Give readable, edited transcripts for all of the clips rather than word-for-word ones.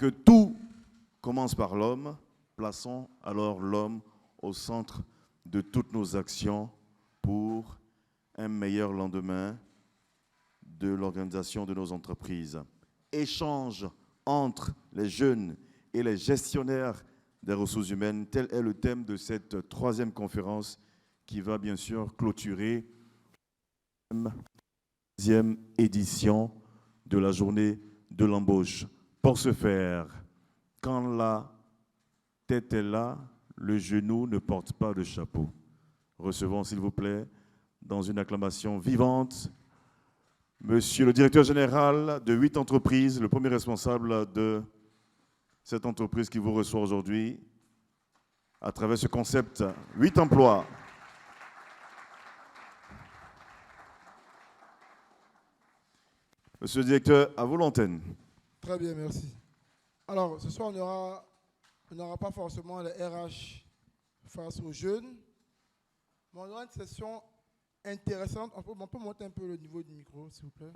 que tout commence par l'homme, plaçons alors l'homme au centre de toutes nos actions pour un meilleur lendemain de l'organisation de nos entreprises. Échange entre les jeunes et les gestionnaires des ressources humaines, tel est le thème de cette troisième conférence qui va bien sûr clôturer la deuxième édition de la journée de l'embauche. Pour ce faire, quand la tête est là, le genou ne porte pas de chapeau. Recevons, s'il vous plaît, dans une acclamation vivante, Monsieur le directeur général de 8 entreprises, le premier responsable de cette entreprise qui vous reçoit aujourd'hui, à travers ce concept 8 emplois. Monsieur le directeur, à vous l'antenne. Très bien, merci. Alors, ce soir, on n'aura pas forcément les RH face aux jeunes, mais on aura une session intéressante. On peut monter un peu le niveau du micro, s'il vous plaît,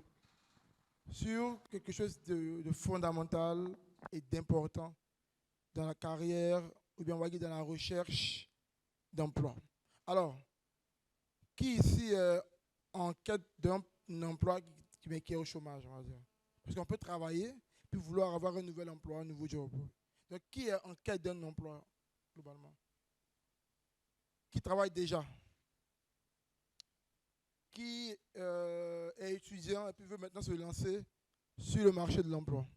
sur quelque chose de fondamental et d'important dans la carrière, ou bien on va dire dans la recherche d'emploi. Alors, qui ici est en quête d'un emploi qui est au chômage, on va dire? Parce qu'on peut travailler puis vouloir avoir un nouvel emploi, un nouveau job. Donc, qui est en quête d'un emploi, globalement? Qui travaille déjà? Qui est étudiant et puis veut maintenant se lancer sur le marché de l'emploi?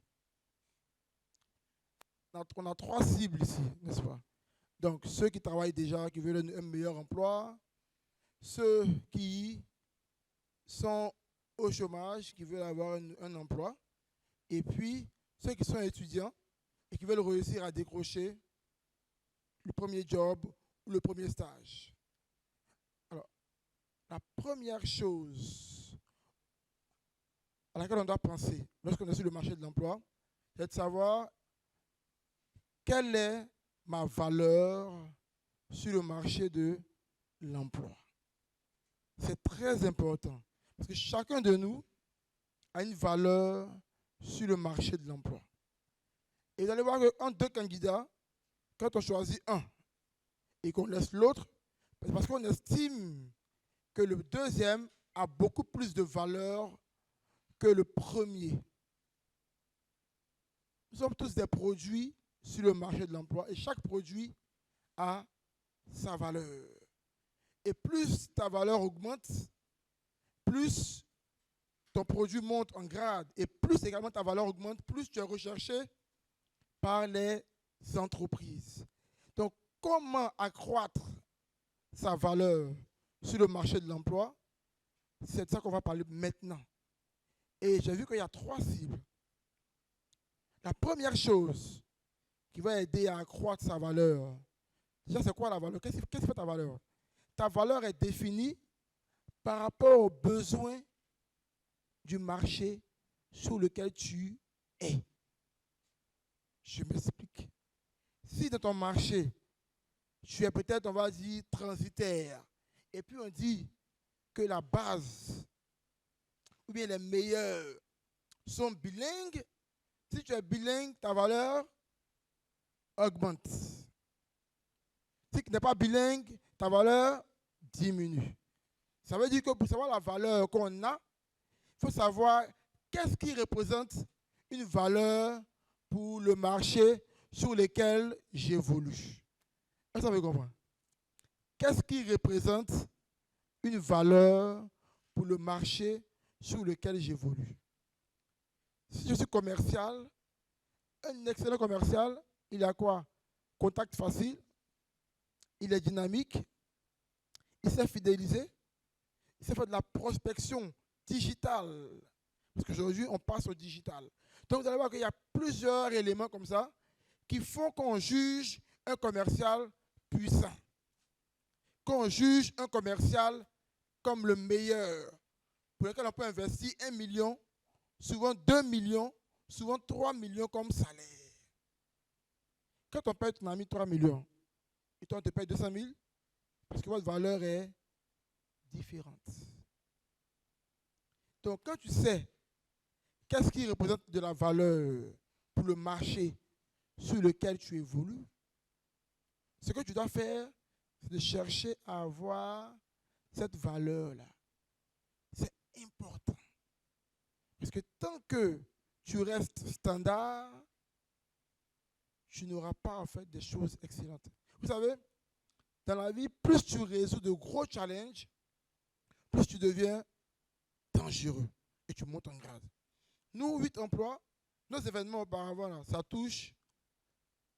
On a 3 cibles ici, n'est-ce pas? Donc, ceux qui travaillent déjà, qui veulent un meilleur emploi, ceux qui sont au chômage, qui veulent avoir un emploi, et puis ceux qui sont étudiants et qui veulent réussir à décrocher le premier job ou le premier stage. Alors, la première chose à laquelle on doit penser lorsqu'on est sur le marché de l'emploi, c'est de savoir quelle est ma valeur sur le marché de l'emploi. C'est très important parce que chacun de nous a une valeur sur le marché de l'emploi. Et vous allez voir qu'en 2 candidats, quand on choisit un et qu'on laisse l'autre, c'est parce qu'on estime que le deuxième a beaucoup plus de valeur que le premier. Nous sommes tous des produits sur le marché de l'emploi et chaque produit a sa valeur. Et plus ta valeur augmente, plus ton produit monte en grade et plus également ta valeur augmente, plus tu es recherché par les entreprises. Donc, comment accroître sa valeur sur le marché de l'emploi? C'est de ça qu'on va parler maintenant. Et j'ai vu qu'il y a 3 cibles. La première chose qui va aider à accroître sa valeur, déjà, c'est quoi la valeur? Qu'est-ce que fait ta valeur? Ta valeur est définie par rapport aux besoins du marché sur lequel tu es. Je m'explique. Si dans ton marché, tu es peut-être, on va dire, transitaire, et puis on dit que la base, ou bien les meilleurs, sont bilingues, si tu es bilingue, ta valeur augmente. Si tu n'es pas bilingue, ta valeur diminue. Ça veut dire que pour savoir la valeur qu'on a, il faut savoir qu'est-ce qui représente une valeur pour le marché sur lequel j'évolue. Est-ce que ça veut comprendre? Qu'est-ce qui représente une valeur pour le marché sur lequel j'évolue? Si je suis commercial, un excellent commercial, il a quoi? Contact facile, il est dynamique, il sait fidéliser, il sait faire de la prospection digitale. Parce qu'aujourd'hui, on passe au digital. Donc, vous allez voir qu'il y a plusieurs éléments comme ça qui font qu'on juge un commercial puissant. Qu'on juge un commercial comme le meilleur, pour lequel on peut investir 1 million, souvent 2 millions, souvent 3 millions comme salaire. Quand on paye ton ami 3 millions, et toi on te paye 200 000, parce que votre valeur est différente. Donc quand tu sais qu'est-ce qui représente de la valeur pour le marché sur lequel tu évolues, ce que tu dois faire, c'est de chercher à avoir cette valeur-là. C'est important. Parce que tant que tu restes standard, tu n'auras pas en fait des choses excellentes. Vous savez, dans la vie, plus tu résous de gros challenges, plus tu deviens dangereux et tu montes en grade. Nous, 8 emplois, nos événements auparavant, là, ça touche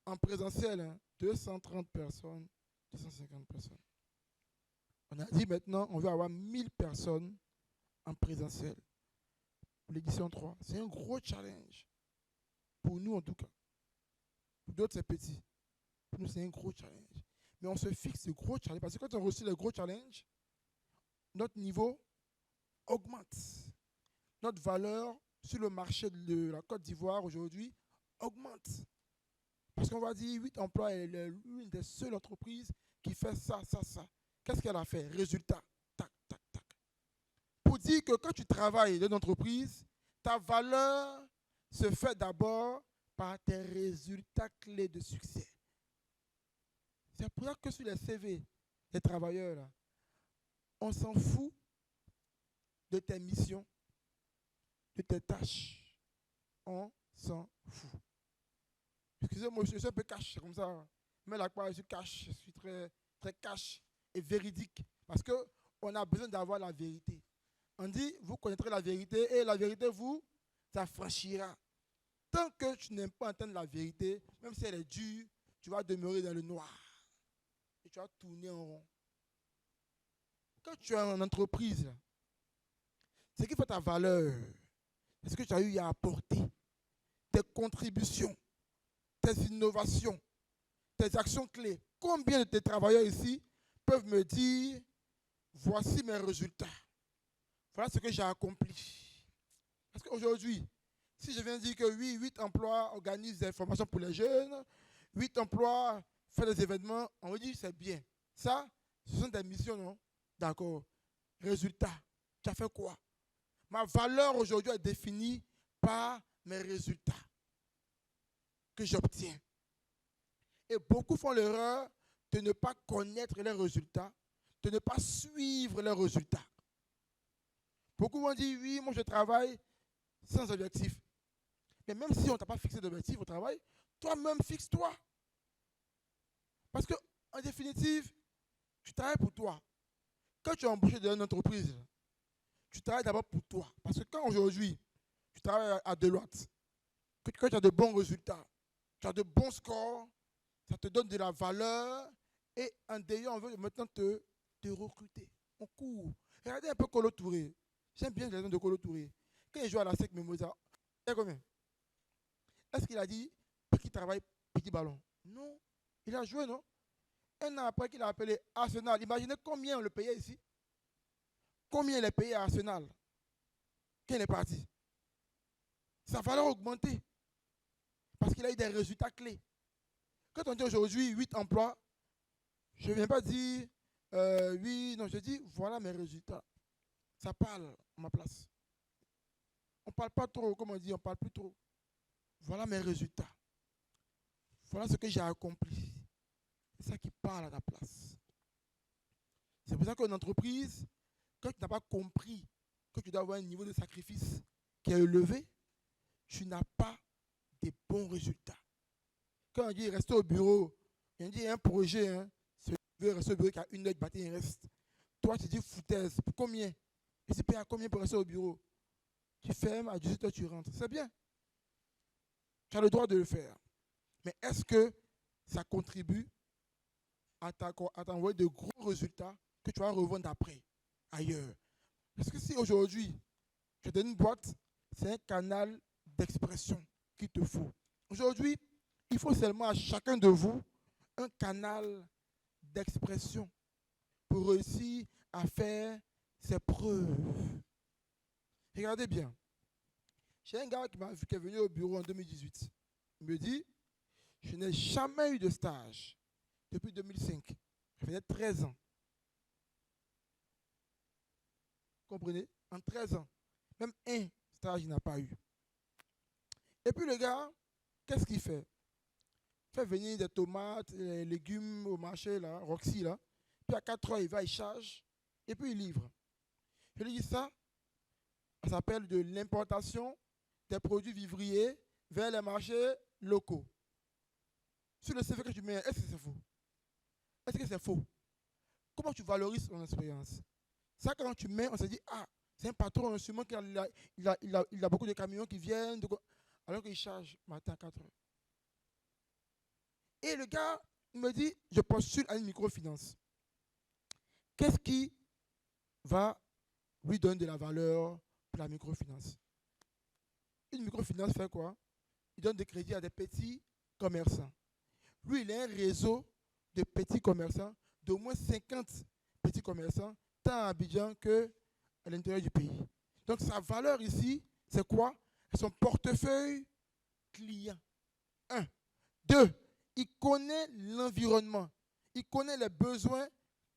en présentiel 230 personnes, 250 personnes. On a dit maintenant, on veut avoir 1000 personnes en présentiel. Pour l'édition 3, c'est un gros challenge. Pour nous, en tout cas. Pour d'autres, c'est petit. Pour nous, c'est un gros challenge. Mais on se fixe de gros challenges. Parce que quand on reçoit les gros challenges, notre niveau augmente. Notre valeur sur le marché de la Côte d'Ivoire aujourd'hui augmente. Parce qu'on va dire 8 emplois, elle est l'une des seules entreprises qui fait ça, ça, ça. Qu'est-ce qu'elle a fait? Résultat. Tac, tac, tac. Pour dire que quand tu travailles dans une entreprise, ta valeur se fait d'abord par tes résultats clés de succès. C'est pour ça que sur les CV des travailleurs, là, on s'en fout de tes missions, de tes tâches. On s'en fout. Excusez-moi, je suis un peu cash, c'est comme ça. Mais là, je suis cash, je suis très, très cash et véridique. Parce qu'on a besoin d'avoir la vérité. On dit, vous connaîtrez la vérité et la vérité vous affranchira. Tant que tu n'aimes pas entendre la vérité, même si elle est dure, tu vas demeurer dans le noir. Et tu vas tourner en rond. Quand tu es en entreprise, c'est qu'il faut ta valeur. C'est ce que tu as eu à apporter. Tes contributions, tes innovations, tes actions clés. Combien de tes travailleurs ici peuvent me dire, voici mes résultats. Voilà ce que j'ai accompli. Parce qu'aujourd'hui, si je viens dire que oui, 8 emplois organisent des formations pour les jeunes, 8 emplois font des événements, on me dit c'est bien. Ça, ce sont des missions, non? D'accord. Résultat. Tu as fait quoi? Ma valeur aujourd'hui est définie par mes résultats que j'obtiens. Et beaucoup font l'erreur de ne pas connaître les résultats, de ne pas suivre les résultats. Beaucoup vont dire, oui, moi je travaille sans objectif. Mais même si on ne t'a pas fixé d'objectif au travail, toi-même fixe-toi. Parce que, en définitive, tu travailles pour toi. Quand tu es embauché dans une entreprise, tu travailles d'abord pour toi. Parce que quand aujourd'hui, tu travailles à Deloitte, quand tu as de bons résultats, tu as de bons scores, ça te donne de la valeur. Et en d'ailleurs, on veut maintenant te recruter. On court. Regardez un peu Kolo Touré. J'aime bien les gens de Kolo Touré. Quand il joue à la SEC Mimosa, il y a combien? Est-ce qu'il a dit qu'il travaille petit ballon? Non. Il a joué, non? Un an après qu'il a appelé Arsenal, imaginez combien on le payait ici. Combien il est payé à Arsenal quand il est parti? Sa valeur a augmenté. Parce qu'il a eu des résultats clés. Quand on dit aujourd'hui 8 emplois, je ne viens pas dire oui, non, je dis voilà mes résultats. Ça parle à ma place. On ne parle pas trop, comme on dit, on ne parle plus trop. Voilà mes résultats. Voilà ce que j'ai accompli. C'est ça qui parle à ta place. C'est pour ça qu'une entreprise, quand tu n'as pas compris que tu dois avoir un niveau de sacrifice qui est élevé, tu n'as pas des bons résultats. Quand on dit rester au bureau, on dit un projet, hein, c'est rester au bureau qui a 1 heure de bâtir, il reste. Toi, tu dis foutaise, pour combien? Et tu payes à combien pour rester au bureau? Tu fermes, à 18h, tu rentres. C'est bien. Tu as le droit de le faire. Mais est-ce que ça contribue à t'envoyer de gros résultats que tu vas revendre après, ailleurs? Parce que si aujourd'hui, tu donnes une boîte, c'est un canal d'expression qu'il te faut. Aujourd'hui, il faut seulement à chacun de vous un canal d'expression pour réussir à faire ses preuves. Regardez bien. J'ai un gars qui est venu au bureau en 2018. Il me dit, je n'ai jamais eu de stage depuis 2005. Ça faisait 13 ans. Comprenez? En 13 ans. Même un stage, il n'a pas eu. Et puis le gars, qu'est-ce qu'il fait? Il fait venir des tomates, des légumes au marché, là, Roxy, là. Puis à 4 heures, il va, il charge, et puis il livre. Je lui dis ça s'appelle de l'importation des produits vivriers vers les marchés locaux. Sur le CV que tu mets, est-ce que c'est faux? Est-ce que c'est faux? Comment tu valorises ton expérience? Ça, quand tu mets, on se dit, ah, c'est un patron, sûrement qu'il a beaucoup de camions qui viennent, alors qu'il charge matin à 4 heures. Et le gars me dit, je postule à une microfinance. Qu'est-ce qui va lui donner de la valeur pour la microfinance? Une microfinance fait quoi? Il donne des crédits à des petits commerçants. Lui, il a un réseau de petits commerçants, d'au moins 50 petits commerçants, tant à Abidjan qu'à l'intérieur du pays. Donc sa valeur ici, c'est quoi? Son portefeuille client. 1. 2. Il connaît l'environnement. Il connaît les besoins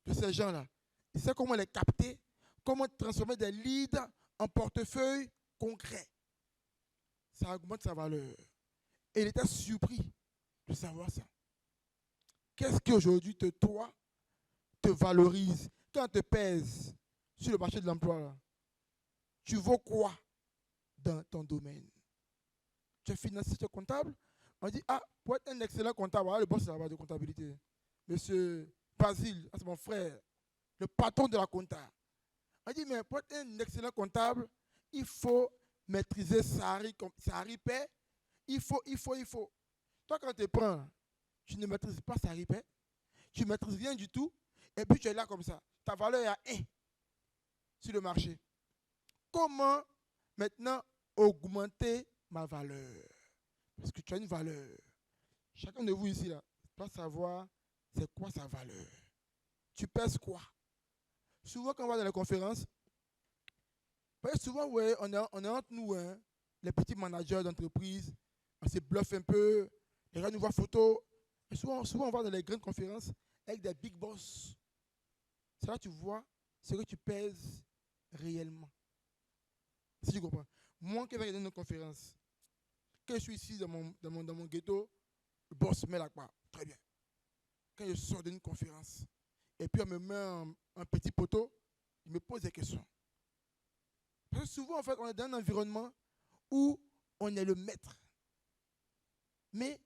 de ces gens-là. Il sait comment les capter, comment transformer des leads en portefeuille concret. Ça augmente sa valeur. Et il était surpris de savoir ça. Qu'est-ce qui aujourd'hui toi, te valorise? Quand on te pèse sur le marché de l'emploi, là, tu vaux quoi dans ton domaine? Tu es financier, tu es comptable? On dit, ah, pour être un excellent comptable, voilà le boss de comptabilité. Monsieur Basile, c'est mon frère, le patron de la compta. On dit, mais pour être un excellent comptable, il faut maîtriser Sahari Paix. Il faut. Toi, quand tu te prends, tu ne maîtrises pas Sahari Paix, tu ne maîtrises rien du tout, et puis tu es là comme ça. Ta valeur est à 1 sur le marché. Comment maintenant augmenter ma valeur? Parce que tu as une valeur. Chacun de vous ici, là, doit savoir c'est quoi sa valeur. Tu pèses quoi? Souvent, quand on va dans les conférences, souvent, ouais, on est entre nous, hein, les petits managers d'entreprise, on se bluffe un peu, les gens nous voient photo. Et souvent, on va dans les grandes conférences avec des big boss. C'est là que tu vois ce que tu pèses réellement. Si tu comprends. Moi qui vais dans une conférence, quand je suis ici dans mon ghetto, le boss met la croix. Très bien. Quand je sors d'une conférence, et puis on me met un petit poteau, il me pose des questions. Parce que souvent, en fait, on est dans un environnement où on est le maître. Mais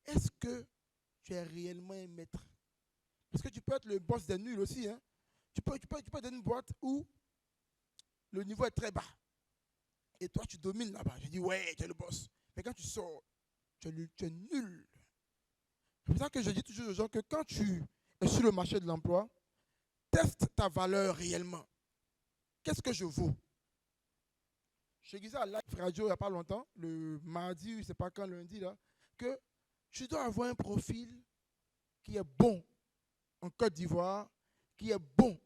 est-ce que tu es réellement un maître? Parce que tu peux être le boss des nuls aussi. Hein? Tu peux être dans une boîte où le niveau est très bas. Et toi, tu domines là-bas. Je dis, ouais, tu es le boss. Mais quand tu sors, tu es nul. C'est pour ça que je dis toujours aux gens que quand tu es sur le marché de l'emploi, teste ta valeur réellement. Qu'est-ce que je vaux? Je disais à Live Radio il n'y a pas longtemps, le mardi, je ne sais pas quand, lundi, là, que tu dois avoir un profil qui est bon en Côte d'Ivoire, qui est bon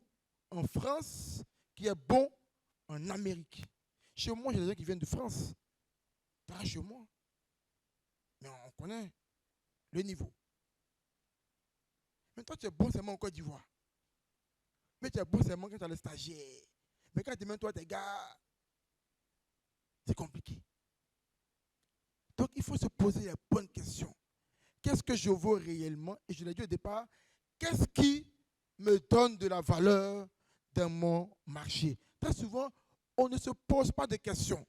en France, qui est bon en Amérique. Chez moi, j'ai des gens qui viennent de France. Pas chez moi. Mais on connaît le niveau. Mais toi, tu es bon seulement en Côte d'Ivoire. Mais tu es bon seulement quand tu as le stagiaire. Mais quand tu mets toi, tes gars, c'est compliqué. Donc, il faut se poser les bonnes questions. Qu'est-ce que je vaux réellement? Et je l'ai dit au départ, qu'est-ce qui me donne de la valeur dans mon marché? Très souvent, on ne se pose pas de questions.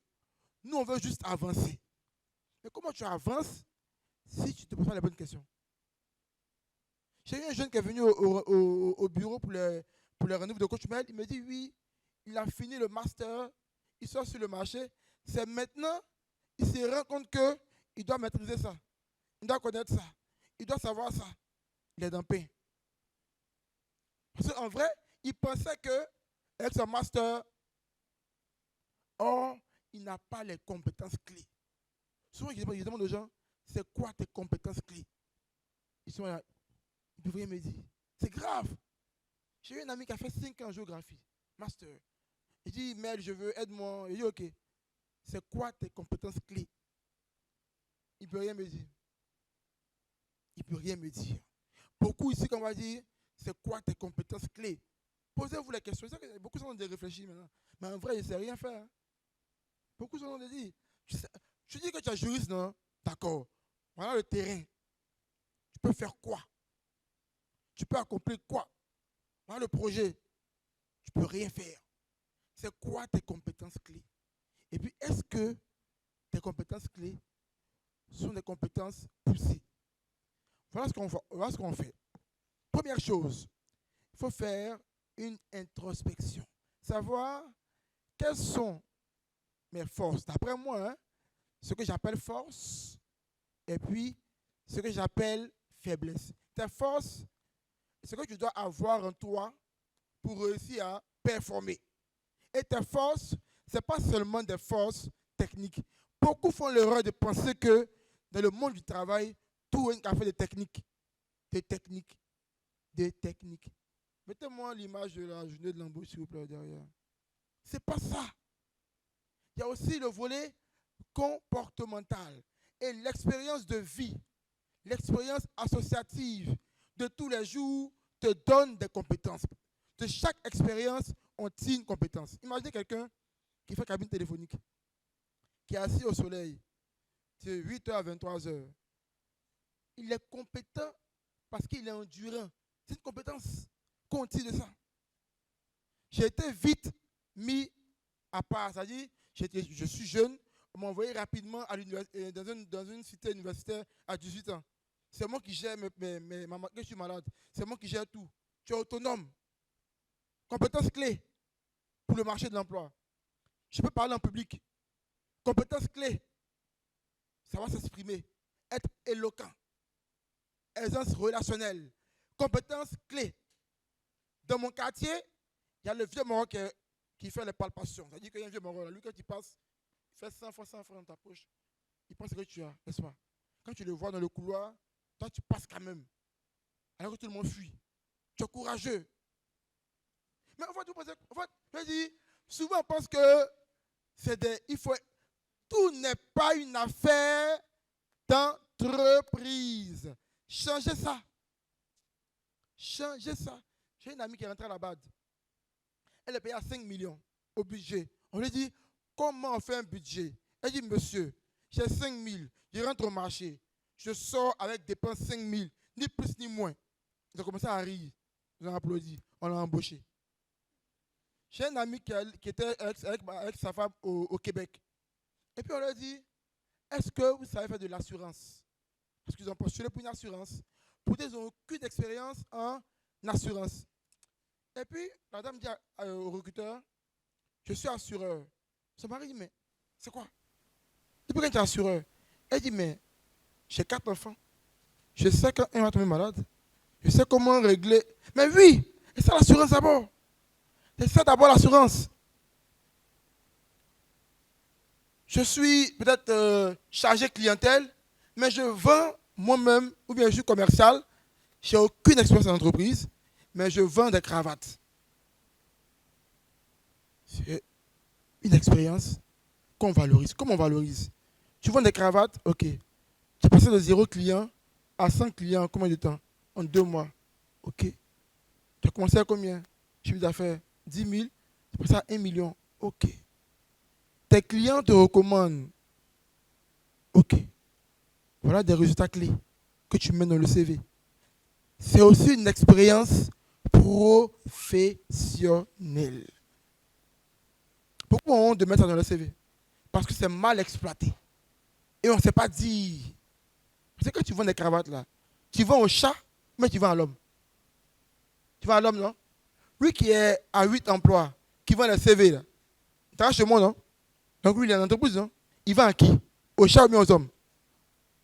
Nous, on veut juste avancer. Mais comment tu avances si tu ne te poses pas les bonnes questions? J'ai eu un jeune qui est venu au bureau pour les rendez-vous de coach mail. Il me dit, oui, il a fini le master, il sort sur le marché. C'est maintenant, il se rend compte qu'il doit maîtriser ça. Il doit connaître ça. Il doit savoir ça. Il est dans le pain. Parce qu'en vrai, il pensait qu'avec son master, or, il n'a pas les compétences clés. Souvent, je demande aux gens, c'est quoi tes compétences clés? Ils sont là, ils peuvent rien me dire. C'est grave. J'ai eu un ami qui a fait 5 ans en géographie, master. Il dit, Mel, je veux, aide-moi. Il dit, ok. C'est quoi tes compétences clés? Il ne peut rien me dire. Il ne peut rien me dire. Beaucoup ici, quand on va dire, c'est quoi tes compétences clés? Posez-vous la question. Beaucoup sont de réfléchir maintenant. Mais en vrai, je ne sais rien faire. Beaucoup sont de dire, tu dis que tu es juriste, non? D'accord. Voilà le terrain. Tu peux faire quoi? Tu peux accomplir quoi? Voilà le projet. Tu peux rien faire. C'est quoi tes compétences clés? Et puis, est-ce que tes compétences clés sont des compétences poussées? Voilà ce qu'on fait. Première chose, il faut faire une introspection. Savoir quelles sont mes forces. D'après moi, ce que j'appelle force et puis ce que j'appelle faiblesse. Tes forces, c'est ce que tu dois avoir en toi pour réussir à performer. Et tes forces, ce n'est pas seulement des forces techniques. Beaucoup font l'erreur de penser que dans le monde du travail, tout est une affaire de technique. Des techniques. Des techniques. Mettez-moi l'image de la journée de l'embauche, s'il vous plaît, derrière. Ce n'est pas ça. Il y a aussi le volet comportemental et l'expérience de vie, l'expérience associative de tous les jours te donne des compétences. De chaque expérience, on tire une compétence. Imaginez quelqu'un qui fait cabine téléphonique, qui est assis au soleil, c'est 8h à 23h. Il est compétent parce qu'il est endurant. C'est une compétence qu'on tire de ça. J'ai été vite mis à part, c'est-à-dire je suis jeune, on m'a envoyé rapidement à dans une cité universitaire à 18 ans. C'est moi qui gère quand je suis malade. C'est moi qui gère tout. Tu es autonome. Compétence clé pour le marché de l'emploi. Je peux parler en public. Compétence clé. Savoir s'exprimer. Être éloquent. Aisance relationnelle. Compétence clé. Dans mon quartier, il y a le vieux Maroc qui fait les palpations. C'est-à-dire qu'il y a un vieux Maroc, lui, quand il passe, il fait 100 fois dans ta poche. Il pense que tu as, n'est-ce pas? Quand tu le vois dans le couloir, toi, tu passes quand même. Alors que tout le monde fuit. Tu es courageux. Mais en fait, je dis, souvent on pense que tout n'est pas une affaire d'entreprise. Changez ça. Changez ça. J'ai une amie qui est rentrée à la BAD. Elle est payée à 5 millions au budget. On lui dit, comment on fait un budget? Elle dit, monsieur, j'ai 5 000, je rentre au marché, je sors avec dépenses 5 000, ni plus ni moins. Ils ont commencé à rire. Ils ont applaudi. On l'a embauché. J'ai un ami qui était avec sa femme au Québec. Et puis on leur dit, est-ce que vous savez faire de l'assurance? Parce qu'ils ont postulé pour une assurance. Pour ils n'ont aucune expérience en assurance. Et puis la dame dit au recruteur, je suis assureur. Son mari dit, mais c'est quoi? Depuis quand tu es assureur? Elle dit, mais j'ai 4 enfants. Je sais quand un va tomber malade. Je sais comment régler. Mais oui, et c'est l'assurance d'abord. C'est ça d'abord l'assurance. Je suis peut-être chargé clientèle, mais je vends moi-même, ou bien je suis commercial. Je n'ai aucune expérience en entreprise, mais je vends des cravates. C'est une expérience qu'on valorise. Comment on valorise? Tu vends des cravates, ok. Tu es passé de 0 client à 100 clients en combien de temps? En 2 mois. Ok. Tu as commencé à combien? Chiffre d'affaires 10 000. Tu es passé à 1 million. Ok. Tes clients te recommandent. Ok. Voilà des résultats clés que tu mets dans le CV. C'est aussi une expérience professionnelle. Pourquoi on honte de mettre ça dans le CV? Parce que c'est mal exploité. Et on ne sait pas dire. C'est que tu vends des cravates là. Tu vends au chat, mais tu vends à l'homme. Tu vends à l'homme, non? Lui qui est à 8 emplois, qui vend les CV là. Tu as chez moi, non? Donc lui, il est en entreprise, non? Il vend à qui? Aux chats ou bien aux hommes?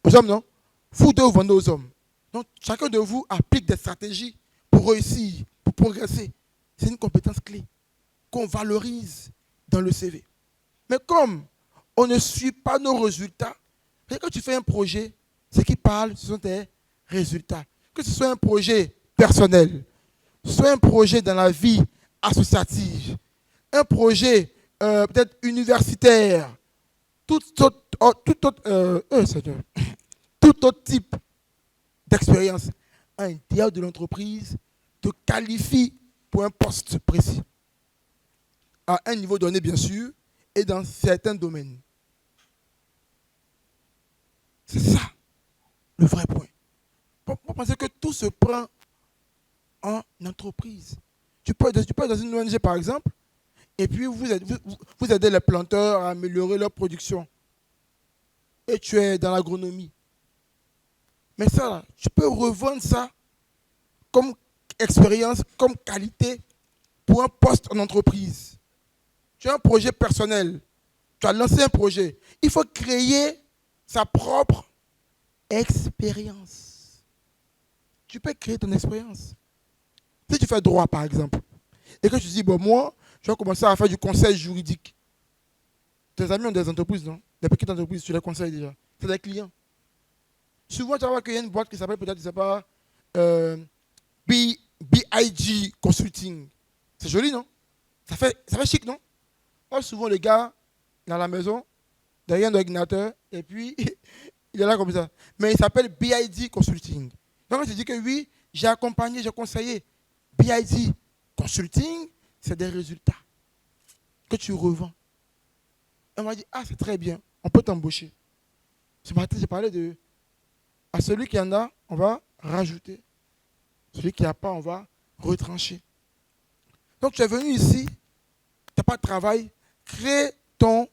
Aux hommes, non? Vous deux, vous vendez aux hommes. Donc chacun de vous applique des stratégies pour réussir, pour progresser. C'est une compétence clé qu'on valorise dans le CV. Mais comme on ne suit pas nos résultats, quand tu fais un projet, ce qui parle, ce sont tes résultats. Que ce soit un projet personnel, soit un projet dans la vie associative, un projet peut-être universitaire, tout autre type d'expérience à l'intérieur de l'entreprise te qualifie pour un poste précis. À un niveau donné, bien sûr, et dans certains domaines. C'est ça. le vrai point. Pour penser que tout se prend en entreprise. Tu peux être dans une ONG, par exemple, et puis vous aidez les planteurs à améliorer leur production. Et tu es dans l'agronomie. Mais ça, là, tu peux revendre ça comme expérience, comme qualité pour un poste en entreprise. Tu as un projet personnel. Tu as lancé un projet. Il faut créer sa propre expérience. Tu peux créer ton expérience. Si tu fais droit, par exemple, et que tu dis, bon, moi, je vais commencer à faire du conseil juridique. Tes amis ont des entreprises, non? Des petites entreprises, tu les conseilles déjà. C'est des clients. Souvent, tu vas voir qu'il y a une boîte qui s'appelle peut-être, je ne sais pas, BIG Consulting. C'est joli, non? Ça fait chic, non? Moi, souvent, le gars, dans la maison, derrière un ordinateur, et puis, il est là comme ça. Mais il s'appelle BIG Consulting. Donc, je dis que oui, j'ai accompagné, j'ai conseillé. BIG Consulting, c'est des résultats que tu revends. Et on m'a dit, ah, c'est très bien, on peut t'embaucher. Ce matin, j'ai parlé à celui qui en a, on va rajouter. Celui qui n'a pas, on va retrancher. Donc, tu es venu ici, tu n'as pas de travail, crée ton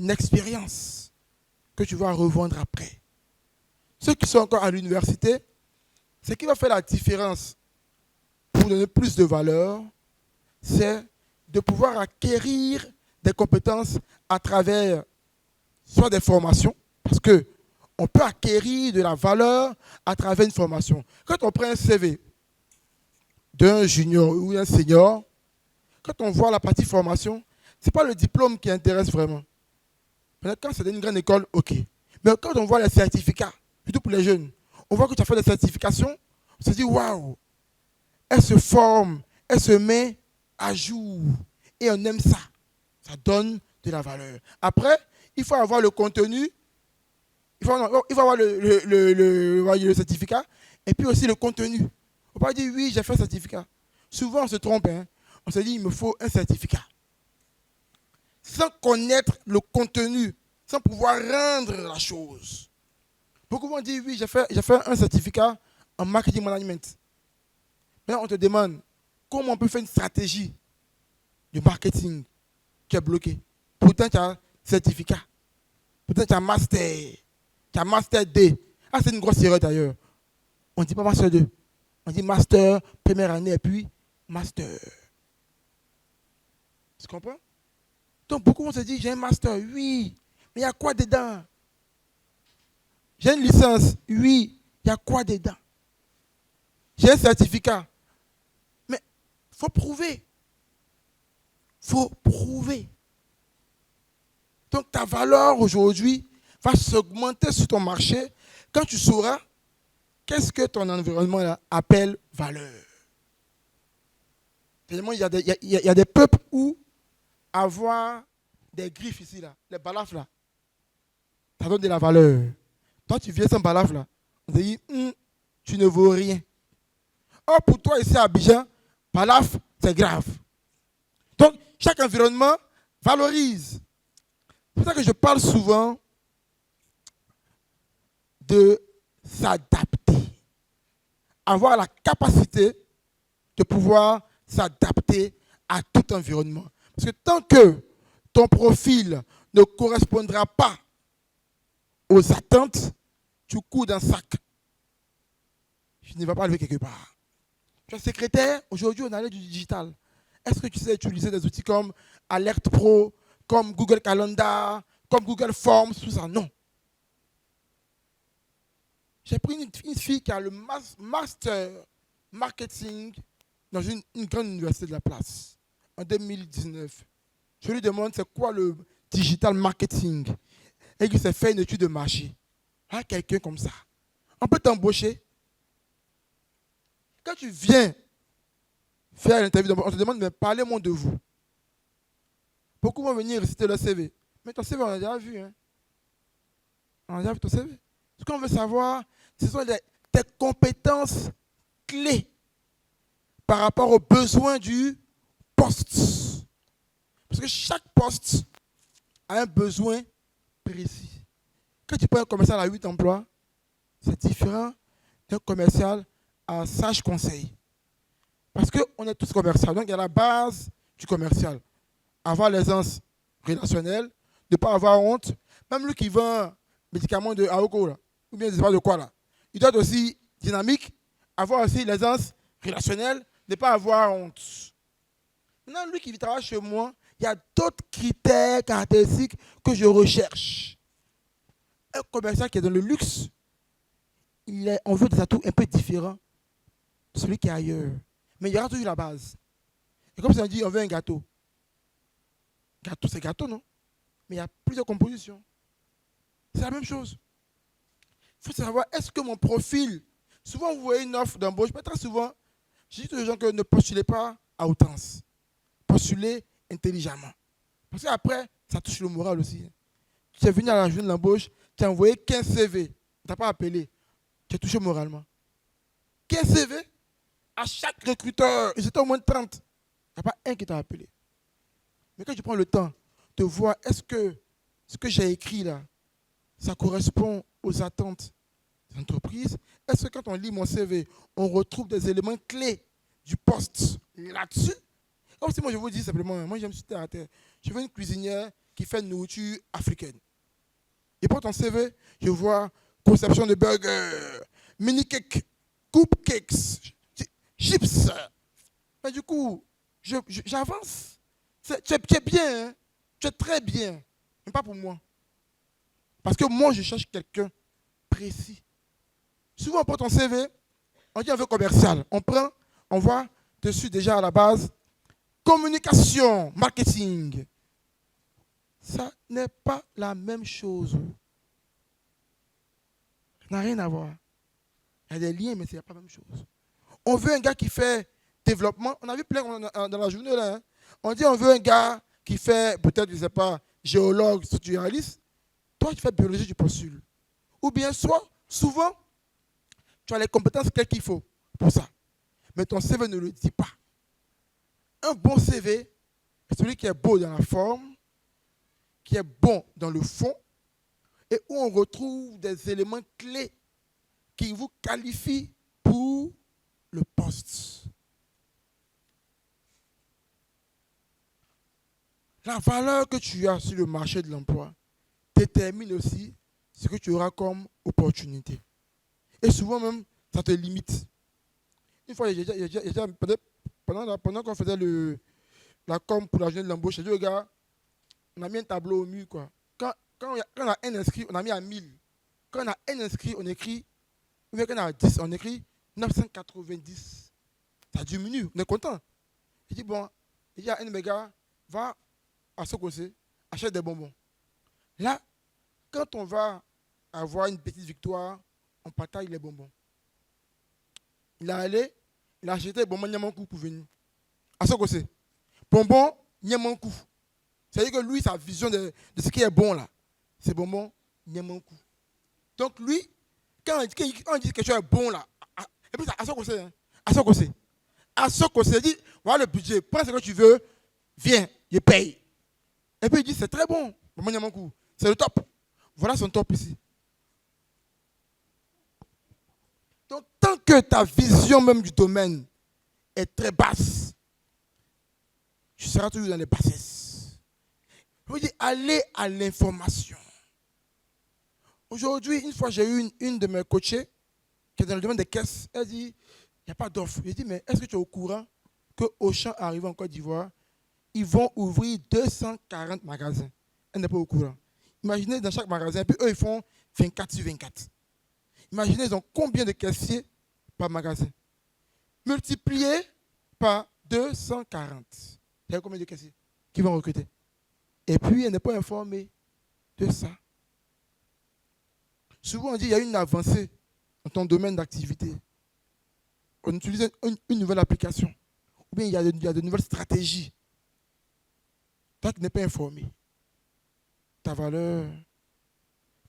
expérience que tu vas revendre après. Ceux qui sont encore à l'université, ce qui va faire la différence pour donner plus de valeur, c'est de pouvoir acquérir des compétences à travers soit des formations, parce qu'on peut acquérir de la valeur à travers une formation. Quand on prend un CV d'un junior ou d'un senior, quand on voit la partie formation, ce n'est pas le diplôme qui intéresse vraiment. Quand c'est une grande école, ok. Mais quand on voit les certificats, surtout pour les jeunes, on voit que tu as fait des certifications, on se dit waouh, elle se forme, elle se met à jour. Et on aime ça. Ça donne de la valeur. Après, il faut avoir le contenu, il faut avoir le certificat, et puis aussi le contenu. On ne peut pas dire oui, j'ai fait un certificat. Souvent, on se trompe. Hein. On se dit il me faut un certificat. Sans connaître le contenu, sans pouvoir rendre la chose. Beaucoup vont dire oui, j'ai fait un certificat en marketing management. Maintenant, on te demande comment on peut faire une stratégie de marketing qui est bloquée. Pourtant, tu as un certificat. Pourtant, tu as un master. Tu as un master D. Ah, c'est une grosse erreur d'ailleurs. On ne dit pas master 2. On dit master, première année, et puis master. Tu comprends? Donc, beaucoup vont se dire, j'ai un master, oui. Mais il y a quoi dedans? J'ai une licence, oui. Il y a quoi dedans? J'ai un certificat. Mais il faut prouver. Il faut prouver. Donc ta valeur aujourd'hui va s'augmenter sur ton marché quand tu sauras qu'est-ce que ton environnement là, appelle valeur. Finalement, il y a des peuples où avoir des griffes ici, là, les balafres là, ça donne de la valeur. Toi, tu viens sans balafre là, on te dit, tu ne vaux rien. Or, pour toi ici à Abidjan, balafre, c'est grave. Donc, chaque environnement valorise. C'est pour ça que je parle souvent de s'adapter. Avoir la capacité de pouvoir s'adapter à tout environnement. Parce que tant que ton profil ne correspondra pas aux attentes, tu cours dans le sac. Tu ne vas pas aller quelque part. Tu es secrétaire, aujourd'hui on allait du digital. Est-ce que tu sais utiliser des outils comme Alert Pro, comme Google Calendar, comme Google Forms, tout ça? Non. J'ai pris une fille qui a le master marketing dans une grande université de la place en 2019. Je lui demande c'est quoi le digital marketing. Et il s'est fait une étude de marché. Ah, quelqu'un comme ça. On peut t'embaucher. Quand tu viens faire l'interview, on te demande, mais parlez-moi de vous. Beaucoup vont venir réciter leur CV. Mais ton CV, on a déjà vu. Hein? On a déjà vu ton CV. Ce qu'on veut savoir, ce sont tes compétences clés par rapport aux besoins du poste. Parce que chaque poste a un besoin précis. Quand tu prends un commercial à 8 emplois, c'est différent d'un commercial à sage conseil. Parce qu'on est tous commerciaux. Donc, il y a la base du commercial. Avoir l'aisance relationnelle, de ne pas avoir honte. Même lui qui vend médicaments de Aoko, là, ou bien je ne sais pas de quoi, là, il doit être aussi dynamique, avoir aussi l'aisance relationnelle, ne pas avoir honte. Maintenant, lui qui travaille chez moi, il y a d'autres critères caractéristiques que je recherche. Un commercial qui est dans le luxe, on veut des atouts un peu différents de celui qui est ailleurs. Mais il y aura toujours la base. Et comme ça, on dit, on veut un gâteau. Gâteau, c'est gâteau, non? Mais il y a plusieurs compositions. C'est la même chose. Il faut savoir, est-ce que mon profil, souvent vous voyez une offre d'embauche, mais très souvent, je dis aux gens que ne postulez pas à outrance. Postulez intelligemment. Parce qu'après, ça touche le moral aussi. Tu es venu à la journée de l'embauche, tu as envoyé 15 CV, tu n'as pas appelé, tu es touché moralement. 15 CV, à chaque recruteur, ils étaient au moins 30. Il n'y a pas un qui t'a appelé. Mais quand tu prends le temps de voir, est-ce que ce que j'ai écrit là, ça correspond aux attentes des entreprises? Est-ce que quand on lit mon CV, on retrouve des éléments clés du poste là-dessus? Comme si moi je vous dis simplement, moi j'aime terre à terre. Je veux une cuisinière qui fait une nourriture africaine. Et pour ton CV, je vois conception de burgers, mini cakes, coupe cakes, chips. Mais du coup, j'avance. Tu es bien, hein? Tu es très bien, mais pas pour moi. Parce que moi, je cherche quelqu'un précis. Souvent, on prend ton CV, on dit on veut commercial. On prend, on voit dessus déjà à la base, communication, marketing. Ça n'est pas la même chose. Ça n'a rien à voir. Il y a des liens, mais ce n'est pas la même chose. On veut un gars qui fait développement. On a vu plein dans la journée là. Hein. On dit on veut un gars qui fait, peut-être, je ne sais pas, géologue, structuraliste. Toi, tu fais biologie, tu postules. Ou bien, souvent, tu as les compétences qu'il faut pour ça. Mais ton CV ne le dit pas. Un bon CV est celui qui est beau dans la forme, qui est bon dans le fond, et où on retrouve des éléments clés qui vous qualifient pour le poste. La valeur que tu as sur le marché de l'emploi détermine aussi ce que tu auras comme opportunité. Et souvent même, ça te limite. Une fois, pendant qu'on faisait la com pour la journée de l'embauche, j'ai dit au gars, on a mis un tableau au mur. Quoi. Quand on a un inscrit, on a mis à 1000. Quand on a un inscrit, on écrit, ou bien quand on a 10, on écrit 990. Ça diminue, on est content. Il dit, bon, il y a un de mes gars, va à Sokosé, achète des bonbons. Là, quand on va avoir une petite victoire, on partage les bonbons. Il est allé, il a acheté des bonbons Niamankou pour venir. À Sokosé. Bonbons Niamankou. C'est-à-dire que lui, sa vision de ce qui est bon là, c'est bonbons Niamankou. Donc lui, quand on dit que quelque chose est bon là, et puis à Sokosé, hein, à Sokosé, il dit, voilà le budget, prends ce que tu veux, viens, je paye. Et puis il dit, c'est très bon, bonbons Niamankou, c'est le top. Voilà son top ici. Donc, tant que ta vision même du domaine est très basse, tu seras toujours dans les bassesses. Je veux dire, allez à l'information. Aujourd'hui, une fois, j'ai eu une de mes coachées qui est dans le domaine des caisses. Elle dit, il n'y a pas d'offre. J'ai dit, mais est-ce que tu es au courant que Auchan arrive en Côte d'Ivoire, ils vont ouvrir 240 magasins. Elle n'est pas au courant. Imaginez dans chaque magasin, puis eux, ils font 24 sur 24. Imaginez, ils ont combien de caissiers par magasin? Multiplié par 240. Il y a combien de caissiers qui vont recruter? Et puis, elle n'est pas informée de ça. Souvent, on dit qu'il y a une avancée dans ton domaine d'activité. On utilise une nouvelle application. Ou bien il y a de nouvelles stratégies. Toi qui n'es pas informé, ta valeur.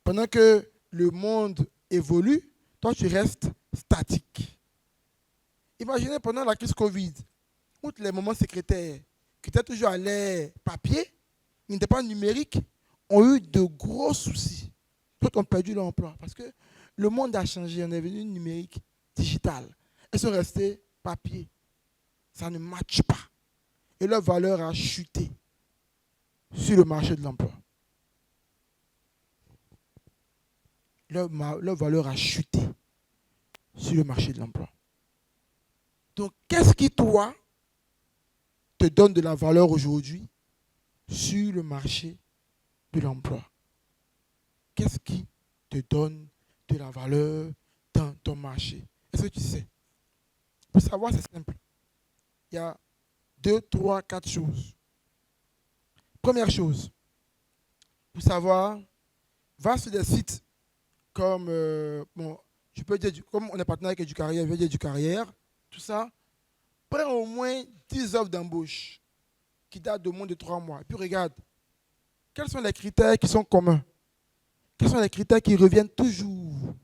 Pendant que le monde évolue, toi tu restes statique. Imaginez pendant la crise Covid, où les moments secrétaires, qui étaient toujours à l'air papier, qui n'étaient pas numériques, ont eu de gros soucis. D'autres ont perdu leur emploi. Parce que le monde a changé, on est devenu numérique, digital. Elles sont restées papier. Ça ne matche pas. Et leur valeur a chuté sur le marché de l'emploi. Leur valeur a chuté sur le marché de l'emploi. Donc, qu'est-ce qui, toi, te donne de la valeur aujourd'hui sur le marché de l'emploi? Qu'est-ce qui te donne de la valeur dans ton marché? Est-ce que tu sais? Pour savoir, c'est simple. Il y a 2, 3, 4 choses. Première chose, pour savoir, va sur des sites comme, je peux dire, comme on est partenaire avec Educarrière, je vais dire Educarrière, tout ça. Prends au moins 10 offres d'embauche qui datent de moins de 3 mois. Et puis regarde, quels sont les critères qui sont communs? Quels sont les critères qui reviennent toujours?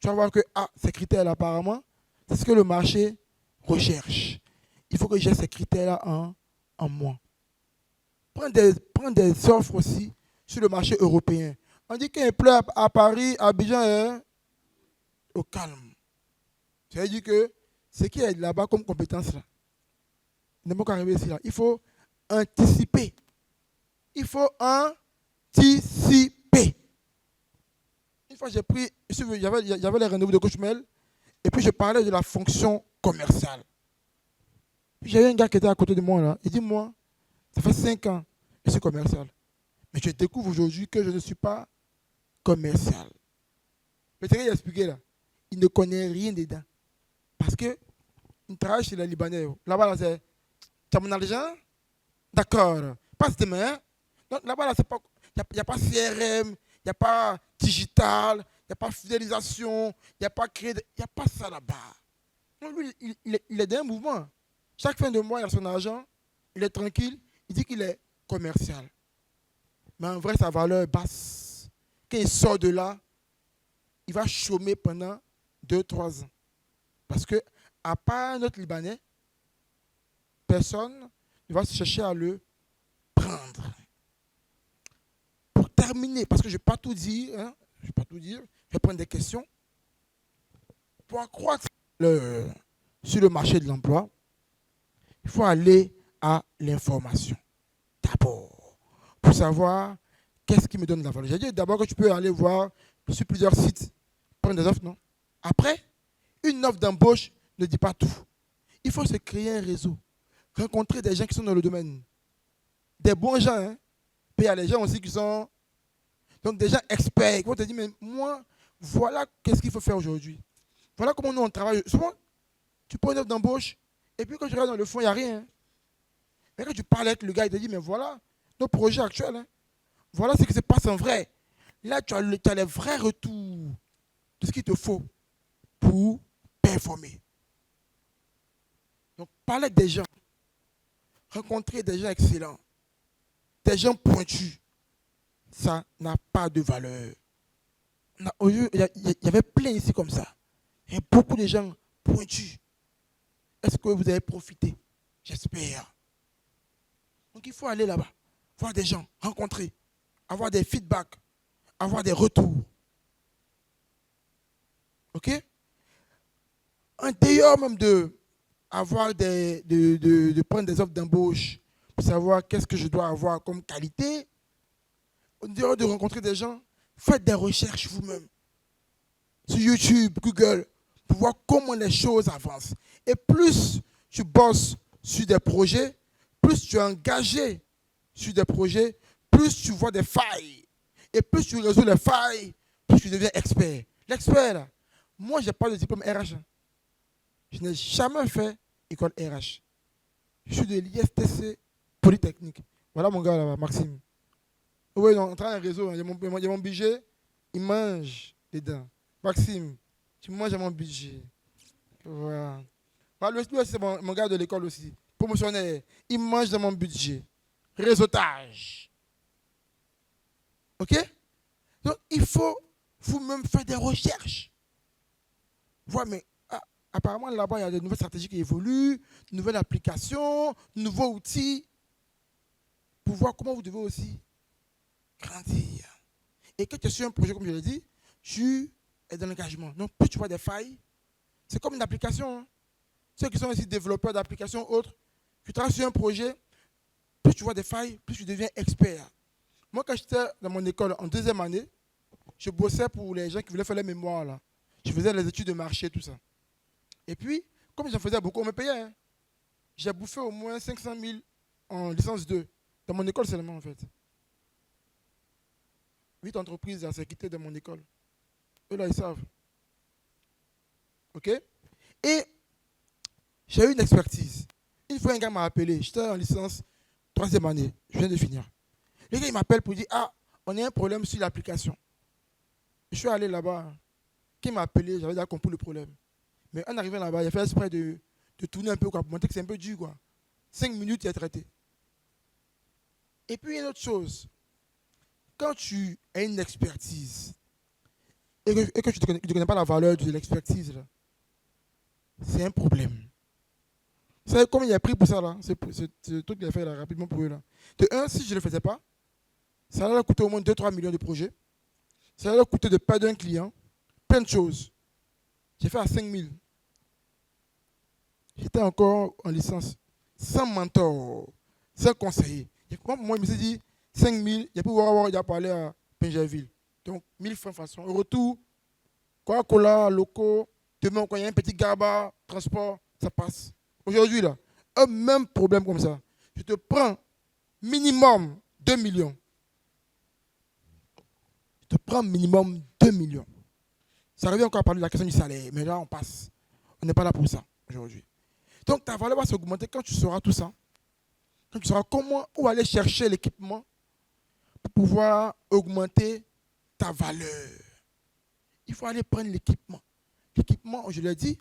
Tu vas voir que ces critères-là, apparemment, c'est ce que le marché recherche. Il faut que j'ai ces critères-là en moi. Prends des offres aussi sur le marché européen. On dit qu'il pleut à Paris, à Abidjan, au calme. Ça veut dire que ce qui est là-bas comme compétence, là, il n'est pas qu'à arriver ici. Là. Il faut anticiper. Il faut anticiper. Une fois, il y avait les rendez-vous de Coach Mel, et puis je parlais de la fonction commerciale. Puis j'avais un gars qui était à côté de moi, là. Il dit, moi, ça fait 5 ans que je suis commercial. Mais je découvre aujourd'hui que je ne suis pas commercial. Mais c'est ce qu'il a expliqué là. Il ne connaît rien dedans. Parce qu'il travaille chez les Libanais. Là-bas, là, c'est, tu as mon argent? D'accord. Passe demain. Donc là-bas, là, il n'y a pas CRM, il n'y a pas digital, il n'y a pas fidélisation, il n'y a pas crédit, il n'y a pas ça là-bas. Donc lui, il est dans un mouvement. Chaque fin de mois, il a son argent, il est tranquille, il dit qu'il est commercial. Mais en vrai, sa valeur est basse. Quand il sort de là, il va chômer pendant 2-3 ans. Parce que, à part notre Libanais, personne ne va chercher à le prendre. Pour terminer, parce que je ne vais pas tout dire, je vais prendre des questions. Pour accroître sur le marché de l'emploi, il faut aller à l'information. D'abord, pour savoir qu'est-ce qui me donne de la valeur. J'ai dit d'abord que tu peux aller voir sur plusieurs sites, prendre des offres, non? Après, une offre d'embauche ne dit pas tout. Il faut se créer un réseau, rencontrer des gens qui sont dans le domaine. Des bons gens, hein? Puis il y a les gens aussi qui sont donc des gens experts. Ils vont te dire, mais moi, voilà qu'est-ce qu'il faut faire aujourd'hui. Voilà comment nous on travaille. Souvent, tu prends une offre d'embauche, et puis quand tu regardes dans le fond, il n'y a rien. Hein? Mais quand tu parles avec le gars, il te dit, mais voilà nos projets actuels. Hein? Voilà ce qui se passe en vrai. Là, tu as les vrais retours de ce qu'il te faut pour performer. Donc, parler des gens, rencontrer des gens excellents, des gens pointus, ça n'a pas de valeur. Il y avait plein ici comme ça. Il y a beaucoup de gens pointus. Est-ce que vous avez profité? J'espère. Donc, il faut aller là-bas, voir des gens, rencontrer, avoir des feedbacks, avoir des retours. OK? En dehors même de prendre des offres d'embauche pour savoir qu'est-ce que je dois avoir comme qualité, en dehors de rencontrer des gens, faites des recherches vous-même sur YouTube, Google, pour voir comment les choses avancent. Et plus tu bosses sur des projets, plus tu es engagé sur des projets, plus tu vois des failles. Et plus tu résous les failles, plus tu deviens expert. L'expert, là, moi, je n'ai pas de diplôme RH. Je n'ai jamais fait école RH. Je suis de l'ISTC Polytechnique. Voilà mon gars là, Maxime. Oui, on travaille un réseau. Il y a mon budget, il mange dedans. Maxime, tu manges à mon budget. Voilà. Lui aussi, c'est mon gars de l'école aussi. Promotionnaire, il mange dans mon budget. Réseautage. OK? Donc, il faut vous-même faire des recherches. Voilà, mais apparemment, là-bas, il y a de nouvelles stratégies qui évoluent, de nouvelles applications, de nouveaux outils, pour voir comment vous devez aussi grandir. Et quand tu es sur un projet, comme je l'ai dit, tu et dans l'engagement. Donc, plus tu vois des failles, c'est comme une application. Hein. Ceux qui sont aussi développeurs d'applications autres, tu travailles sur un projet, plus tu vois des failles, plus tu deviens expert. Moi, quand j'étais dans mon école en 2e année, je bossais pour les gens qui voulaient faire les mémoires. Là. Je faisais les études de marché, tout ça. Et puis, comme j'en faisais beaucoup, on me payait. Hein. J'ai bouffé au moins 500 000 en licence 2, dans mon école seulement en fait. 8 entreprises à s'acquitter de mon école. Eux là, ils savent. OK? Et j'ai eu une expertise. Une fois, un gars m'a appelé. J'étais en licence 3e année. Je viens de finir. Le gars, il m'appelle pour dire, ah, on a un problème sur l'application. Je suis allé là-bas. Qui m'a appelé, j'avais déjà compris le problème. Mais en arrivant là-bas, il a fait exprès de tourner un peu, quoi, pour montrer que c'est un peu dur. Quoi. 5 minutes, il est traité. Et puis, une autre chose. Quand tu as une expertise et que tu ne connais pas la valeur de l'expertise, c'est un problème. Vous savez combien il a pris pour ça là? C'est le truc qu'il a fait là, rapidement pour eux là. De un, si je ne le faisais pas, ça allait leur coûter au moins 2-3 millions de projets. Ça allait leur coûter de perdre un client. Plein de choses. J'ai fait à 5 000. J'étais encore en licence. Sans mentor, sans conseiller. Moi, je me suis dit, 5 000, il y a pu voir, il a parlé à Pingerville. Donc, 1 000 francs façon. Au retour, Coca-Cola, locaux, demain, quand il y a un petit gaba, transport, ça passe. Aujourd'hui, là, un même problème comme ça. Je te prends minimum 2 millions. Je te prends minimum 2 millions. Ça revient encore à parler de la question du salaire, mais là, on passe. On n'est pas là pour ça aujourd'hui. Donc, ta valeur va s'augmenter quand tu sauras tout ça. Quand tu sauras comment, où aller chercher l'équipement pour pouvoir augmenter ta valeur. Il faut aller prendre l'équipement. L'équipement, je l'ai dit,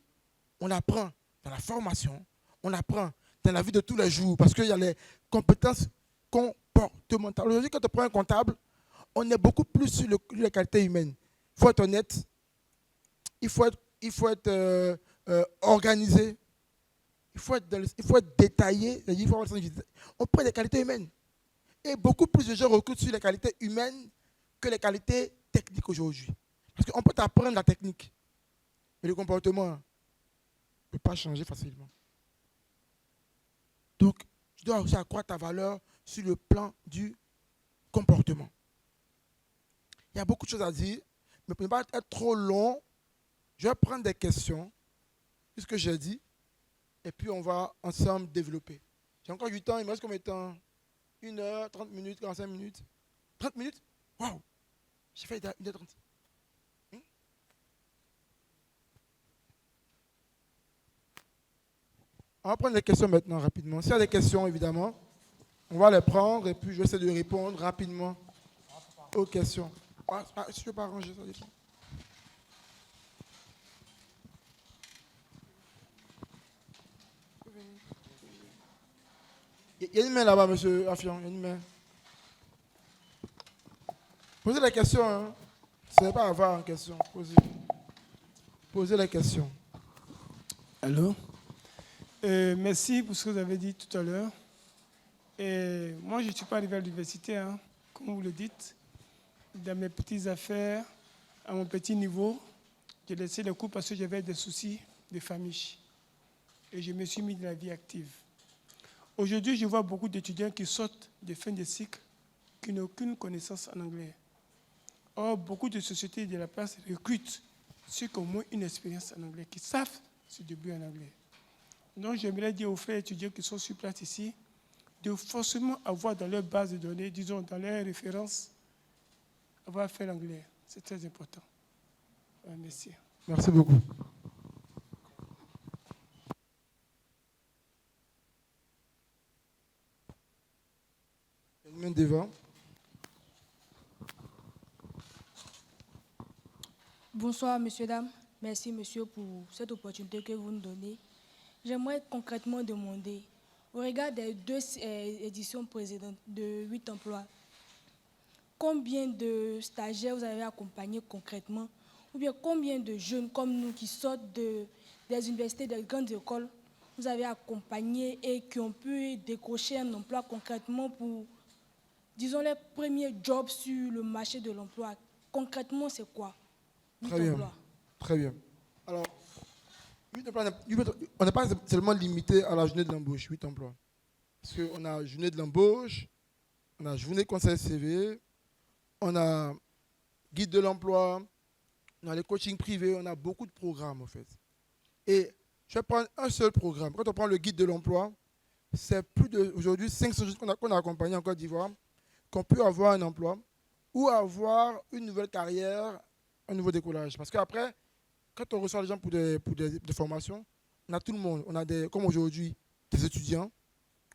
on l'apprend dans la formation, on l'apprend dans la vie de tous les jours, parce qu'il y a les compétences comportementales. Aujourd'hui, quand tu prends un comptable, on est beaucoup plus sur les qualités humaines. Il faut être honnête, il faut être organisé, il faut être détaillé, on prend les qualités humaines. Et beaucoup plus de gens recrutent sur les qualités humaines que les qualités techniques aujourd'hui. Parce qu'on peut t'apprendre la technique, mais le comportement ne peut pas changer facilement. Donc, tu dois aussi accroître ta valeur sur le plan du comportement. Il y a beaucoup de choses à dire, mais pour ne pas être trop long, je vais prendre des questions, puisque j'ai dit, et puis on va ensemble développer. J'ai encore du temps, il me reste combien de temps? 1 heure, 30 minutes, 45 minutes? 30 minutes? Waouh! J'ai fait 1h30. On va prendre les questions maintenant rapidement. S'il y a des questions, évidemment, on va les prendre et puis je vais essayer de répondre rapidement aux questions. Si je ne peux pas arranger ça, dépend. Il y a une main là-bas, monsieur Affion. Il y a une main. Posez les questions. Hein. Ce n'est pas avoir en question. Posez les questions. Allô? Merci pour ce que vous avez dit tout à l'heure. Et moi, je ne suis pas arrivé à l'université, hein, comme vous le dites. Dans mes petites affaires, à mon petit niveau, j'ai laissé les cours parce que j'avais des soucis de famille. Et je me suis mis dans la vie active. Aujourd'hui, je vois beaucoup d'étudiants qui sortent de fin de cycle qui n'ont aucune connaissance en anglais. Or, beaucoup de sociétés de la place recrutent ceux qui ont au moins une expérience en anglais, qui savent se débrouiller en anglais. Donc, j'aimerais dire aux frères étudiants qui sont sur place ici de forcément avoir dans leur base de données, disons dans leurs références, avoir fait l'anglais. C'est très important. Merci. Merci beaucoup. Une main devant. Bonsoir, messieurs, dames. Merci, monsieur, pour cette opportunité que vous nous donnez. J'aimerais concrètement demander, au regard des 2 éditions précédentes de 8 emplois, combien de stagiaires vous avez accompagnés concrètement, ou bien combien de jeunes comme nous qui sortent des universités, des grandes écoles, vous avez accompagnés et qui ont pu décrocher un emploi concrètement pour, disons, les premiers jobs sur le marché de l'emploi. Concrètement, c'est quoi? Très bien. Très bien. Alors, 8 emplois, on n'est pas seulement limité à la journée de l'embauche, 8 emplois. Parce qu'on a journée de l'embauche, on a journée conseil CV, on a guide de l'emploi, on a les coachings privés, on a beaucoup de programmes en fait. Et je vais prendre un seul programme. Quand on prend le guide de l'emploi, c'est plus d'aujourd'hui 500 jeunes qu'on a accompagnés en Côte d'Ivoire, qu'on peut avoir un emploi ou avoir une nouvelle carrière, un nouveau décollage. Parce qu'après, quand on reçoit les gens pour des formations, on a tout le monde. On a comme aujourd'hui, des étudiants,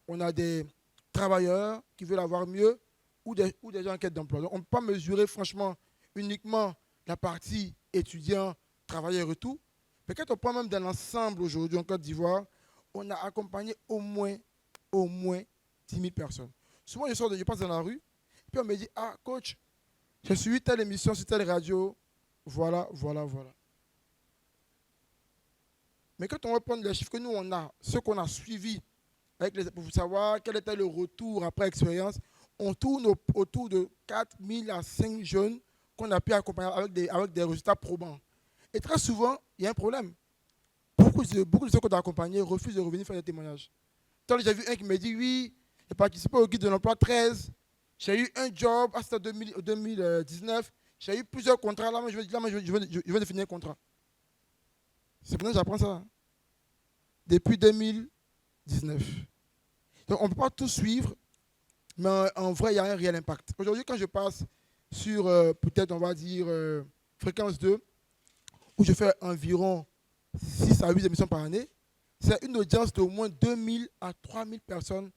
on a des travailleurs qui veulent avoir mieux ou des gens en quête d'emploi. Donc, on ne peut pas mesurer franchement uniquement la partie étudiant, travailleur et tout. Mais quand on prend même dans l'ensemble aujourd'hui en Côte d'Ivoire, on a accompagné au moins 10 000 personnes. Souvent, je passe dans la rue, puis on me dit, ah, coach, j'ai suivi telle émission sur telle radio, voilà. Mais quand on va prendre les chiffres que nous, on a, ceux qu'on a suivis, pour savoir quel était le retour après expérience, on tourne autour de 4 000 à 5 jeunes qu'on a pu accompagner avec des résultats probants. Et très souvent, il y a un problème. Beaucoup de ceux qu'on a accompagnés refusent de revenir faire des témoignages. J'ai vu un qui me dit, oui, j'ai participé au guide de l'emploi 13, j'ai eu un job, c'était 2019, j'ai eu plusieurs contrats, là, je vais définir un contrat. C'est pour ça que j'apprends ça. Depuis 2019. Donc, on ne peut pas tout suivre, mais en vrai, il y a un réel impact. Aujourd'hui, quand je passe sur, peut-être, on va dire, fréquence 2, où je fais environ 6 à 8 émissions par année, c'est une audience d'au moins 2000 à 3000 personnes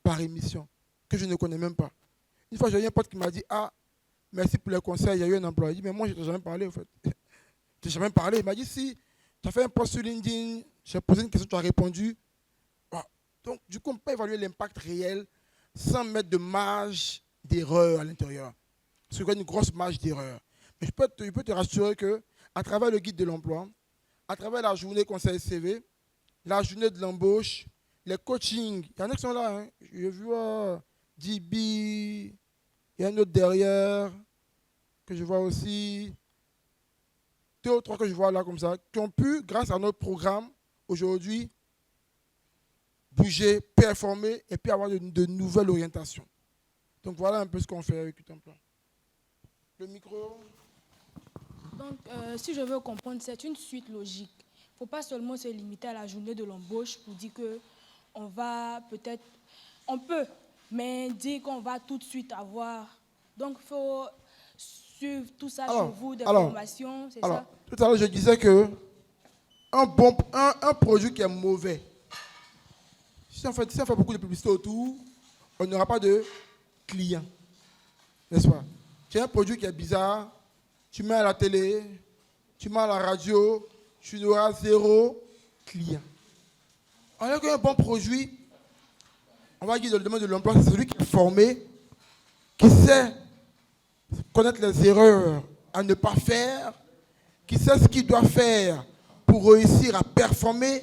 par émission, que je ne connais même pas. Une fois, j'ai eu un pote qui m'a dit, ah, merci pour les conseils, il y a eu un emploi. Il dit, mais moi, je ne t'ai jamais parlé, en fait. Je ne t'ai jamais parlé. Il m'a dit, si, tu as fait un post sur LinkedIn, j'ai posé une question, tu as répondu. Wow. Donc, du coup, on peut évaluer l'impact réel sans mettre de marge d'erreur à l'intérieur. Parce qu'il y a une grosse marge d'erreur. Mais je peux te rassurer qu'à travers le guide de l'emploi, à travers la journée conseil CV, la journée de l'embauche, les coachings, il y en a qui sont là. Hein. Je vois DB, il y a un autre derrière que je vois aussi. 2 ou 3 que je vois là comme ça, qui ont pu, grâce à notre programme, aujourd'hui, bouger, performer et puis avoir de nouvelles orientations. Donc voilà un peu ce qu'on fait avec Utemploi. Le micro. Donc, si je veux comprendre, c'est une suite logique. Il ne faut pas seulement se limiter à la journée de l'embauche pour dire qu'on va peut-être, on peut, mais dire qu'on va tout de suite avoir. Donc, il faut suivre tout ça chez vous, des formations, c'est ça? Tout à l'heure, je disais que un produit qui est mauvais, si on fait beaucoup de publicité autour, on n'aura pas de clients. N'est-ce pas? Tu as un produit qui est bizarre, tu mets à la télé, tu mets à la radio, tu auras 0 client. Alors qu'un bon produit, on va dire dans le domaine de l'emploi, c'est celui qui est formé, qui sait connaître les erreurs à ne pas faire, qui sait ce qu'il doit faire pour réussir à performer.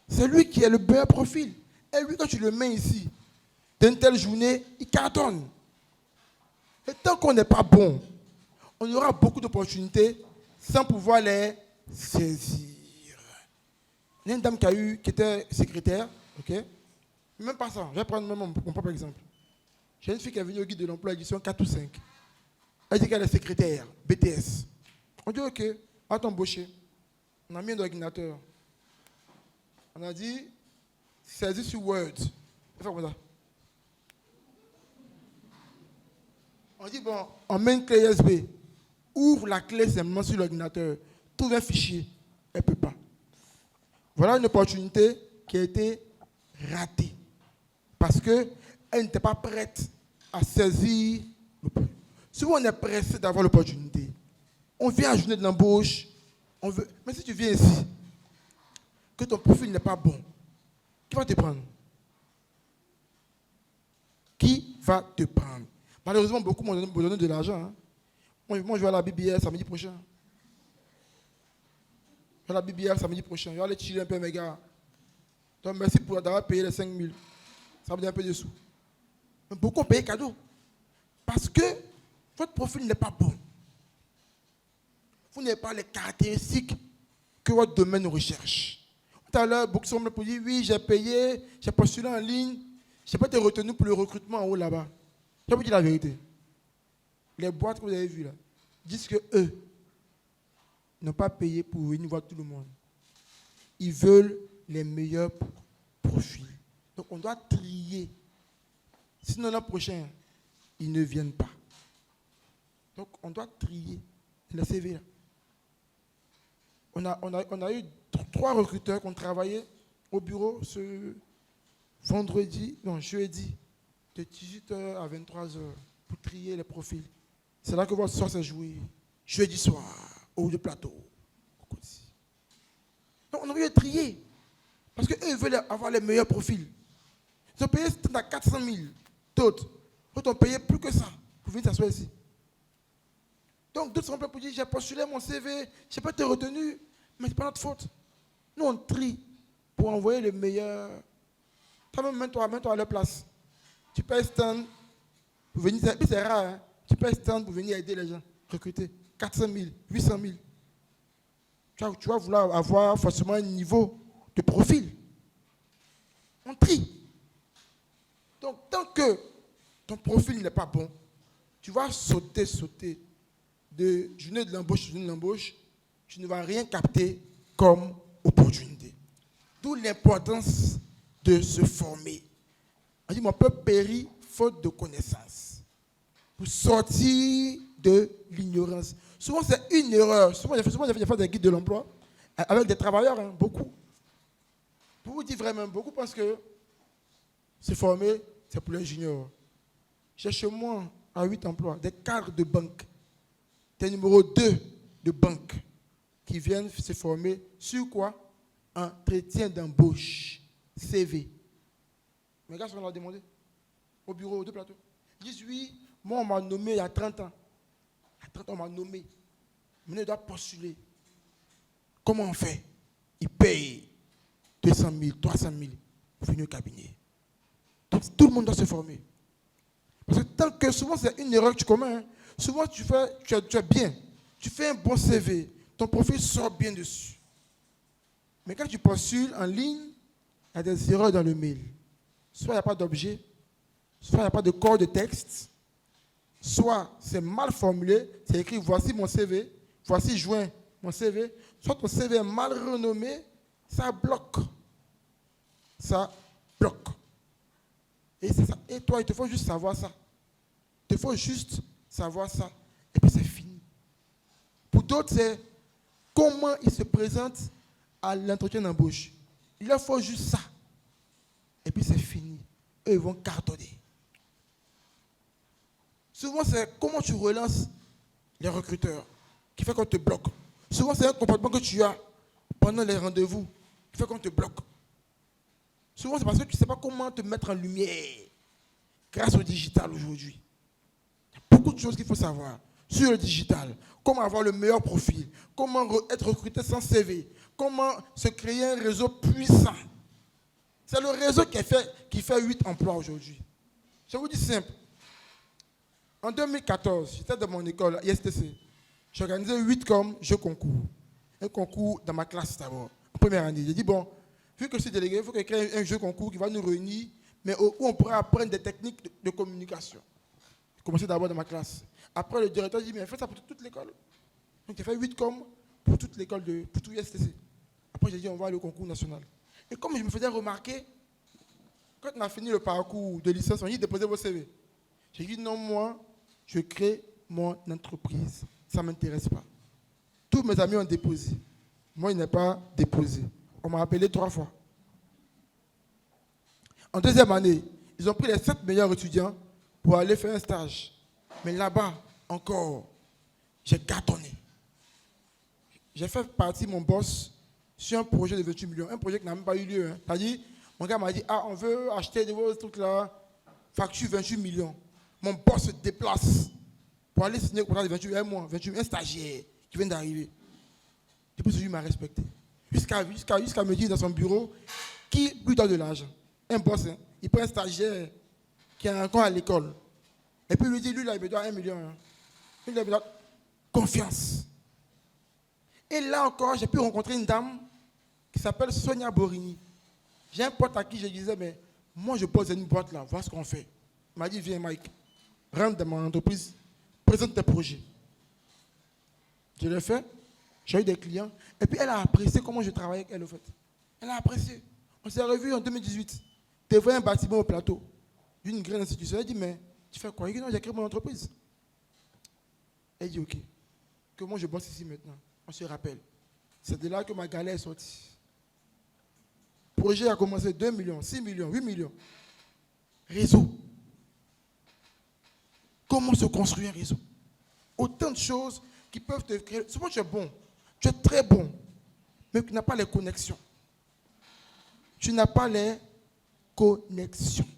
C'est lui qui est le meilleur profil. Et lui, quand tu le mets ici, d'une telle journée, il cartonne. Et tant qu'on n'est pas bon, on aura beaucoup d'opportunités sans pouvoir les saisir. Il y a une dame qui était secrétaire, ok? Même pas ça, je vais prendre même mon propre exemple. J'ai une fille qui est venue au guide de l'emploi édition 4 ou 5. Elle dit qu'elle est secrétaire, BTS. On dit ok, on va t'embaucher. On a mis un ordinateur. On a dit, saisis sur Word. On fait comme ça. On dit bon, on met une clé USB. Ouvre la clé simplement sur l'ordinateur. Trouve un fichier. Elle ne peut pas. Voilà une opportunité qui a été ratée. Parce qu'elle n'était pas prête à saisir l'opportunité. Souvent, on est pressé d'avoir l'opportunité. On vient à la journée de l'embauche. Mais si tu viens ici, que ton profil n'est pas bon, qui va te prendre? Qui va te prendre? Malheureusement, beaucoup m'ont donné de l'argent. Hein. Moi, je vais à la BBL samedi prochain. Je vais à la BBL samedi prochain. Je vais aller chiller un peu, mes gars. Donc, merci pour d'avoir payé les 5 000. Ça me donne un peu de sous. Mais beaucoup ont payé cadeau. Parce que votre profil n'est pas bon. vous n'avez pas les caractéristiques que votre domaine recherche. Tout à l'heure, beaucoup sont pour dire, oui, j'ai payé, j'ai postulé en ligne, je n'ai pas été retenu pour le recrutement en haut là-bas. Je vais vous dire la vérité. Les boîtes que vous avez vues là, disent qu'eux n'ont pas payé pour venir voir tout le monde. Ils veulent les meilleurs profils. Donc on doit trier. Sinon l'an prochain, ils ne viennent pas. Donc on doit trier les CV là. On a eu 3 recruteurs qui ont travaillé au bureau ce jeudi, de 18h à 23h pour trier les profils. C'est là que votre soir s'est joué. Jeudi soir, au haut du plateau. Donc on aurait dû trier. Parce qu'eux veulent avoir les meilleurs profils. Ils ont payé à 400 000. D'autres ont payé plus que ça pour venir s'asseoir ici. Donc d'autres sont pleins pour dire, j'ai postulé mon CV, je n'ai pas été retenu, mais ce n'est pas notre faute. Nous on trie pour envoyer le meilleur. Toi-même, mets-toi à leur place. Tu payes stand pour venir, c'est rare, hein? Tu payes stand pour venir aider les gens, recruter. 400 000, 800 000. Tu vas vouloir avoir forcément un niveau de profil. On trie. Donc, tant que ton profil n'est pas bon, tu vas sauter de journée de l'embauche, tu ne vas rien capter comme opportunité. D'où l'importance de se former. On dit, mon peuple périt faute de connaissances. Pour sortir de l'ignorance. Souvent, c'est une erreur. Souvent, j'ai fait des guides de l'emploi avec des travailleurs, hein, beaucoup. Pour vous dire vraiment, beaucoup pensent que se former, c'est pour les juniors. J'ai chez moi, à 8 emplois, des cadres de banque, des numéros 2 de banque qui viennent se former sur quoi? Entretien d'embauche, CV. Mes gars, on leur a demandé au bureau, de plateau. Ils disent oui, moi on m'a nommé il y a 30 ans. Il y a 30 ans, on m'a nommé. Maintenant, il doit postuler. Comment on fait? Il paye 200 000, 300 000 pour venir au cabinet. Donc, tout le monde doit se former. Parce que tant que souvent, c'est une erreur que tu commets. Hein. Souvent, tu es bien. Tu fais un bon CV. Ton profil sort bien dessus. Mais quand tu postules en ligne, il y a des erreurs dans le mail. Soit il n'y a pas d'objet, soit il n'y a pas de corps de texte, soit c'est mal formulé, c'est écrit voici mon CV, voici joint mon CV, soit ton CV est mal renommé, ça bloque. Ça bloque. Et c'est ça. Et toi, il te faut juste savoir ça. Il te faut juste savoir ça. Et puis c'est fini. Pour d'autres, c'est comment ils se présentent à l'entretien d'embauche. Il leur faut juste ça. Et puis c'est fini. Eux, ils vont cartonner. Souvent, c'est comment tu relances les recruteurs qui fait qu'on te bloque. Souvent, c'est un comportement que tu as pendant les rendez-vous qui fait qu'on te bloque. Souvent, c'est parce que tu ne sais pas comment te mettre en lumière grâce au digital aujourd'hui. Il y a beaucoup de choses qu'il faut savoir sur le digital. Comment avoir le meilleur profil. Comment être recruté sans CV. Comment se créer un réseau puissant. C'est le réseau qui fait 8 emplois aujourd'hui. Je vous dis simple. En 2014, j'étais dans mon école, ISTC. J'organisais 8 comme jeux concours. Un concours dans ma classe d'abord, en première année. J'ai dit, bon, vu que je suis délégué, il faut que je crée un jeu concours qui va nous réunir, mais où on pourra apprendre des techniques de communication. J'ai commencé d'abord dans ma classe. Après, le directeur dit, mais fais ça pour toute l'école. Donc, j'ai fait 8 comme pour toute l'école, pour tout ISTC. Après, j'ai dit, on va aller au concours national. Et comme je me faisais remarquer, quand on a fini le parcours de licence, on dit déposez vos CV. J'ai dit non, moi, je crée mon entreprise. Ça ne m'intéresse pas. Tous mes amis ont déposé. Moi, il n'est pas déposé. On m'a appelé 3 fois. En deuxième année, ils ont pris les 7 meilleurs étudiants pour aller faire un stage. Mais là-bas, encore, j'ai cartonné. J'ai fait partie mon boss sur un projet de 28 millions. Un projet qui n'a même pas eu lieu. Hein. C'est-à-dire, mon gars m'a dit, on veut acheter de vos trucs là, facture 28 millions. Mon boss se déplace pour aller signer le contrat de 28 mois, 28 un stagiaire qui vient d'arriver. Depuis ce jour, il m'a respecté. Jusqu'à me dire dans son bureau, qui lui donne de l'argent? Un boss, hein. Il prend un stagiaire qui est encore à l'école. Et puis il lui dit, lui là, il me doit 1 million. Hein. Il me doit confiance. Et là encore, j'ai pu rencontrer une dame qui s'appelle Sonia Borini. J'ai un pote à qui je disais, mais moi je pose une boîte là, voilà ce qu'on fait. Il m'a dit, viens Mike, rentre dans mon entreprise, présente tes projets. Je l'ai fait, j'ai eu des clients, et puis elle a apprécié comment je travaillais avec elle au fait. Elle a apprécié. On s'est revus en 2018. Tu vois un bâtiment au plateau d'une grande institution. Elle dit, mais tu fais quoi? Il dit, non, j'ai créé mon entreprise. Elle dit, ok, que moi je bosse ici maintenant. On se rappelle. C'est de là que ma galère est sortie. Le projet a commencé 2 millions, 6 millions, 8 millions. Réseau. Comment se construire un réseau? Autant de choses qui peuvent te créer. Souvent tu es bon, tu es très bon, mais tu n'as pas les connexions. Tu n'as pas les connexions.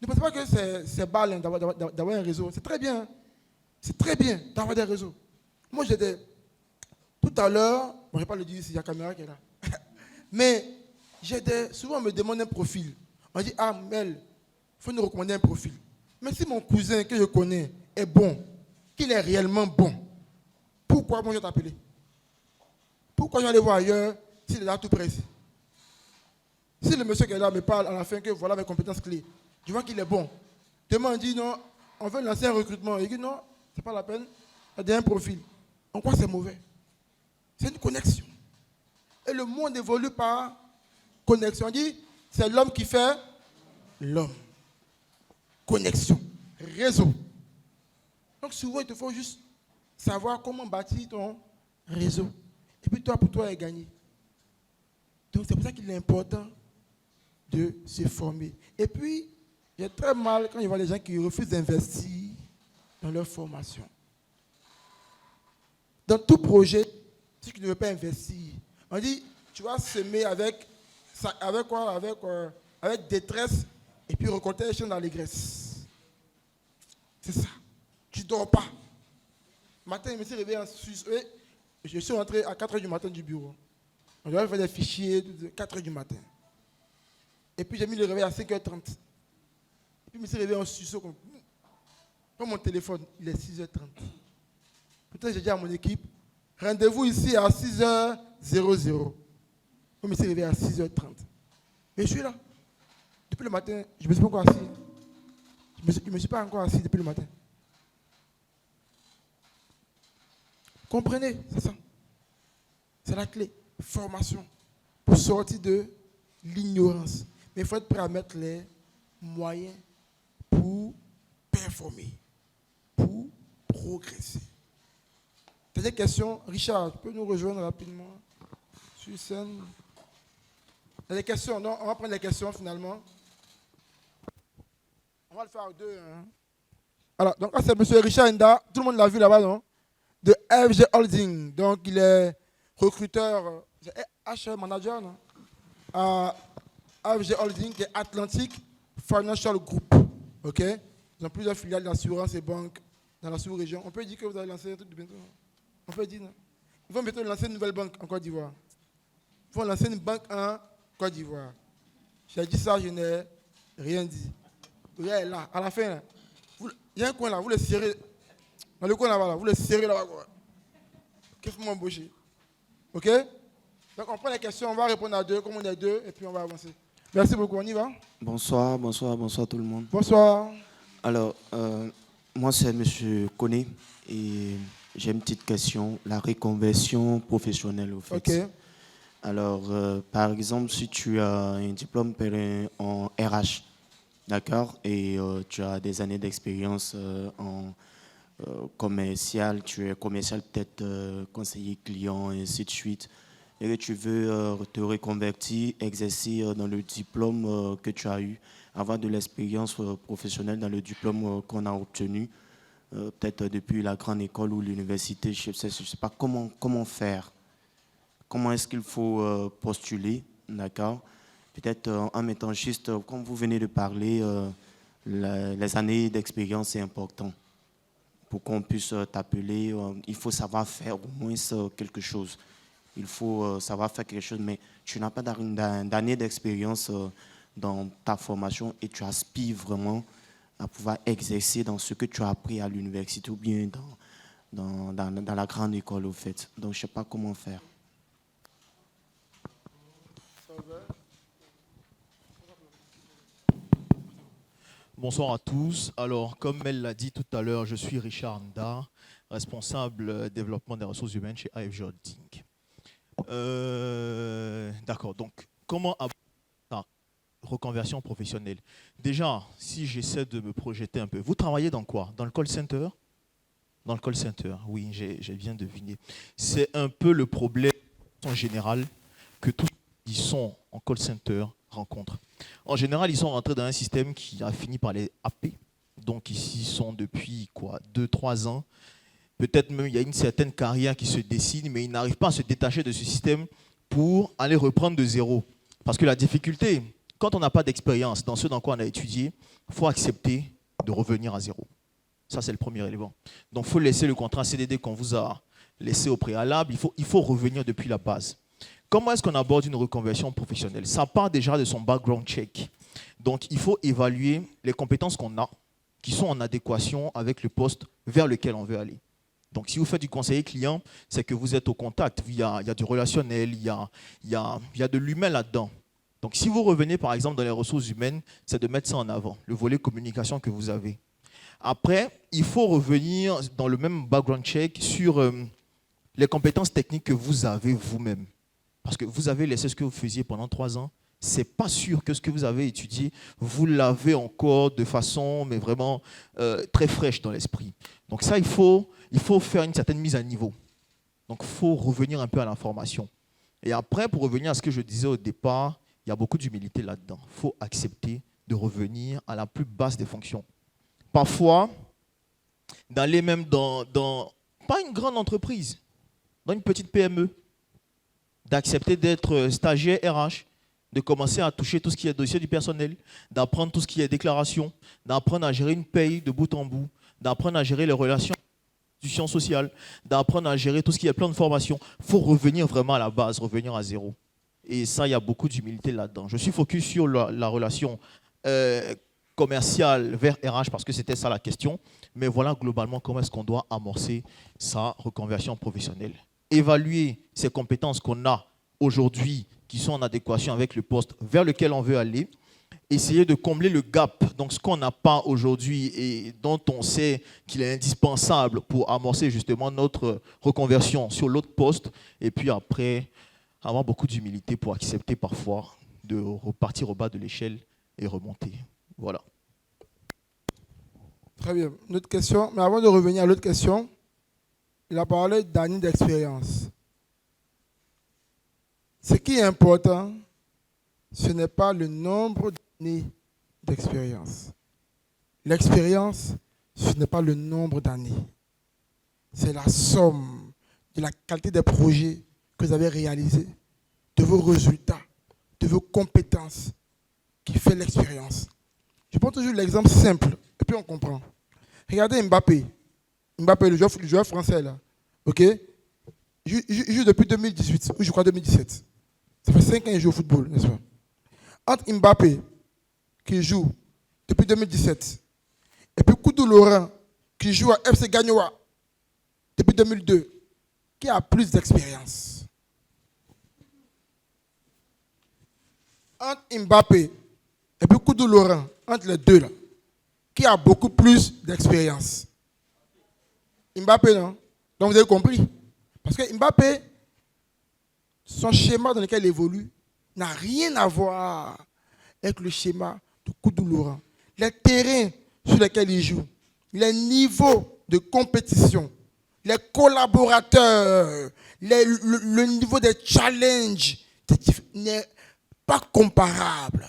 Ne pensez pas que c'est balin d'avoir un réseau. C'est très bien. C'est très bien d'avoir des réseaux. Moi, j'étais. Tout à l'heure, bon, je ne vais pas le dire ici, il y a la caméra qui est là. Mais souvent on me demande un profil. On dit, ah, Mel, il faut nous recommander un profil. Mais si mon cousin que je connais est bon, qu'il est réellement bon, pourquoi moi je vais t'appeler? Pourquoi je vais aller voir ailleurs s'il est là tout près? Si le monsieur qui est là me parle à la fin que voilà mes compétences clés, je vois qu'il est bon. Demain on dit non, on veut lancer un recrutement. Il dit non, c'est pas la peine, il y a un profil. En quoi c'est mauvais? C'est une connexion. Et le monde évolue par connexion. On dit, c'est l'homme qui fait l'homme. Connexion, réseau. Donc souvent, il te faut juste savoir comment bâtir ton réseau. Et puis toi, pour toi, est gagné. Donc c'est pour ça qu'il est important de se former. Et puis, j'ai très mal quand je vois les gens qui refusent d'investir dans leur formation. Dans tout projet, si tu ne veux pas investir, on dit, tu vas semer avec quoi? Avec détresse et puis récolter les champs d'allégresse. C'est ça. Tu ne dors pas. Le matin, je me suis réveillé en Suisse. Je suis rentré à 4h du matin du bureau. On devait faire des fichiers à 4h du matin. Et puis j'ai mis le réveil à 5h30. Et puis je me suis réveillé en Suisse. Prends mon téléphone, il est 6h30. Peut-être j'ai dit à mon équipe, rendez-vous ici à 6h00. Je me suis réveillé à 6h30. Mais je suis là. Depuis le matin, je ne me suis pas encore assis. Je ne me suis pas encore assis depuis le matin. Comprenez, c'est ça. C'est la clé. Formation. Pour sortir de l'ignorance. Mais il faut être prêt à mettre les moyens pour performer, pour progresser. T'as des questions? Richard, tu peux nous rejoindre rapidement sur scène? T'as des questions? Non, on va prendre les questions finalement. On va le faire à deux. Hein. Alors, donc, c'est M. Richard Enda. Tout le monde l'a vu là-bas, non? De FG Holding. Donc, il est recruteur, HR manager, non? À FG Holding, qui est Atlantic Financial Group. OK? Ils ont plusieurs filiales d'assurance et banques dans la sous-région. On peut dire que vous allez lancer un truc de bientôt. On peut dire, non? Ils vont bientôt lancer une nouvelle banque en Côte d'Ivoire. Ils vont lancer une banque en Côte d'Ivoire. J'ai dit ça, je n'ai rien dit. Regardez là, à la fin, là, il y a un coin là, vous le serrez. Dans le coin là-bas, vous le serrez là-bas. Qu'est-ce que vous m'embauchez? OK? Donc on prend les questions, on va répondre à deux, comme on est deux, et puis on va avancer. Merci beaucoup, on y va? Bonsoir tout le monde. Bonsoir. Alors, moi c'est M. Koné et j'ai une petite question, la reconversion professionnelle au fait. OK. Alors, par exemple, si tu as un diplôme en RH, d'accord, et tu as des années d'expérience en commercial, tu es commercial peut-être conseiller client et ainsi de suite, et que tu veux te reconvertir, exercer dans le diplôme que tu as eu, avoir de l'expérience professionnelle dans le diplôme qu'on a obtenu, peut-être depuis la grande école ou l'université, je ne sais pas comment faire. Comment est-ce qu'il faut postuler, d'accord? Peut-être en mettant juste, comme vous venez de parler, les années d'expérience, c'est important. Pour qu'on puisse t'appeler, il faut savoir faire au moins quelque chose. Il faut savoir faire quelque chose, mais tu n'as pas d'années d'expérience dans ta formation et tu aspires vraiment à pouvoir exercer dans ce que tu as appris à l'université ou bien dans la grande école, au fait. Donc, je ne sais pas comment faire. Bonsoir à tous. Alors, comme elle l'a dit tout à l'heure, je suis Richard Nda, responsable développement des ressources humaines chez AFG Holding. D'accord, donc comment aborder la reconversion professionnelle? Déjà, si j'essaie de me projeter un peu, vous travaillez dans quoi? Dans le call center? Dans le call center, oui, j'ai bien deviné. C'est un peu le problème en général que tous ceux qui sont en call center rencontrent. En général, ils sont rentrés dans un système qui a fini par les happer. Donc ici, ils sont depuis 2-3 ans. Peut-être même il y a une certaine carrière qui se dessine, mais ils n'arrivent pas à se détacher de ce système pour aller reprendre de zéro. Parce que la difficulté, quand on n'a pas d'expérience dans ce dans quoi on a étudié, il faut accepter de revenir à zéro. Ça, c'est le premier élément. Donc, il faut laisser le contrat CDD qu'on vous a laissé au préalable. Il faut revenir depuis la base. Comment est-ce qu'on aborde une reconversion professionnelle? Ça part déjà de son background check. Donc, il faut évaluer les compétences qu'on a, qui sont en adéquation avec le poste vers lequel on veut aller. Donc, si vous faites du conseiller client, c'est que vous êtes au contact. Il y a du relationnel, il y a de l'humain là-dedans. Donc, si vous revenez, par exemple, dans les ressources humaines, c'est de mettre ça en avant, le volet communication que vous avez. Après, il faut revenir dans le même background check sur les compétences techniques que vous avez vous-même. Parce que vous avez laissé ce que vous faisiez pendant 3 ans. Ce n'est pas sûr que ce que vous avez étudié, vous l'avez encore de façon, mais vraiment très fraîche dans l'esprit. Donc ça, il faut faire une certaine mise à niveau. Donc il faut revenir un peu à l'information. Et après, pour revenir à ce que je disais au départ, il y a beaucoup d'humilité là-dedans. Il faut accepter de revenir à la plus basse des fonctions. Parfois, d'aller même dans pas une grande entreprise, dans une petite PME, d'accepter d'être stagiaire RH, de commencer à toucher tout ce qui est dossier du personnel, d'apprendre tout ce qui est déclaration, d'apprendre à gérer une paye de bout en bout, d'apprendre à gérer les relations sociales, d'apprendre à gérer tout ce qui est plan de formation. Il faut revenir vraiment à la base, revenir à zéro. Et ça, il y a beaucoup d'humilité là-dedans. Je suis focus sur la relation commerciale vers RH parce que c'était ça la question. Mais voilà globalement comment est-ce qu'on doit amorcer sa reconversion professionnelle. Évaluer ces compétences qu'on a aujourd'hui qui sont en adéquation avec le poste vers lequel on veut aller. Essayer de combler le gap, donc ce qu'on n'a pas aujourd'hui et dont on sait qu'il est indispensable pour amorcer justement notre reconversion sur l'autre poste. Et puis après, avoir beaucoup d'humilité pour accepter parfois de repartir au bas de l'échelle et remonter. Voilà. Très bien. Une autre question. Mais avant de revenir à l'autre question, il a parlé d'années d'expérience. Ce qui est important, ce n'est pas le nombre d'années d'expérience. L'expérience, ce n'est pas le nombre d'années. C'est la somme de la qualité des projets que vous avez réalisés, de vos résultats, de vos compétences qui fait l'expérience. Je prends toujours l'exemple simple, et puis on comprend. Regardez Mbappé. Mbappé, le joueur français, là. OK? Il joue depuis 2018, ou je crois 2017. Ça fait 5 ans qu'il joue au football, n'est-ce pas? Entre Mbappé, qui joue depuis 2017, et puis Koudou Laurent, qui joue à FC Gagnoa depuis 2002, qui a plus d'expérience? Entre Mbappé et puis Koudou Laurent, entre les deux là, qui a beaucoup plus d'expérience? Mbappé, non? Donc vous avez compris. Parce que Mbappé, son schéma dans lequel il évolue n'a rien à voir avec le schéma de Koudou Laurent. Les terrains sur lesquels il joue, les niveaux de compétition, les collaborateurs, le niveau des challenges n'est pas comparable.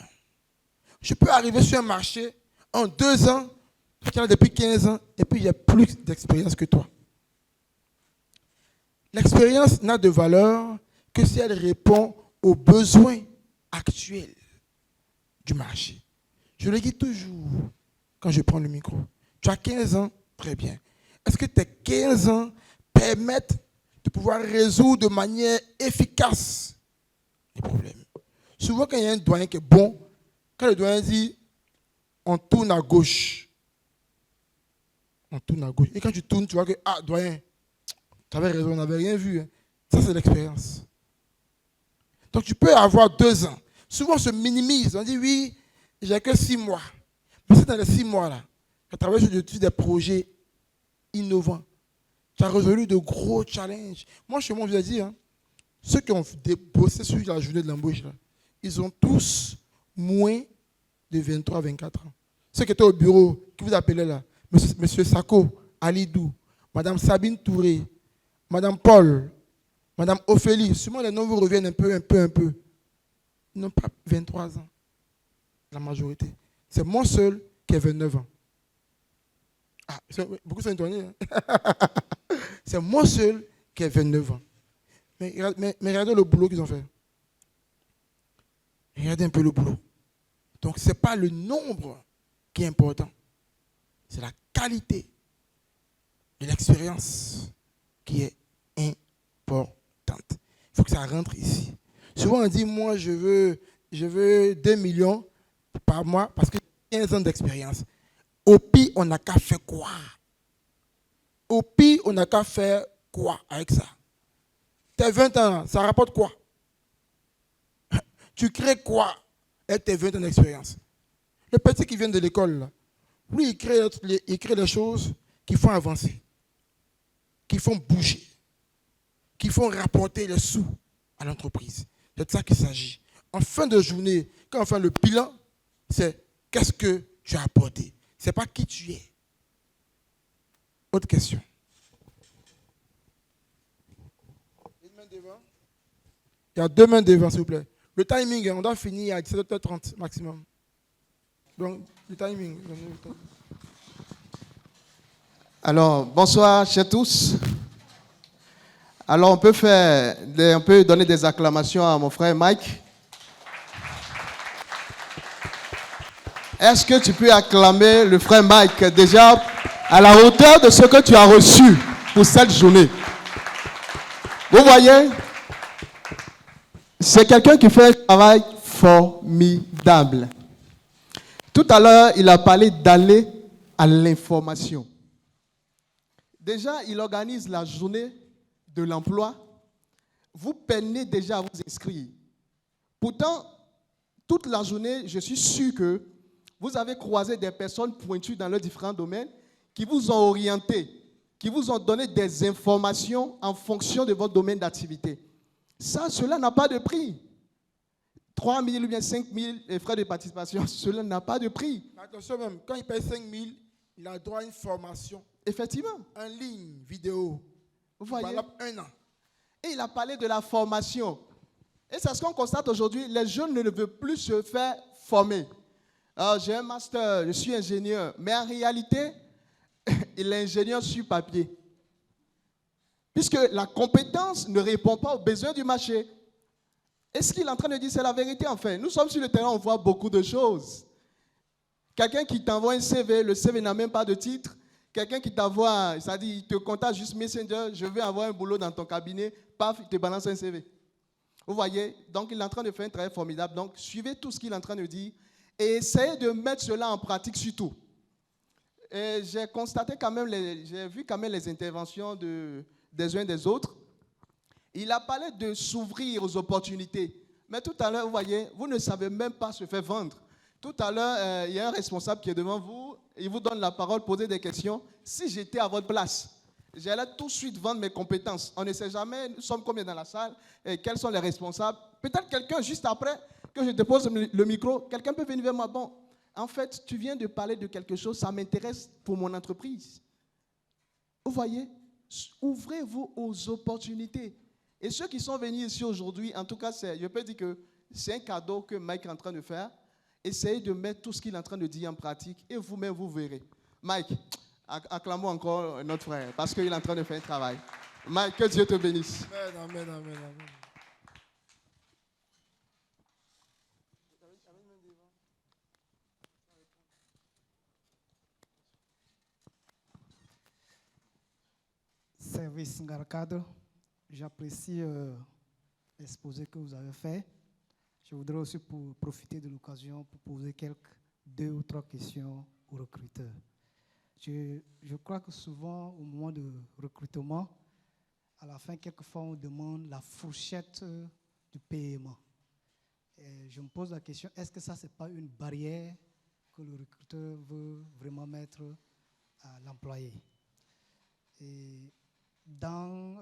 Je peux arriver sur un marché en 2 ans, qui en a depuis 15 ans, et puis il y a plus d'expérience que toi. L'expérience n'a de valeur que si elle répond aux besoins actuels du marché. Je le dis toujours quand je prends le micro. Tu as 15 ans, très bien. Est-ce que tes 15 ans permettent de pouvoir résoudre de manière efficace les problèmes? Souvent, quand il y a un doyen qui est bon, quand le doyen dit on tourne à gauche, on tourne à gauche. Et quand tu tournes, tu vois que, ah, doyen, Tu avais raison, on n'avait rien vu. Hein. Ça, c'est l'expérience. Donc, tu peux avoir 2 ans. Souvent, on se minimise. On dit, oui, j'ai que 6 mois. Mais c'est dans les 6 mois-là, tu as travaillé sur des projets innovants. Tu as résolu de gros challenges. Moi, chez moi, je vous ai dit, hein, ceux qui ont bossé sur la journée de l'embauche, ils ont tous moins de 23 à 24 ans. Ceux qui étaient au bureau, qui vous appelaient là, Monsieur Sako, Alidou, Madame Sabine Touré, Madame Paul, Madame Ophélie, sûrement les noms vous reviennent un peu. Ils n'ont pas 23 ans, la majorité. C'est moi seul qui ai 29 ans. Ah, beaucoup sont étonnés. Hein? C'est moi seul qui ai 29 ans. Mais regardez le boulot qu'ils ont fait. Regardez un peu le boulot. Donc, ce n'est pas le nombre qui est important. C'est la qualité de l'expérience qui est importante. Il faut que ça rentre ici. Souvent, on dit, moi, je veux 2 millions par mois parce que j'ai 15 ans d'expérience. Au pire, on n'a qu'à faire quoi? Au pire, on n'a qu'à faire quoi avec ça? Tes 20 ans, ça rapporte quoi? Tu crées quoi avec tes 20 ans d'expérience? Le petit qui vient de l'école, là, lui, il crée des choses qui font avancer, qui font bouger, qui font rapporter les sous à l'entreprise. C'est de ça qu'il s'agit. En fin de journée, quand on fait le bilan, c'est qu'est-ce que tu as apporté. Ce n'est pas qui tu es. Autre question. Une main devant. Il y a 2 mains devant, s'il vous plaît. Le timing, on doit finir à 17h30 maximum. Donc, le timing. Alors, bonsoir chez tous. Alors, on peut donner des acclamations à mon frère Mike. Est-ce que tu peux acclamer le frère Mike déjà à la hauteur de ce que tu as reçu pour cette journée? Vous voyez, c'est quelqu'un qui fait un travail formidable. Tout à l'heure, il a parlé d'aller à l'information. Déjà, il organise la journée de l'emploi. Vous peinez déjà à vous inscrire. Pourtant, toute la journée, je suis sûr que vous avez croisé des personnes pointues dans leurs différents domaines qui vous ont orienté, qui vous ont donné des informations en fonction de votre domaine d'activité. Cela n'a pas de prix. 3 000 ou bien 5 000 frais de participation, cela n'a pas de prix. Attention même, quand il paye 5 000, il a droit à une formation. Effectivement. En ligne, vidéo. Vous voyez? Valable 1 an. Et il a parlé de la formation. Et c'est ce qu'on constate aujourd'hui. Les jeunes ne veulent plus se faire former. Alors, j'ai un master, je suis ingénieur. Mais en réalité, il est ingénieur sur papier. Puisque la compétence ne répond pas aux besoins du marché. Et ce qu'il est en train de dire, c'est la vérité en fait. Nous sommes sur le terrain, on voit beaucoup de choses. Quelqu'un qui t'envoie un CV, le CV n'a même pas de titre. Quelqu'un qui t'envoie, c'est-à-dire, il te contacte juste Messenger, je veux avoir un boulot dans ton cabinet, paf, il te balance un CV. Vous voyez? Donc, il est en train de faire un travail formidable. Donc, suivez tout ce qu'il est en train de dire et essayez de mettre cela en pratique surtout. Et j'ai constaté quand même, j'ai vu quand même les interventions des uns et des autres. Il a parlé de s'ouvrir aux opportunités. Mais tout à l'heure, vous voyez, vous ne savez même pas se faire vendre. Tout à l'heure, il y a un responsable qui est devant vous, il vous donne la parole, posez des questions. Si j'étais à votre place, j'allais tout de suite vendre mes compétences. On ne sait jamais, nous sommes combien dans la salle, et quels sont les responsables. Peut-être quelqu'un, juste après que je dépose le micro, quelqu'un peut venir vers moi. Bon, en fait, tu viens de parler de quelque chose, ça m'intéresse pour mon entreprise. Vous voyez, ouvrez-vous aux opportunités. Et ceux qui sont venus ici aujourd'hui, en tout cas, je peux dire que c'est un cadeau que Mike est en train de faire. Essayez de mettre tout ce qu'il est en train de dire en pratique et vous-même, vous verrez. Mike, acclamons encore notre frère parce qu'il est en train de faire un travail. Mike, que Dieu te bénisse. Amen, amen, amen, amen. Service Ngarkado, j'apprécie l'exposé que vous avez fait. Je voudrais aussi profiter de l'occasion pour poser 2 ou 3 questions aux recruteurs. Je crois que souvent, au moment de recrutement, à la fin, quelquefois, on demande la fourchette du paiement. Et je me pose la question, est-ce que ça, ce n'est pas une barrière que le recruteur veut vraiment mettre à l'employé? Et dans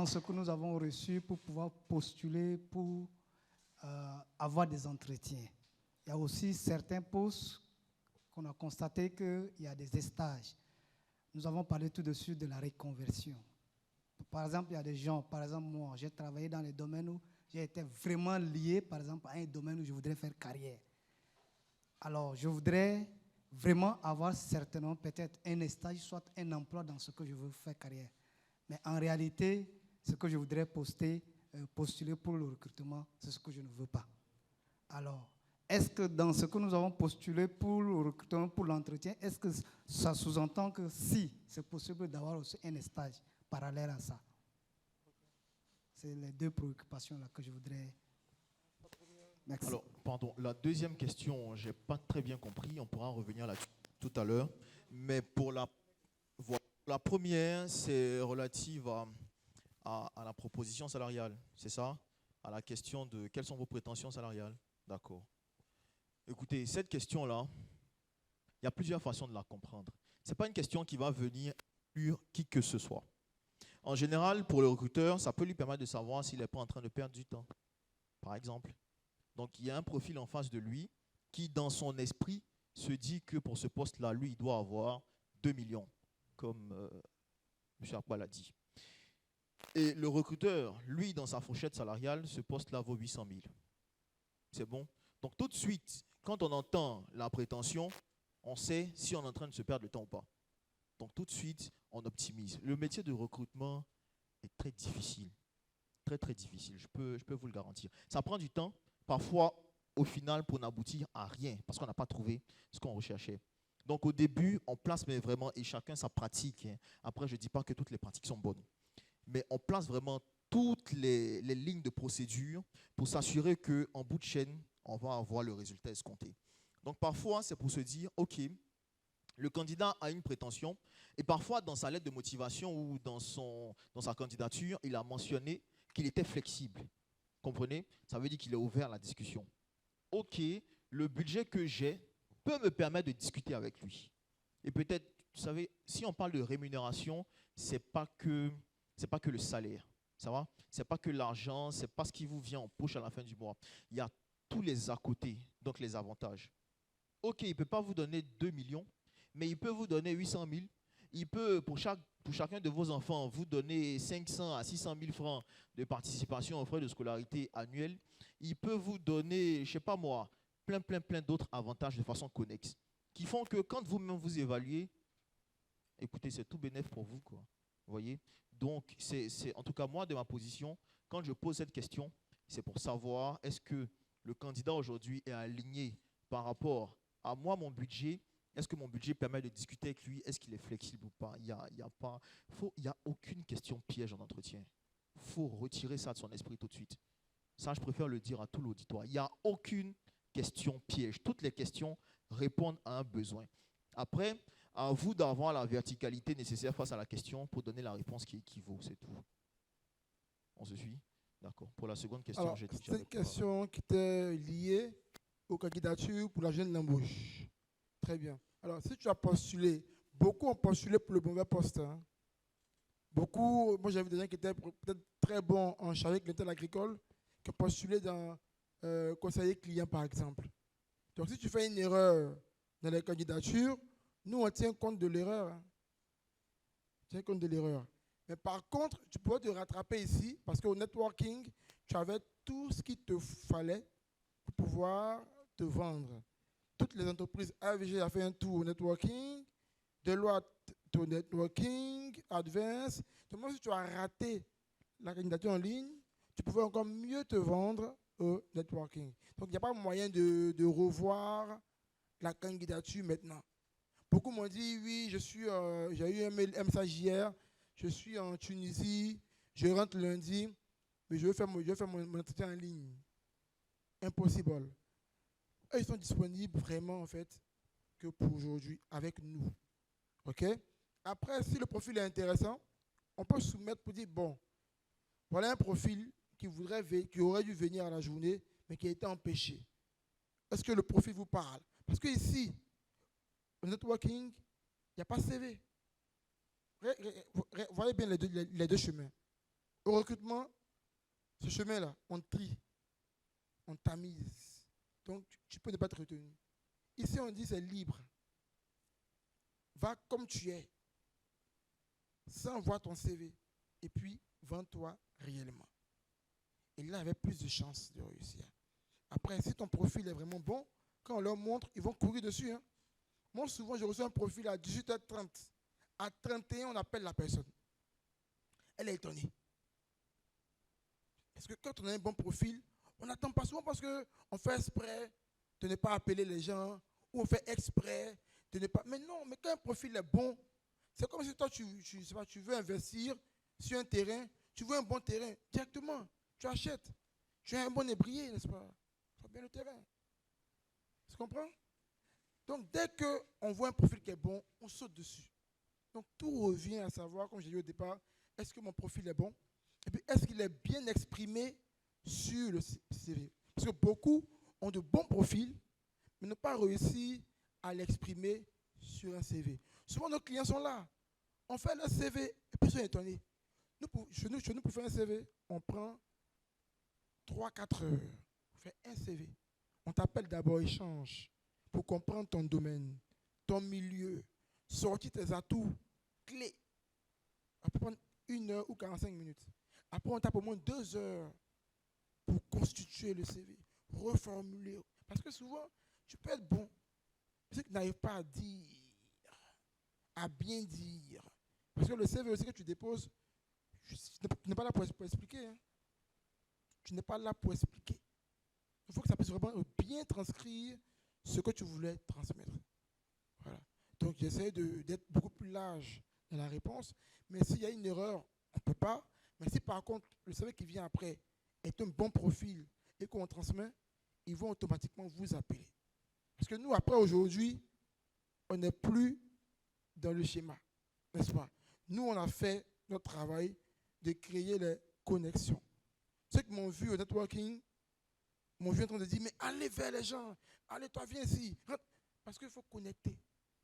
ce que nous avons reçu pour pouvoir postuler, pour avoir des entretiens, il y a aussi certains postes qu'on a constaté qu'il y a des stages. Nous avons parlé tout de suite de la reconversion. Par exemple, il y a des gens, par exemple moi, j'ai travaillé dans les domaines où j'ai été vraiment lié, par exemple, à un domaine où je voudrais faire carrière. Alors, je voudrais vraiment avoir certainement peut-être un stage, soit un emploi dans ce que je veux faire carrière. Mais en réalité, ce que je voudrais postuler pour le recrutement, c'est ce que je ne veux pas. Alors, est-ce que dans ce que nous avons postulé pour le recrutement, pour l'entretien, est-ce que ça sous-entend que si c'est possible d'avoir aussi un stage parallèle à ça? C'est les deux préoccupations là que je voudrais. Merci. Alors, pardon, la deuxième question, je n'ai pas très bien compris, on pourra revenir là-dessus tout à l'heure. Mais pour la première, c'est relative à la proposition salariale, c'est ça? À la question de quelles sont vos prétentions salariales? D'accord. Écoutez, cette question-là, il y a plusieurs façons de la comprendre. Ce n'est pas une question qui va venir sur qui que ce soit. En général, pour le recruteur, ça peut lui permettre de savoir s'il n'est pas en train de perdre du temps, par exemple. Donc, il y a un profil en face de lui qui, dans son esprit, se dit que pour ce poste-là, lui, il doit avoir 2 millions, comme M. Akbal a dit. Et le recruteur, lui, dans sa fourchette salariale, ce poste-là vaut 800 000. C'est bon? Donc, tout de suite, quand on entend la prétention, on sait si on est en train de se perdre le temps ou pas. Donc, tout de suite, on optimise. Le métier de recrutement est très difficile. Très, très difficile. Je peux vous le garantir. Ça prend du temps. Parfois, au final, pour n'aboutir à rien, parce qu'on n'a pas trouvé ce qu'on recherchait. Donc, au début, on place mais vraiment, et chacun sa pratique. Après, je ne dis pas que toutes les pratiques sont bonnes. Mais on place vraiment toutes les lignes de procédure pour s'assurer qu'en bout de chaîne, on va avoir le résultat escompté. Donc, parfois, c'est pour se dire, OK, le candidat a une prétention, et parfois, dans sa lettre de motivation ou dans sa candidature, il a mentionné qu'il était flexible. Comprenez? Ça veut dire qu'il est ouvert à la discussion. OK, le budget que j'ai peut me permettre de discuter avec lui. Et peut-être, vous savez, si on parle de rémunération, c'est pas que le salaire. Ça va? C'est pas que l'argent, c'est pas ce qui vous vient en poche à la fin du mois. Il y a tous les à côté, donc les avantages. OK, il ne peut pas vous donner 2 millions, mais il peut vous donner 800 000. Il peut, pour chacun de vos enfants, vous donner 500 à 600 000 francs de participation aux frais de scolarité annuels. Il peut vous donner, je ne sais pas moi, plein d'autres avantages de façon connexe, qui font que quand vous-même vous évaluez, écoutez, c'est tout bénéf pour vous, quoi. Vous voyez? Donc, c'est en tout cas moi, de ma position, quand je pose cette question, c'est pour savoir est-ce que le candidat aujourd'hui est aligné par rapport à moi, mon budget. Est-ce que mon budget permet de discuter avec lui? Est-ce qu'il est flexible ou pas? Il n'y a aucune question piège en entretien. Il faut retirer ça de son esprit tout de suite. Ça, je préfère le dire à tout l'auditoire. Il n'y a aucune question piège. Toutes les questions répondent à un besoin. Après, à vous d'avoir la verticalité nécessaire face à la question pour donner la réponse qui équivaut, c'est tout. On se suit? D'accord. Pour la seconde question, Alors, c'est une question qui était liée aux candidatures pour la jeune embauche. Très bien. Alors, si tu as postulé, beaucoup ont postulé pour le mauvais poste. Hein. Beaucoup, moi j'avais des gens qui étaient peut-être très bons en chargé de clientèle agricole, qui ont postulé dans conseiller client, par exemple. Donc, si tu fais une erreur dans les candidatures, nous, on tient compte de l'erreur. Hein. On tient compte de l'erreur. Mais par contre, tu peux te rattraper ici, parce qu'au networking, tu avais tout ce qu'il te fallait pour pouvoir te vendre. Toutes les entreprises AVG a fait un tour au networking, Deloitte au networking, Advance. Donc, si tu as raté la candidature en ligne, tu pouvais encore mieux te vendre au networking. Donc, il n'y a pas moyen de revoir la candidature maintenant. Beaucoup m'ont dit, oui, j'ai eu un message hier, je suis en Tunisie, je rentre lundi, mais je vais faire mon entretien en ligne. Impossible. Eux, ils sont disponibles vraiment, en fait, que pour aujourd'hui, avec nous. OK? Après, si le profil est intéressant, on peut soumettre pour dire, bon, voilà un profil qui aurait dû venir à la journée, mais qui a été empêché. Est-ce que le profil vous parle? Parce que ici, au networking, il n'y a pas de CV. Voyez bien les deux chemins. Au recrutement, ce chemin-là, on trie, on tamise. Donc, tu peux ne pas être retenu. Ici, on dit c'est libre. Va comme tu es, sans voir ton CV, et puis vends-toi réellement. Et là, avec plus de chances de réussir. Après, si ton profil est vraiment bon, quand on leur montre, ils vont courir dessus. Hein. Moi, souvent, je reçois un profil à 18h30. À 31, on appelle la personne. Elle est étonnée. Parce que quand on a un bon profil, on n'attend pas souvent parce qu'on fait exprès de ne pas appeler les gens, ou on fait exprès de ne pas... Mais non, mais quand un profil est bon, c'est comme si toi, tu veux investir sur un terrain, tu veux un bon terrain, directement, tu achètes. Tu as un bon ébrier, n'est-ce pas? Tu as bien le terrain. Tu comprends? Donc, dès qu'on voit un profil qui est bon, on saute dessus. Donc, tout revient à savoir, comme j'ai dit au départ, est-ce que mon profil est bon? Et puis, est-ce qu'il est bien exprimé sur le CV? Parce que beaucoup ont de bons profils, mais n'ont pas réussi à l'exprimer sur un CV. Souvent, nos clients sont là. On fait le CV, et personne n'est étonné. Chez nous, pour faire un CV, on prend 3-4 heures. On fait un CV. On t'appelle d'abord échange pour comprendre ton domaine, ton milieu, sortir tes atouts clés. On peut prendre 1 heure ou 45 minutes. Après, on tape au moins 2 heures pour constituer le CV, reformuler. Parce que souvent, tu peux être bon, mais tu n'arrives pas à dire, à bien dire. Parce que le CV aussi que tu déposes, tu n'es pas là pour expliquer. Hein. Tu n'es pas là pour expliquer. Il faut que ça puisse vraiment bien transcrire ce que tu voulais transmettre. Voilà. Donc, j'essaie d'être beaucoup plus large dans la réponse. Mais s'il y a une erreur, on ne peut pas. Mais si par contre, le CV qui vient après est un bon profil et qu'on transmet, ils vont automatiquement vous appeler. Parce que nous, après aujourd'hui, on n'est plus dans le schéma. N'est-ce pas? Nous, on a fait notre travail de créer les connexions. Ceux qui m'ont vu au networking m'ont vu en train de dire, mais allez vers les gens, allez, toi, viens ici. Parce qu'il faut connecter.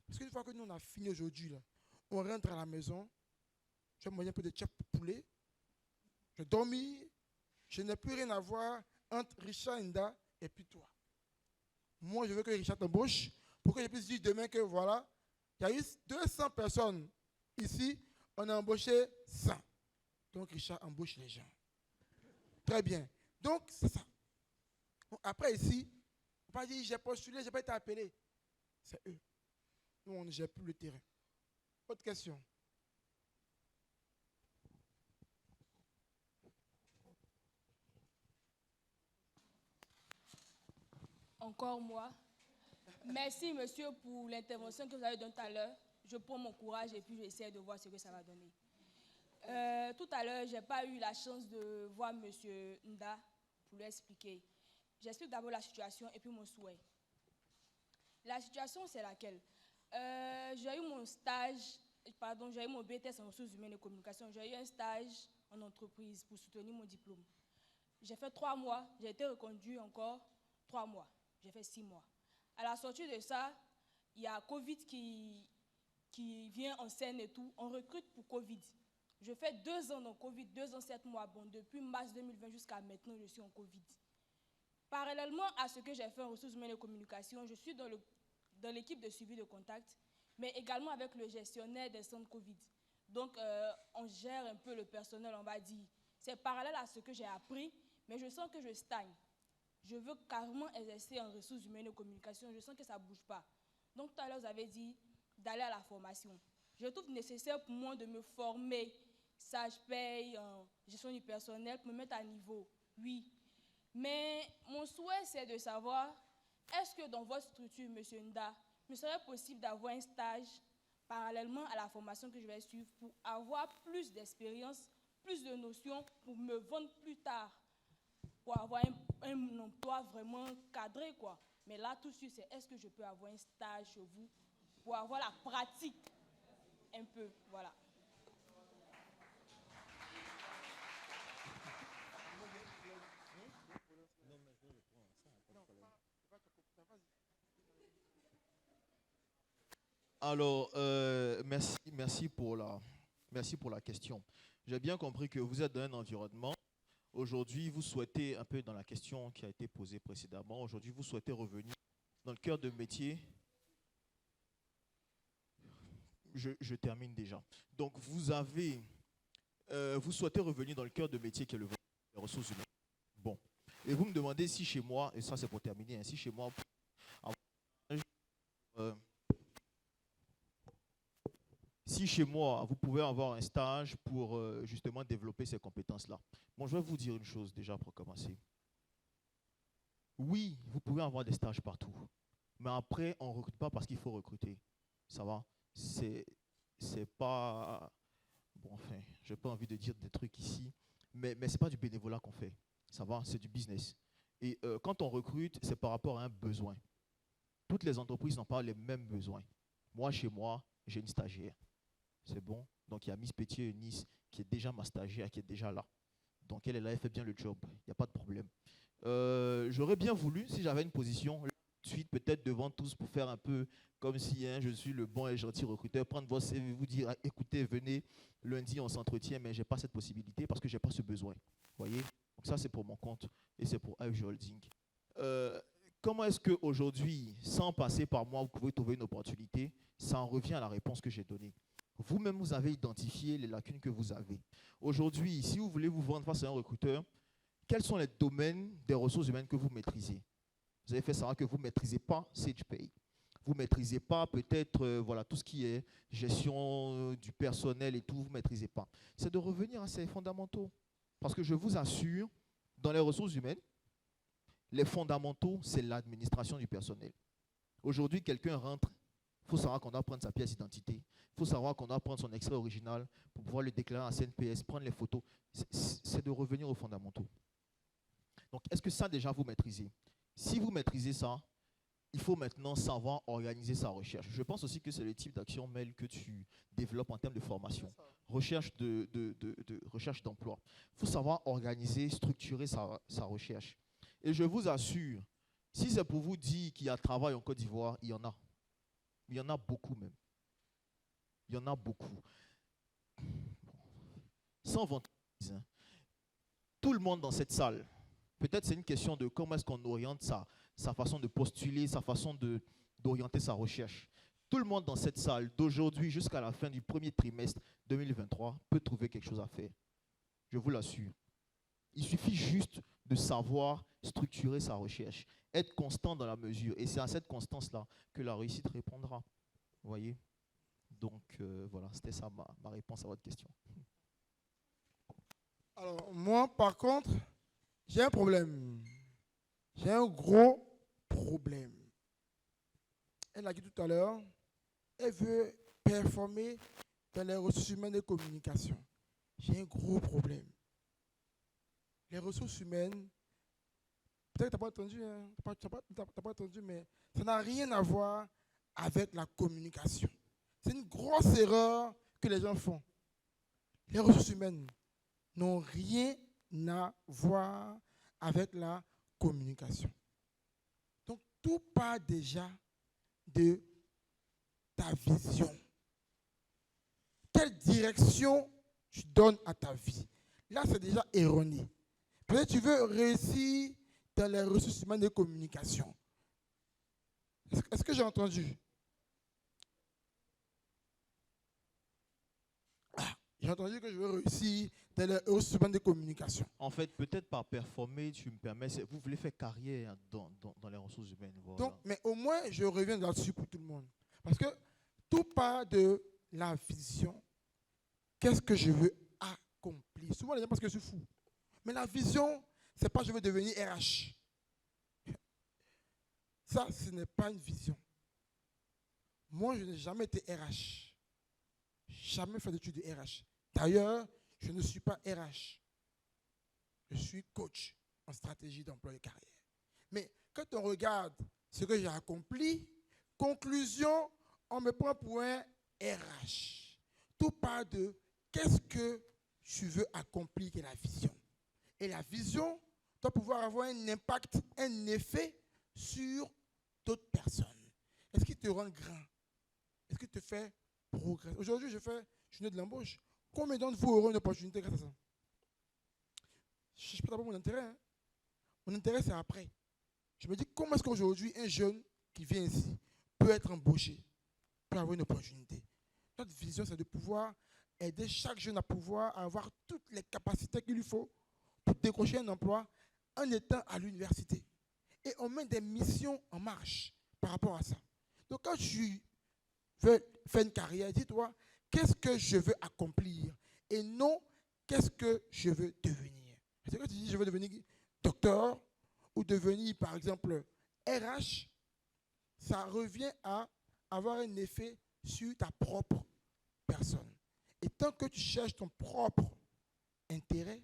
Parce qu'une fois que nous, on a fini aujourd'hui, là, on rentre à la maison, je vais manger un peu de chip poulet, je dormis, je n'ai plus rien à voir entre Richard Nda et puis toi. Moi, je veux que Richard t'embauche pour que je puisse dire demain que voilà, il y a eu 200 personnes ici, on a embauché 100. Donc, Richard embauche les gens. Très bien. Donc, c'est ça. Après, ici, on ne peut pas dire j'ai postulé, je n'ai pas été appelé. C'est eux. Nous, on ne gère plus le terrain. Autre question. Encore moi. Merci, monsieur, pour l'intervention que vous avez donnée tout à l'heure. Je prends mon courage et puis j'essaie de voir ce que ça va donner. Tout à l'heure, je n'ai pas eu la chance de voir monsieur Nda pour lui expliquer. J'explique d'abord la situation et puis mon souhait. La situation, c'est laquelle? J'ai eu mon stage, j'ai eu mon BTS en ressources humaines et communication. J'ai eu un stage en entreprise pour soutenir mon diplôme. J'ai fait 3 mois, j'ai été reconduit encore 3 mois. J'ai fait 6 mois. À la sortie de ça, il y a Covid qui vient en scène et tout. On recrute pour Covid. Je fais 2 ans dans Covid, 2 ans, 7 mois. Bon, depuis mars 2020 jusqu'à maintenant, je suis en Covid. Parallèlement à ce que j'ai fait en ressources humaines et communication, je suis dans l'équipe de suivi de contact, mais également avec le gestionnaire des centres Covid. Donc, on gère un peu le personnel, on va dire. C'est parallèle à ce que j'ai appris, mais je sens que je stagne. Je veux carrément exercer en ressources humaines et communication, je sens que ça ne bouge pas. Donc, tout à l'heure, vous avez dit d'aller à la formation. Je trouve nécessaire pour moi de me former, sage-paye, en gestion du personnel, pour me mettre à niveau, oui. Mais mon souhait, c'est de savoir, est-ce que dans votre structure, M. Nda, il serait possible d'avoir un stage parallèlement à la formation que je vais suivre pour avoir plus d'expérience, plus de notions, pour me vendre plus tard, pour avoir un emploi vraiment cadré, quoi. Mais là, tout de suite, c'est est-ce que je peux avoir un stage chez vous pour avoir la pratique un peu, voilà. Alors, merci pour la question. J'ai bien compris que vous êtes dans un environnement. Aujourd'hui, vous souhaitez, un peu dans la question qui a été posée précédemment, aujourd'hui, vous souhaitez revenir dans le cœur de métier. Je termine déjà. Donc, vous souhaitez revenir dans le cœur de métier qui est le vôtre, les ressources humaines. Bon. Et vous me demandez si chez moi, et ça c'est pour terminer, si chez moi, si chez moi, vous pouvez avoir un stage pour justement développer ces compétences-là. Bon, je vais vous dire une chose déjà pour commencer. Oui, vous pouvez avoir des stages partout. Mais après, on ne recrute pas parce qu'il faut recruter. Ça va? C'est pas... Bon, enfin, je n'ai pas envie de dire des trucs ici, mais ce n'est pas du bénévolat qu'on fait. Ça va? C'est du business. Et quand on recrute, c'est par rapport à un besoin. Toutes les entreprises n'ont pas les mêmes besoins. Moi, chez moi, j'ai une stagiaire. C'est bon. Donc, il y a Miss Pétier Nice qui est déjà ma stagiaire, qui est déjà là. Donc, elle est là, elle fait bien le job. Il n'y a pas de problème. J'aurais bien voulu, si j'avais une position, tout de suite, peut-être devant tous, pour faire un peu comme si je suis le bon et gentil recruteur, prendre votre CV, vous dire, écoutez, venez, lundi, on s'entretient, mais je n'ai pas cette possibilité parce que je n'ai pas ce besoin. Vous voyez? Donc, ça, c'est pour mon compte et c'est pour AFG Holding. Comment est-ce qu'aujourd'hui, sans passer par moi, vous pouvez trouver une opportunité? Ça en revient à la réponse que j'ai donnée. Vous-même, vous avez identifié les lacunes que vous avez. Aujourd'hui, si vous voulez vous vendre face à un recruteur, quels sont les domaines des ressources humaines que vous maîtrisez? Vous avez fait savoir que vous ne maîtrisez pas SagePay. Vous ne maîtrisez pas peut-être voilà, tout ce qui est gestion du personnel et tout, vous ne maîtrisez pas. C'est de revenir à ces fondamentaux. Parce que je vous assure, dans les ressources humaines, les fondamentaux, c'est l'administration du personnel. Aujourd'hui, quelqu'un rentre, il faut savoir qu'on doit prendre sa pièce d'identité. Il faut savoir qu'on doit prendre son extrait original pour pouvoir le déclarer en CNPS, prendre les photos. C'est de revenir aux fondamentaux. Donc, est-ce que ça, déjà, vous maîtrisez? Si vous maîtrisez ça, il faut maintenant savoir organiser sa recherche. Je pense aussi que c'est le type d'action, Mel, que tu développes en termes de formation. Recherche d'emploi. Il faut savoir organiser, structurer sa recherche. Et je vous assure, si c'est pour vous dire qu'il y a travail en Côte d'Ivoire, il y en a. Il y en a beaucoup même. Il y en a beaucoup. Sans vantardise, hein. Tout le monde dans cette salle, peut-être c'est une question de comment est-ce qu'on oriente sa façon de postuler, sa façon d'orienter sa recherche. Tout le monde dans cette salle, d'aujourd'hui jusqu'à la fin du premier trimestre 2023, peut trouver quelque chose à faire. Je vous l'assure. Il suffit juste de savoir structurer sa recherche, être constant dans la mesure. Et c'est à cette constance-là que la réussite répondra. Vous voyez? Donc, voilà, c'était ça ma réponse à votre question. Alors, moi, par contre, j'ai un problème. J'ai un gros problème. Elle a dit tout à l'heure, elle veut performer dans les ressources humaines et communication. J'ai un gros problème. Les ressources humaines, peut-être que tu n'as pas entendu, hein, t'as pas entendu, mais ça n'a rien à voir avec la communication. C'est une grosse erreur que les gens font. Les ressources humaines n'ont rien à voir avec la communication. Donc, tout part déjà de ta vision. Quelle direction tu donnes à ta vie? Là, c'est déjà erroné. Peut-être que tu veux réussir dans les ressources humaines de communication. Est-ce que j'ai entendu? J'ai entendu que je veux réussir dans les ressources humaines de communication. En fait, peut-être par performer, tu me permets, vous voulez faire carrière dans les ressources humaines. Voilà. Donc, mais au moins, je reviens là-dessus pour tout le monde. Parce que tout part de la vision. Qu'est-ce que je veux accomplir? Souvent, les gens pensent que je suis fou. Mais la vision, ce n'est pas je veux devenir RH. Ça, ce n'est pas une vision. Moi, je n'ai jamais été RH. Jamais fait d'études de RH. D'ailleurs, je ne suis pas RH. Je suis coach en stratégie d'emploi de carrière. Mais quand on regarde ce que j'ai accompli, conclusion, on me prend pour un RH. Tout part de qu'est-ce que tu veux accomplir, qui est la vision. Et la vision doit pouvoir avoir un impact, un effet sur d'autres personnes. Est-ce qu'il te rend grand? Est-ce que te fait progresser. Aujourd'hui, je suis né de l'embauche. Combien d'entre vous auront une opportunité grâce à ça? Je ne cherche pas d'abord mon intérêt. Hein. Mon intérêt, c'est après. Je me dis, comment est-ce qu'aujourd'hui, un jeune qui vient ici peut être embauché, peut avoir une opportunité? Notre vision, c'est de pouvoir aider chaque jeune à pouvoir avoir toutes les capacités qu'il lui faut pour décrocher un emploi en étant à l'université. Et on met des missions en marche par rapport à ça. Donc, quand tu veux faire une carrière, dis-toi, qu'est-ce que je veux accomplir? Et non, qu'est-ce que je veux devenir? C'est quand tu dis, je veux devenir docteur ou devenir, par exemple, RH, ça revient à avoir un effet sur ta propre personne. Et tant que tu cherches ton propre intérêt,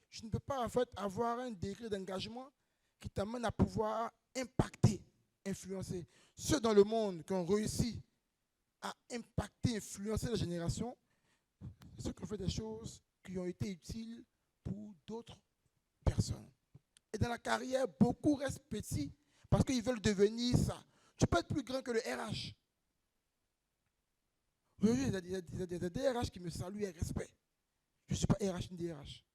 tu ne peux pas en fait avoir un degré d'engagement qui t'amène à pouvoir impacter, influencer. Ceux dans le monde qui ont réussi à impacter, influencer la génération, c'est ceux qui ont fait des choses qui ont été utiles pour d'autres personnes. Et dans la carrière, beaucoup restent petits parce qu'ils veulent devenir ça. Tu peux être plus grand que le RH. Aujourd'hui, il y a des DRH qui me saluent et respect. Je ne suis pas RH ni DRH.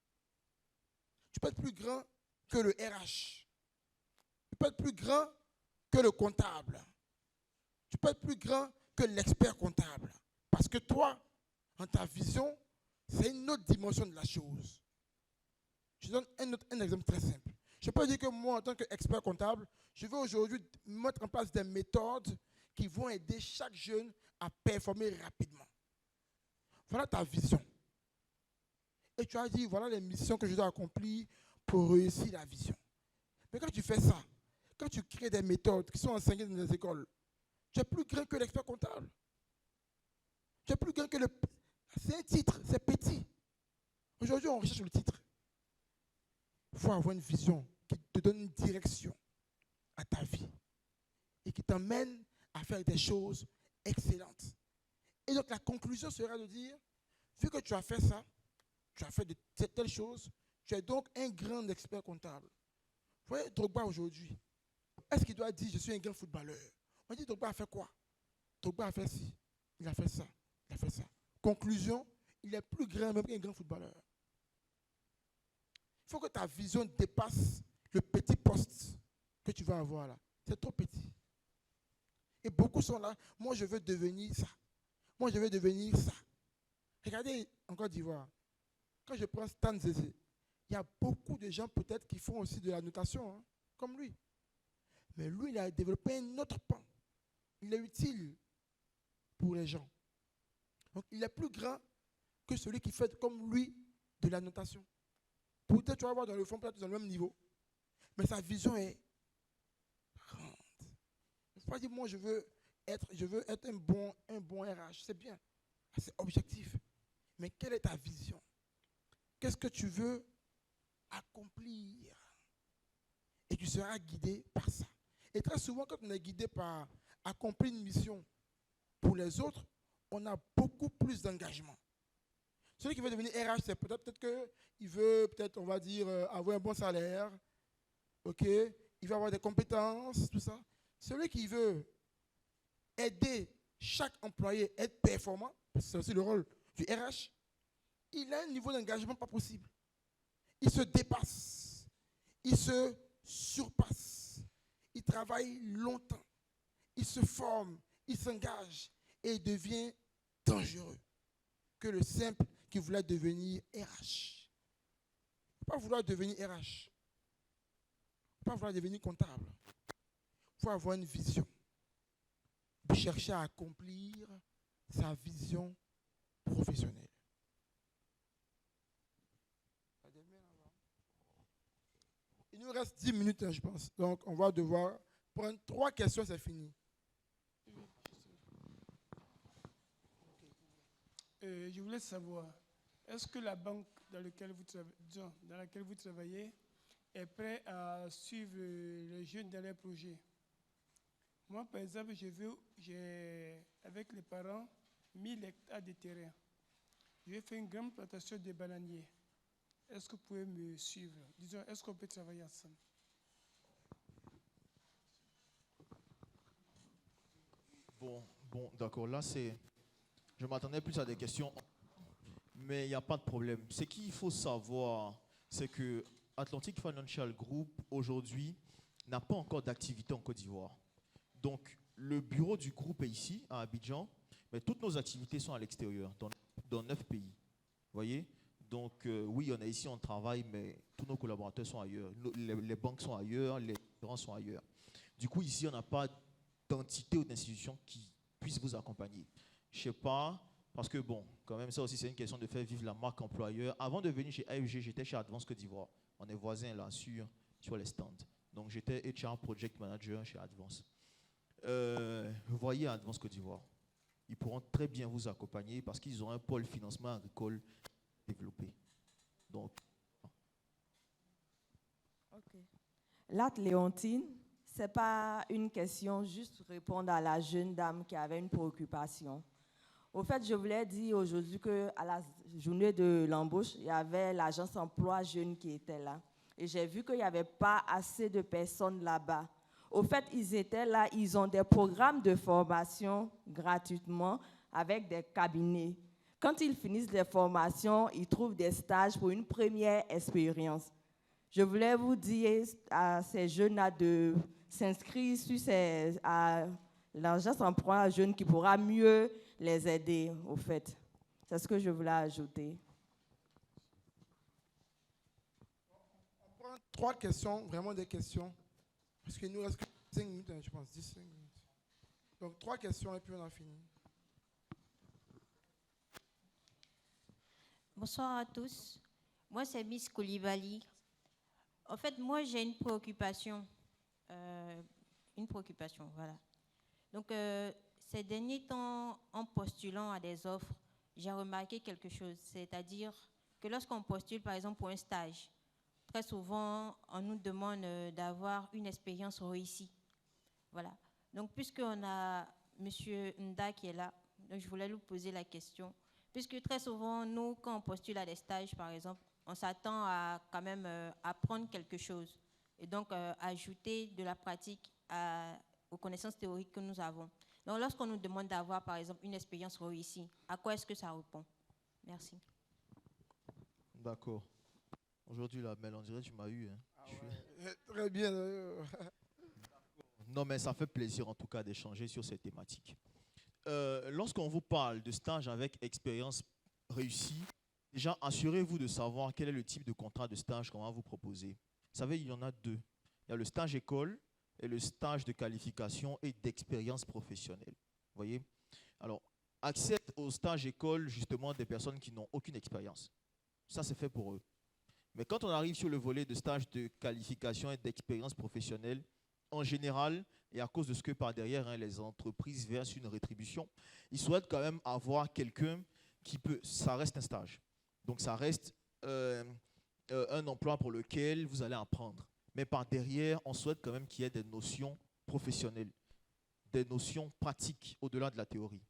Tu peux être plus grand que le RH. Tu peux être plus grand que le comptable. Tu peux être plus grand que l'expert comptable. Parce que toi, en ta vision, c'est une autre dimension de la chose. Je donne un exemple très simple. Je peux dire que moi, en tant qu'expert comptable, je vais aujourd'hui mettre en place des méthodes qui vont aider chaque jeune à performer rapidement. Voilà ta vision. Et tu as dit, voilà les missions que je dois accomplir pour réussir la vision. Mais quand tu fais ça, quand tu crées des méthodes qui sont enseignées dans les écoles, tu es plus grand que l'expert comptable. Tu es plus grand que le... C'est un titre, c'est petit. Aujourd'hui, on recherche le titre. Il faut avoir une vision qui te donne une direction à ta vie et qui t'emmène à faire des choses excellentes. Et donc la conclusion sera de dire, vu que tu as fait ça, tu as fait de telles choses, tu es donc un grand expert comptable. Vous voyez, Drogba aujourd'hui, est-ce qu'il doit dire, je suis un grand footballeur? On dit, Drogba a fait quoi? Drogba a fait ci, il a fait ça, il a fait ça. Conclusion, il est plus grand même qu'un grand footballeur. Il faut que ta vision dépasse le petit poste que tu vas avoir là. C'est trop petit. Et beaucoup sont là, moi je veux devenir ça. Moi je veux devenir ça. Regardez en Côte d'Ivoire, quand je prends Stan Zézé, il y a beaucoup de gens peut-être qui font aussi de la notation, hein, comme lui. Mais lui, il a développé un autre pan. Il est utile pour les gens. Donc il est plus grand que celui qui fait comme lui de la notation. Peut-être tu vas voir dans le fond, peut-être dans le même niveau. Mais sa vision est grande. Il ne faut pas dire, moi, je veux être un bon RH. C'est bien. C'est objectif. Mais quelle est ta vision? Qu'est-ce que tu veux accomplir? Et tu seras guidé par ça. Et très souvent, quand on est guidé par accomplir une mission pour les autres, on a beaucoup plus d'engagement. Celui qui veut devenir RH, c'est peut-être qu'il veut, on va dire, avoir un bon salaire, ok, il va avoir des compétences, tout ça. Celui qui veut aider chaque employé à être performant, parce que c'est aussi le rôle du RH, il a un niveau d'engagement pas possible. Il se dépasse, il se surpasse, il travaille longtemps, il se forme, il s'engage et il devient dangereux que le simple qui voulait devenir RH. Il ne faut pas vouloir devenir RH. Il ne faut pas vouloir devenir comptable. Il faut avoir une vision. Pour chercher à accomplir sa vision professionnelle. Il nous reste 10 minutes, hein, je pense. Donc, on va devoir prendre 3 questions, c'est fini. Je voulais savoir, est-ce que la banque dans laquelle vous travaillez est prête à suivre les jeunes dans les projets? Moi, par exemple, j'ai, avec les parents, 1000 hectares de terrain. Je vais faire une grande plantation de bananiers. Est-ce que vous pouvez me suivre? Disons, est-ce qu'on peut travailler ensemble? Bon, Bon, d'accord, là, je m'attendais plus à des questions, mais il n'y a pas de problème. Ce qu'il faut savoir, c'est que Atlantic Financial Group, aujourd'hui, n'a pas encore d'activité en Côte d'Ivoire. Donc, le bureau du groupe est ici, à Abidjan, mais toutes nos activités sont à l'extérieur, dans 9 pays. Vous voyez? Donc, oui, on est ici, on travaille, mais tous nos collaborateurs sont ailleurs. Les banques sont ailleurs, les assurances sont ailleurs. Du coup, ici, on n'a pas d'entité ou d'institution qui puisse vous accompagner. Je ne sais pas, parce que bon, quand même, ça aussi, c'est une question de faire vivre la marque employeur. Avant de venir chez AFG, j'étais chez Advance Côte d'Ivoire. On est voisins là sur les stands. Donc, j'étais HR Project Manager chez Advance. Vous voyez Advance Côte d'Ivoire, ils pourront très bien vous accompagner parce qu'ils ont un pôle financement agricole développé. Donc, ok. Là, Léontine, ce n'est pas une question juste répondre à la jeune dame qui avait une préoccupation. Au fait, je voulais dire aujourd'hui qu'à la journée de l'embauche, il y avait l'agence emploi jeune qui était là. Et j'ai vu qu'il n'y avait pas assez de personnes là-bas. Au fait, ils étaient là, ils ont des programmes de formation gratuitement avec des cabinets. Quand ils finissent les formations, ils trouvent des stages pour une première expérience. Je voulais vous dire à ces jeunes-là de s'inscrire à l'agence emploi jeune qui pourra mieux les aider, au fait. C'est ce que je voulais ajouter. On prend 3 questions, vraiment des questions. Parce qu'il nous reste 5 minutes, je pense, 10-5 minutes. Donc 3 questions et puis on a fini. Bonsoir à tous. Moi, c'est Miss Koulibaly. En fait, moi, j'ai une préoccupation. Voilà. Donc, ces derniers temps, en postulant à des offres, j'ai remarqué quelque chose. C'est-à-dire que lorsqu'on postule, par exemple, pour un stage, très souvent, on nous demande d'avoir une expérience réussie. Voilà. Donc, puisqu'on a M. Nda qui est là, donc je voulais lui poser la question. Puisque très souvent, nous, quand on postule à des stages, par exemple, on s'attend à quand même apprendre quelque chose et donc ajouter de la pratique aux connaissances théoriques que nous avons. Donc, lorsqu'on nous demande d'avoir, par exemple, une expérience réussie, à quoi est-ce que ça répond? Merci. d'accord. Aujourd'hui, la Mel, on dirait que tu m'as eu. Hein. Ah ouais. Très bien. Non, mais ça fait plaisir en tout cas d'échanger sur ces thématiques. Lorsqu'on vous parle de stage avec expérience réussie, déjà assurez-vous de savoir quel est le type de contrat de stage qu'on va vous proposer. Vous savez, il y en a 2. Il y a le stage école et le stage de qualification et d'expérience professionnelle. Vous voyez? Alors, accepte au stage école justement des personnes qui n'ont aucune expérience. Ça, c'est fait pour eux. Mais quand on arrive sur le volet de stage de qualification et d'expérience professionnelle, en général, et à cause de ce que par derrière, les entreprises versent une rétribution, ils souhaitent quand même avoir quelqu'un qui peut, ça reste un stage. Donc ça reste un emploi pour lequel vous allez apprendre. Mais par derrière, on souhaite quand même qu'il y ait des notions professionnelles, des notions pratiques au-delà de la théorie.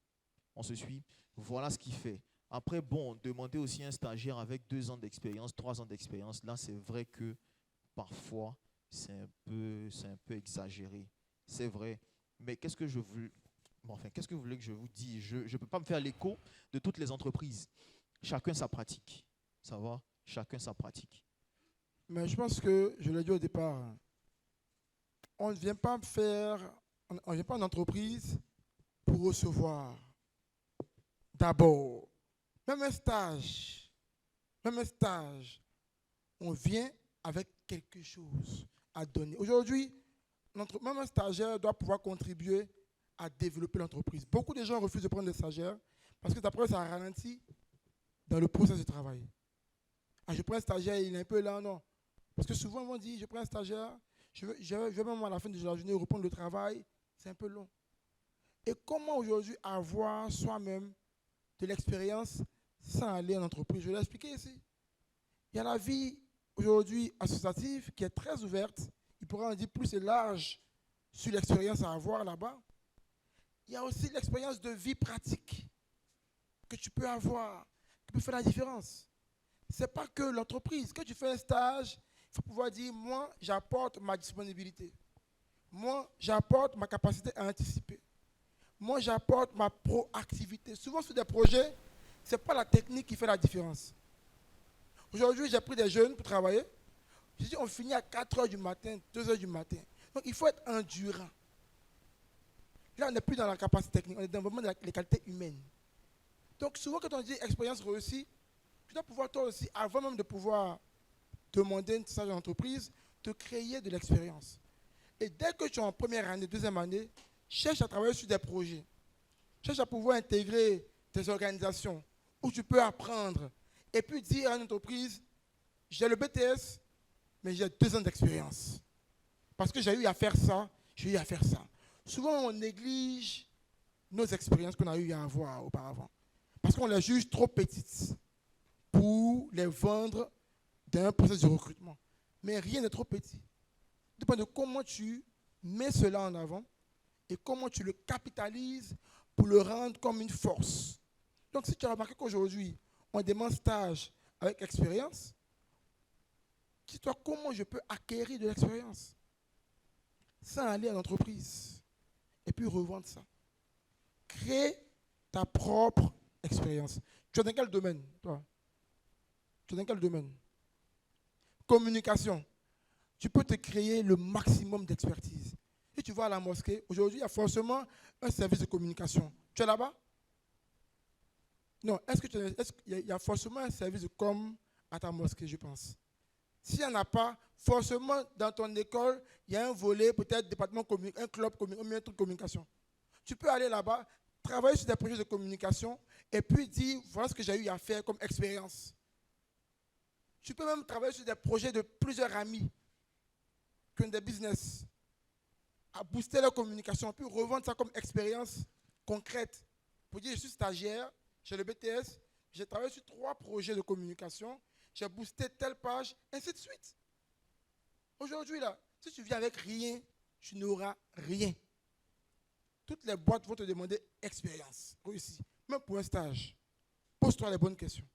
On se suit, voilà ce qu'il fait. Après, bon, demander aussi un stagiaire avec 2 ans d'expérience, 3 ans d'expérience, là c'est vrai que parfois, c'est un peu exagéré. C'est vrai. Mais qu'est-ce que je voulais, qu'est-ce que vous voulez que je vous dise? Je ne peux pas me faire l'écho de toutes les entreprises. Chacun sa pratique. Ça va? Chacun sa pratique. Mais je pense que, je l'ai dit au départ, on ne vient pas en entreprise pour recevoir. D'abord, même un stage, on vient avec quelque chose à donner. Aujourd'hui, même un stagiaire doit pouvoir contribuer à développer l'entreprise. Beaucoup de gens refusent de prendre des stagiaires parce que après, ça ralentit dans le processus de travail. Ah, je prends un stagiaire, il est un peu là, non. Parce que souvent, on dit, je prends un stagiaire, je vais même à la fin de la journée reprendre le travail, c'est un peu long. Et comment aujourd'hui avoir soi-même de l'expérience sans aller en entreprise? Je l'ai expliqué ici. Il y a la vie aujourd'hui associative qui est très ouverte. Il pourra en dire plus et large sur l'expérience à avoir là-bas. Il y a aussi l'expérience de vie pratique que tu peux avoir, qui peut faire la différence. Ce n'est pas que l'entreprise. Quand tu fais un stage, il faut pouvoir dire, moi, j'apporte ma disponibilité. Moi, j'apporte ma capacité à anticiper. Moi, j'apporte ma proactivité. Souvent, sur des projets, ce n'est pas la technique qui fait la différence. Aujourd'hui, j'ai pris des jeunes pour travailler. Je dis, on finit à 4 h du matin, 2 h du matin. Donc, il faut être endurant. Là, on n'est plus dans la capacité technique, on est dans vraiment dans les qualités humaines. Donc, souvent, quand on dit expérience réussie, tu dois pouvoir, toi aussi, avant même de pouvoir demander une stage d'entreprise, te créer de l'expérience. Et dès que tu es en première année, deuxième année, cherche à travailler sur des projets. Cherche à pouvoir intégrer des organisations où tu peux apprendre. Et puis dire à une entreprise, j'ai le BTS, mais j'ai 2 ans d'expérience. Parce que j'ai eu à faire ça, j'ai eu à faire ça. Souvent, on néglige nos expériences qu'on a eu à avoir auparavant. Parce qu'on les juge trop petites pour les vendre dans un processus de recrutement. Mais rien n'est trop petit. Ça dépend de comment tu mets cela en avant et comment tu le capitalises pour le rendre comme une force. Donc, si tu as remarqué qu'aujourd'hui, on demande stage avec expérience, dis-toi comment je peux acquérir de l'expérience sans aller à l'entreprise et puis revendre ça. Crée ta propre expérience. Tu es dans quel domaine, toi? Tu es dans quel domaine? Communication. Tu peux te créer le maximum d'expertise. Si tu vas à la mosquée, aujourd'hui, il y a forcément un service de communication. Tu es là-bas? Non. Est-ce qu'il y a forcément un service de com à ta mosquée, je pense? S'il n'y en a pas, forcément, dans ton école, il y a un volet, peut-être département communication, un club communication, un truc de communication. Tu peux aller là-bas, travailler sur des projets de communication et puis dire, voilà ce que j'ai eu à faire comme expérience. Tu peux même travailler sur des projets de plusieurs amis, qui ont des business, à booster leur communication, puis revendre ça comme expérience concrète. Pour dire, je suis stagiaire, j'ai le BTS, j'ai travaillé sur 3 projets de communication, j'ai boosté telle page, ainsi de suite. Aujourd'hui, là, si tu viens avec rien, tu n'auras rien. Toutes les boîtes vont te demander expérience, réussi. Même pour un stage. Pose-toi les bonnes questions.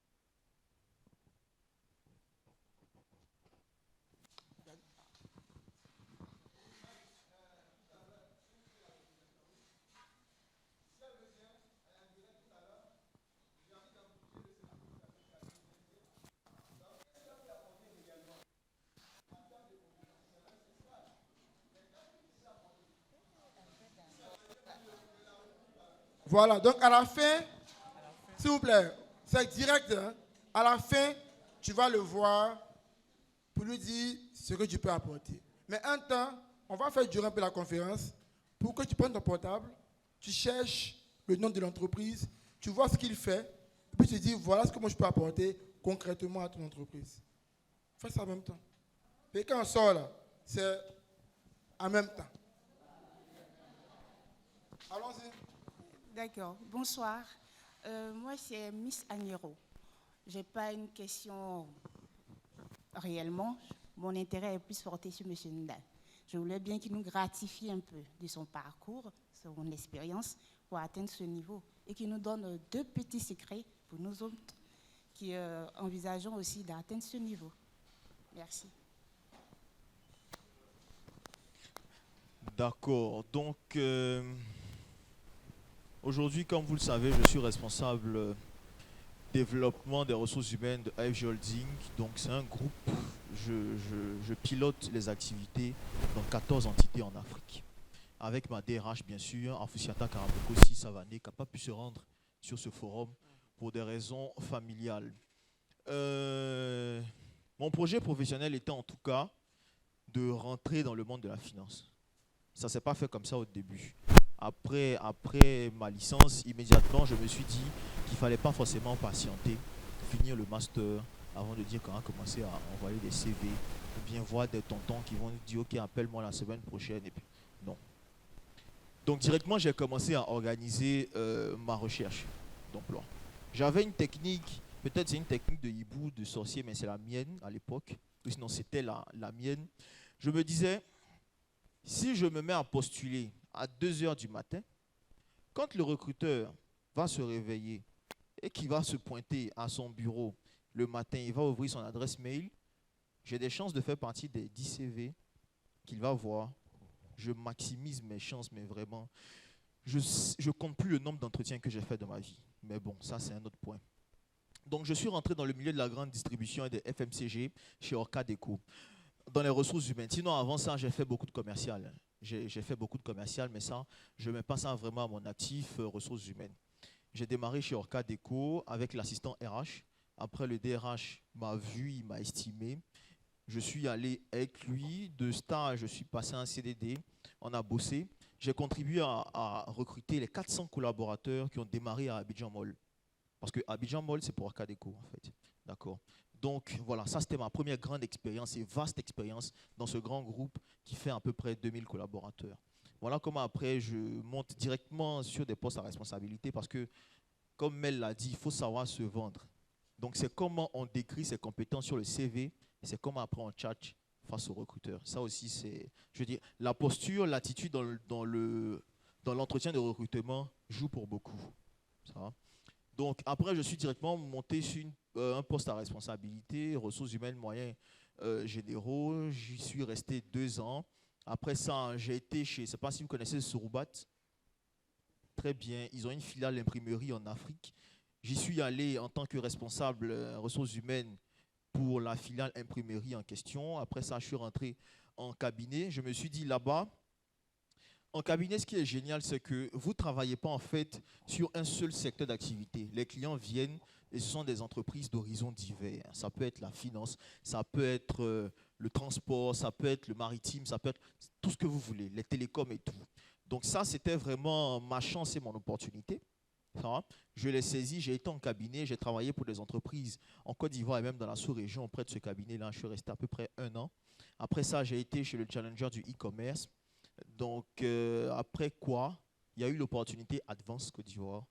Voilà, donc à la fin, s'il vous plaît, c'est direct, hein? À la fin, tu vas le voir pour lui dire ce que tu peux apporter. Mais un temps, on va faire durer un peu la conférence pour que tu prennes ton portable, tu cherches le nom de l'entreprise, tu vois ce qu'il fait, et puis tu dis voilà ce que moi je peux apporter concrètement à ton entreprise. Fais ça en même temps. Et quand on sort là, c'est en même temps. Allons-y. D'accord. Bonsoir. Moi, c'est Miss Agnero. Je n'ai pas une question réellement. Mon intérêt est plus porté sur M. Ndal. Je voulais bien qu'il nous gratifie un peu de son parcours, son expérience pour atteindre ce niveau et qu'il nous donne 2 petits secrets pour nous autres qui envisageons aussi d'atteindre ce niveau. Merci. D'accord. Donc, aujourd'hui, comme vous le savez, je suis responsable développement des ressources humaines de AFG Holding. Donc, c'est un groupe. Je pilote les activités dans 14 entités en Afrique. Avec ma DRH, bien sûr, Afoussiata Karamboko Savané, qui n'a pas pu se rendre sur ce forum pour des raisons familiales. Mon projet professionnel était en tout cas de rentrer dans le monde de la finance. Ça ne s'est pas fait comme ça au début. Après ma licence, immédiatement, je me suis dit qu'il ne fallait pas forcément patienter, finir le master avant de dire qu'on va commencer à envoyer des CV ou bien voir des tontons qui vont dire « Ok, appelle-moi la semaine prochaine. » Et puis, non. Donc, directement, j'ai commencé à organiser ma recherche d'emploi. J'avais une technique, peut-être c'est une technique de hibou, de sorcier, mais c'est la mienne à l'époque. Ou sinon, c'était la mienne. Je me disais, si je me mets à postuler à 2 h du matin, quand le recruteur va se réveiller et qu'il va se pointer à son bureau le matin, il va ouvrir son adresse mail, j'ai des chances de faire partie des 10 CV qu'il va voir. Je maximise mes chances, mais vraiment. Je ne compte plus le nombre d'entretiens que j'ai fait de ma vie. Mais bon, ça, c'est un autre point. Donc, je suis rentré dans le milieu de la grande distribution et des FMCG chez Orca Déco, dans les ressources humaines. Sinon, avant ça, j'ai fait beaucoup de commercial. J'ai fait beaucoup de commercial, mais ça, je ne mets pas ça vraiment à mon actif ressources humaines. J'ai démarré chez Orca Déco avec l'assistant RH. Après, le DRH m'a vu, il m'a estimé. Je suis allé avec lui. De stage, je suis passé en CDD. On a bossé. J'ai contribué à recruter les 400 collaborateurs qui ont démarré à Abidjan Mall. Parce que Abidjan Mall, c'est pour Orca Déco, en fait. D'accord. Donc, voilà, ça, c'était ma première grande expérience et vaste expérience dans ce grand groupe qui fait à peu près 2000 collaborateurs. Voilà comment après, je monte directement sur des postes à responsabilité parce que, comme Mel l'a dit, il faut savoir se vendre. Donc, c'est comment on décrit ses compétences sur le CV et c'est comment après on tchatche face aux recruteurs. Ça aussi, c'est, je veux dire, la posture, l'attitude dans l'entretien de recrutement joue pour beaucoup. Ça va? Donc, après, je suis directement monté sur un poste à responsabilité, ressources humaines, moyens généraux. J'y suis resté 2 ans. Après ça, j'ai été chez, je ne sais pas si vous connaissez Surubat. Très bien, ils ont une filiale d'imprimerie en Afrique. J'y suis allé en tant que responsable ressources humaines pour la filiale imprimerie en question. Après ça, je suis rentré en cabinet. Je me suis dit là-bas, en cabinet, ce qui est génial, c'est que vous ne travaillez pas en fait sur un seul secteur d'activité. Les clients viennent et ce sont des entreprises d'horizons divers. Ça peut être la finance, ça peut être le transport, ça peut être le maritime, ça peut être tout ce que vous voulez, les télécoms et tout. Donc ça, c'était vraiment ma chance et mon opportunité. Je l'ai saisi, j'ai été en cabinet, j'ai travaillé pour des entreprises en Côte d'Ivoire et même dans la sous-région auprès de ce cabinet-là. Je suis resté à peu près 1 an. Après ça, j'ai été chez le challenger du e-commerce. Donc, après quoi, il y a eu l'opportunité Advance Côte d'Ivoire,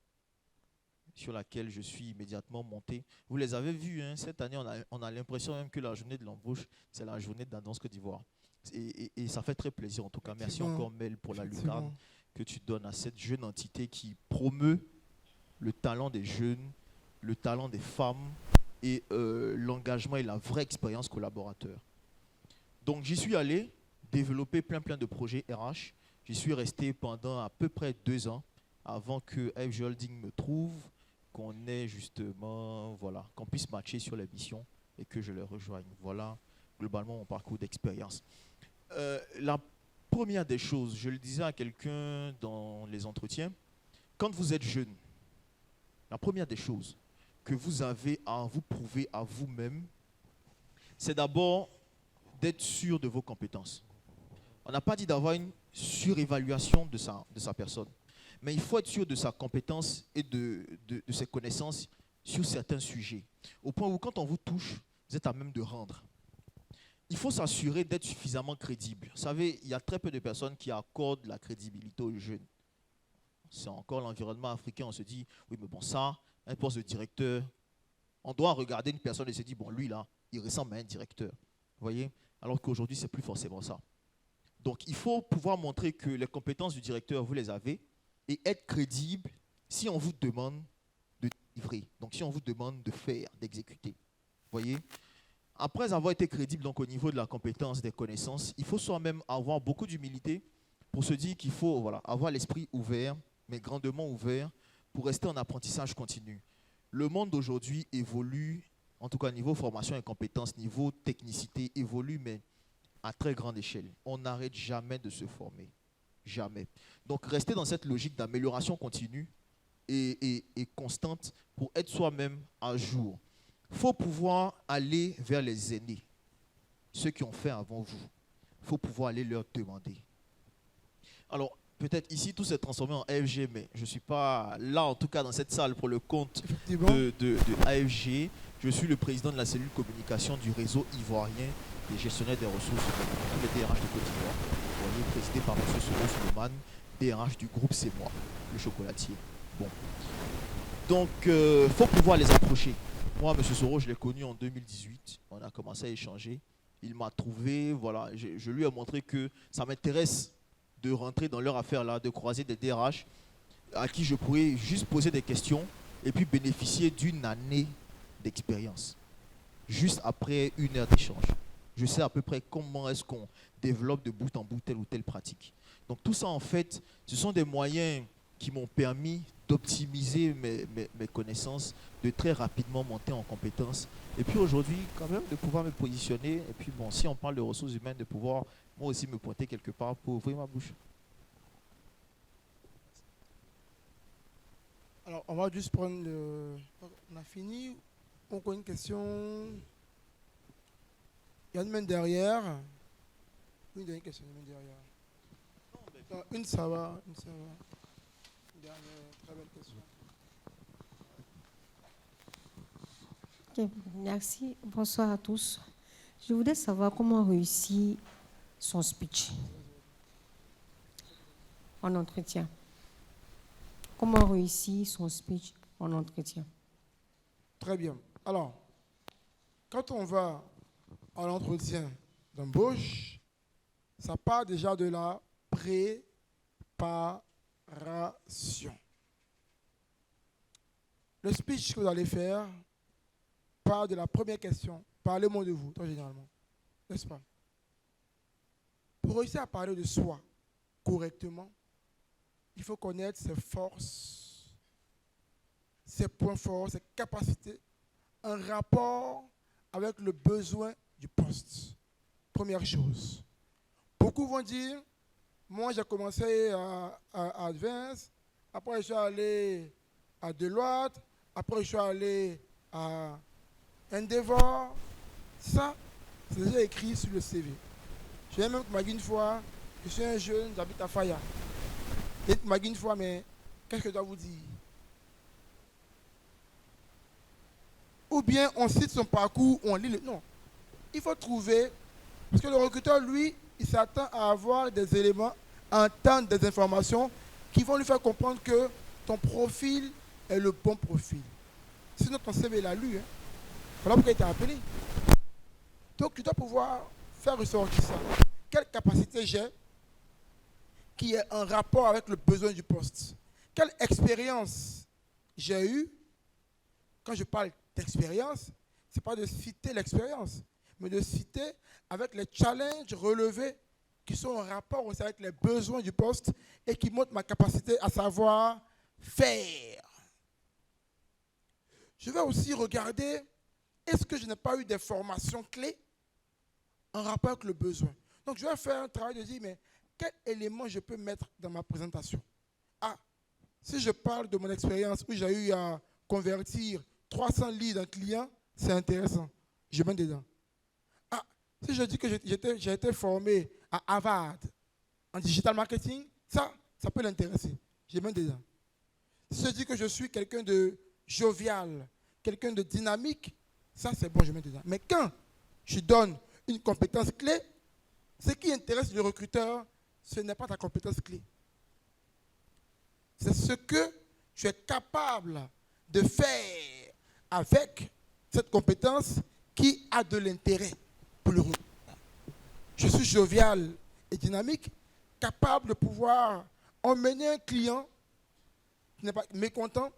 sur laquelle je suis immédiatement monté. Vous les avez vus, hein, cette année, on a l'impression même que la journée de l'embauche, c'est la journée d'Advance Côte d'Ivoire. Et ça fait très plaisir, en tout cas. Merci encore, Mel, pour la lucarne que tu donnes à cette jeune entité qui promeut le talent des jeunes, le talent des femmes et l'engagement et la vraie expérience collaborateur. Donc, j'y suis allé développer plein de projets RH. J'y suis resté pendant à peu près 2 ans avant que FG Holding me trouve, qu'on ait justement, voilà, qu'on puisse matcher sur les missions et que je les rejoigne. Voilà globalement mon parcours d'expérience. La première des choses, je le disais à quelqu'un dans les entretiens, quand vous êtes jeune, la première des choses que vous avez à vous prouver à vous-même, c'est d'abord d'être sûr de vos compétences. On n'a pas dit d'avoir une surévaluation de sa personne, mais il faut être sûr de sa compétence et de ses connaissances sur certains sujets, au point où quand on vous touche, vous êtes à même de rendre. Il faut s'assurer d'être suffisamment crédible. Vous savez, il y a très peu de personnes qui accordent la crédibilité aux jeunes. C'est encore l'environnement africain, on se dit, oui mais bon ça, un poste de directeur, on doit regarder une personne et se dire, bon lui là, il ressemble à un directeur. Vous voyez? Alors qu'aujourd'hui, c'est plus forcément ça. Donc, il faut pouvoir montrer que les compétences du directeur, vous les avez, et être crédible si on vous demande de délivrer. Donc, si on vous demande de faire, d'exécuter. Vous voyez? Après avoir été crédible donc, au niveau de la compétence, des connaissances, il faut soi-même avoir beaucoup d'humilité pour se dire qu'il faut voilà, avoir l'esprit ouvert, mais grandement ouvert, pour rester en apprentissage continu. Le monde d'aujourd'hui évolue, en tout cas niveau formation et compétences, niveau technicité évolue, mais à très grande échelle. On n'arrête jamais de se former. Jamais. Donc, rester dans cette logique d'amélioration continue et constante pour être soi-même à jour. Il faut pouvoir aller vers les aînés, ceux qui ont fait avant vous. Il faut pouvoir aller leur demander. Alors, peut-être ici, tout s'est transformé en AFG, mais je ne suis pas là, en tout cas, dans cette salle pour le compte de AFG. Je suis le président de la cellule communication du réseau ivoirien des gestionnaires des ressources humaines, le DRH de Côte d'Ivoire. Vous voyez, présidé par M. Soro Suleiman, DRH du groupe C'est moi, le chocolatier. Bon. Donc, il faut pouvoir les approcher. Moi, M. Soro, je l'ai connu en 2018. On a commencé à échanger. Il m'a trouvé, voilà, je lui ai montré que ça m'intéresse de rentrer dans leur affaire là, de croiser des DRH à qui je pourrais juste poser des questions et puis bénéficier d'une année d'expérience. Juste après 1 heure d'échange. Je sais à peu près comment est-ce qu'on développe de bout en bout telle ou telle pratique. Donc tout ça, en fait, ce sont des moyens qui m'ont permis d'optimiser mes connaissances, de très rapidement monter en compétences. Et puis aujourd'hui, quand même, de pouvoir me positionner. Et puis bon, si on parle de ressources humaines, de pouvoir moi aussi me pointer quelque part pour ouvrir ma bouche. Alors, on va juste prendre le... On a fini. On a une question. Il y a une main derrière. Une dernière question, une main derrière. Non, une ça va, une ça va. Une dernière, très belle question. Ok, merci. Bonsoir à tous. Je voudrais savoir comment réussir son speech en entretien. Comment réussir son speech en entretien? Très bien. Alors, quand on va à l'entretien d'embauche, ça part déjà de la préparation. Le speech que vous allez faire part de la première question. Parlez-moi de vous, toi généralement. N'est-ce pas? Pour réussir à parler de soi correctement, il faut connaître ses forces, ses points forts, ses capacités, un rapport avec le besoin du poste. Première chose. Beaucoup vont dire, moi j'ai commencé à Advance, après je suis allé à Deloitte, après je suis allé à Endeavor. Ça, c'est déjà écrit sur le CV. Je viens même m'a dit une fois, je suis un jeune, j'habite à Faya. Et m'a dit une fois, mais qu'est-ce que je dois vous dire? Ou bien on cite son parcours, on lit le... Non. Il faut trouver, parce que le recruteur, lui, il s'attend à avoir des éléments, à entendre des informations qui vont lui faire comprendre que ton profil est le bon profil. Sinon, ton CV l'a lu. Hein. Voilà pourquoi il t'a appelé. Donc, tu dois pouvoir faire ressortir ça. Quelle capacité j'ai qui est en rapport avec le besoin du poste? Quelle expérience j'ai eue? Quand je parle d'expérience, ce n'est pas de citer l'expérience, mais de citer avec les challenges relevés qui sont en rapport aussi avec les besoins du poste et qui montrent ma capacité à savoir faire. Je vais aussi regarder, est-ce que je n'ai pas eu des formations clés en rapport avec le besoin? Donc, je vais faire un travail de dire, mais quel élément je peux mettre dans ma présentation? Ah, si je parle de mon expérience où j'ai eu à convertir 300 leads d'un client, c'est intéressant. Je mets dedans. Ah, si je dis que j'ai été formé à Harvard en digital marketing, ça peut l'intéresser. Je mets dedans. Si je dis que je suis quelqu'un de jovial, quelqu'un de dynamique, ça c'est bon, je mets dedans. Mais quand je donne une compétence clé, ce qui intéresse le recruteur, ce n'est pas ta compétence clé. C'est ce que tu es capable de faire avec cette compétence qui a de l'intérêt pour le recruteur. Je suis jovial et dynamique, capable de pouvoir emmener un client qui n'est pas mécontent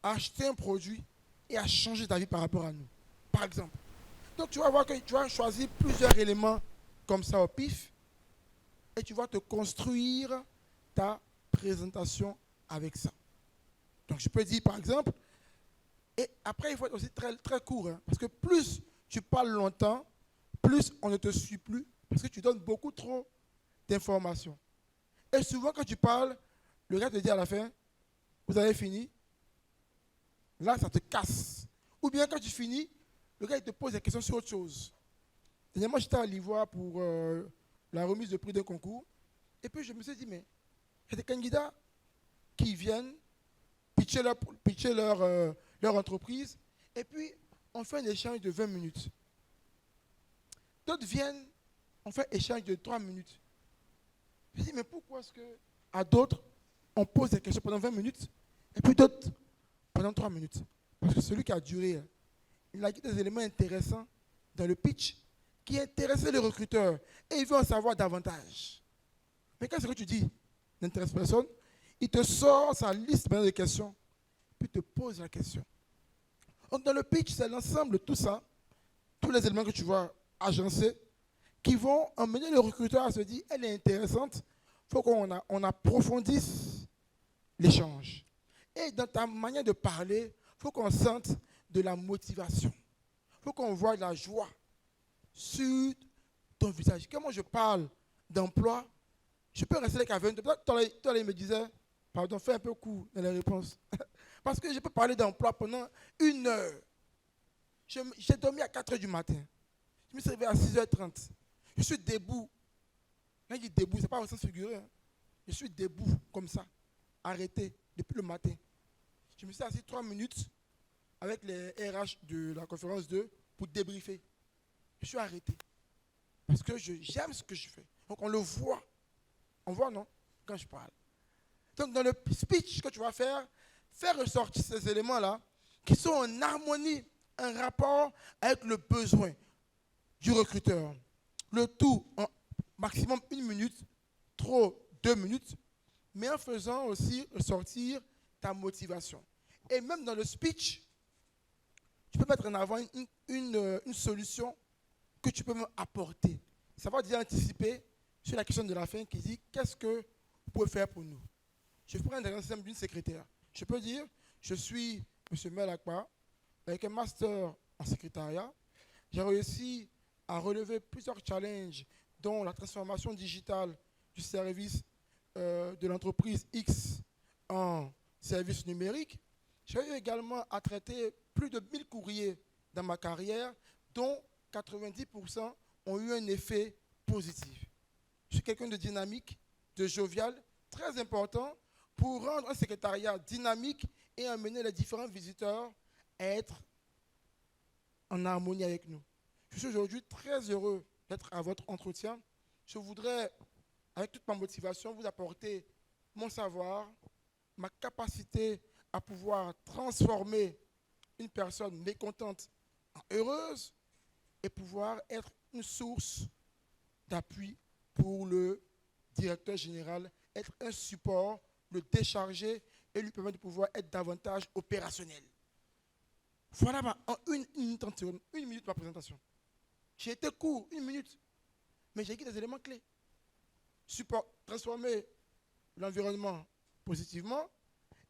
à acheter un produit et à changer ta vie par rapport à nous, par exemple. Donc tu vas voir que tu vas choisir plusieurs éléments comme ça au pif et tu vas te construire ta présentation avec ça. Donc je peux dire par exemple, et après il faut être aussi très, très court, hein, parce que plus tu parles longtemps, plus on ne te suit plus, parce que tu donnes beaucoup trop d'informations. Et souvent quand tu parles, le gars te dit à la fin, vous avez fini, là ça te casse. Ou bien quand tu finis, le gars il te pose des questions sur autre chose. Dernièrement j'étais à l'Ivoire pour la remise de prix d'un concours, et puis je me suis dit, mais il y a des candidats qui viennent pitcher leur entreprise, et puis on fait un échange de 20 minutes. D'autres viennent, on fait un échange de 3 minutes. Je me dis, mais pourquoi est-ce qu'à d'autres, on pose des questions pendant 20 minutes, et puis d'autres pendant 3 minutes? Parce que celui qui a duré, il a dit des éléments intéressants dans le pitch qui intéressaient les recruteurs, et il veut en savoir davantage. Mais quand ce que tu dis n'intéresse personne, il te sort sa liste de questions, puis te pose la question. Donc dans le pitch, c'est l'ensemble de tout ça, tous les éléments que tu vas agencer, qui vont emmener le recruteur à se dire, elle est intéressante, il faut qu'on approfondisse l'échange. Et dans ta manière de parler, il faut qu'on sente de la motivation. Il faut qu'on voit de la joie sur ton visage. Quand moi je parle d'emploi, je peux rester avec un 22. Toi, il me disait, pardon, fais un peu court dans les réponses. Parce que je peux parler d'emploi pendant 1 heure. J'ai dormi à 4 heures du matin. Je me suis réveillé à 6h30. Je suis debout. Quand je dis debout, ce n'est pas au sens figuré. Hein. Je suis debout, comme ça, arrêté, depuis le matin. Je me suis assis 3 minutes avec les RH de la conférence 2 pour débriefer. Je suis arrêté. Parce que j'aime ce que je fais. Donc on le voit. On voit, non? Quand je parle. Donc dans le speech que tu vas faire ressortir ces éléments-là qui sont en harmonie, en rapport avec le besoin du recruteur. Le tout en maximum 1 minute, trop 2 minutes, mais en faisant aussi ressortir ta motivation. Et même dans le speech, tu peux mettre en avant une solution que tu peux apporter. Ça va déjà anticiper sur la question de la fin qui dit qu'est-ce que vous pouvez faire pour nous. Je prends un exemple d'une secrétaire. Je peux dire, je suis M. Melakpa, avec un master en secrétariat. J'ai réussi à relever plusieurs challenges, dont la transformation digitale du service de l'entreprise X en service numérique. J'ai eu également à traiter plus de 1000 courriers dans ma carrière, dont 90% ont eu un effet positif. Je suis quelqu'un de dynamique, de jovial, très important pour rendre un secrétariat dynamique et amener les différents visiteurs à être en harmonie avec nous. Je suis aujourd'hui très heureux d'être à votre entretien. Je voudrais, avec toute ma motivation, vous apporter mon savoir, ma capacité à pouvoir transformer une personne mécontente en heureuse et pouvoir être une source d'appui pour le directeur général, être un support, le décharger et lui permettre de pouvoir être davantage opérationnel. Voilà en 1 minute ma présentation. J'ai été court, 1 minute, mais j'ai écrit des éléments clés. Support, transformer l'environnement positivement,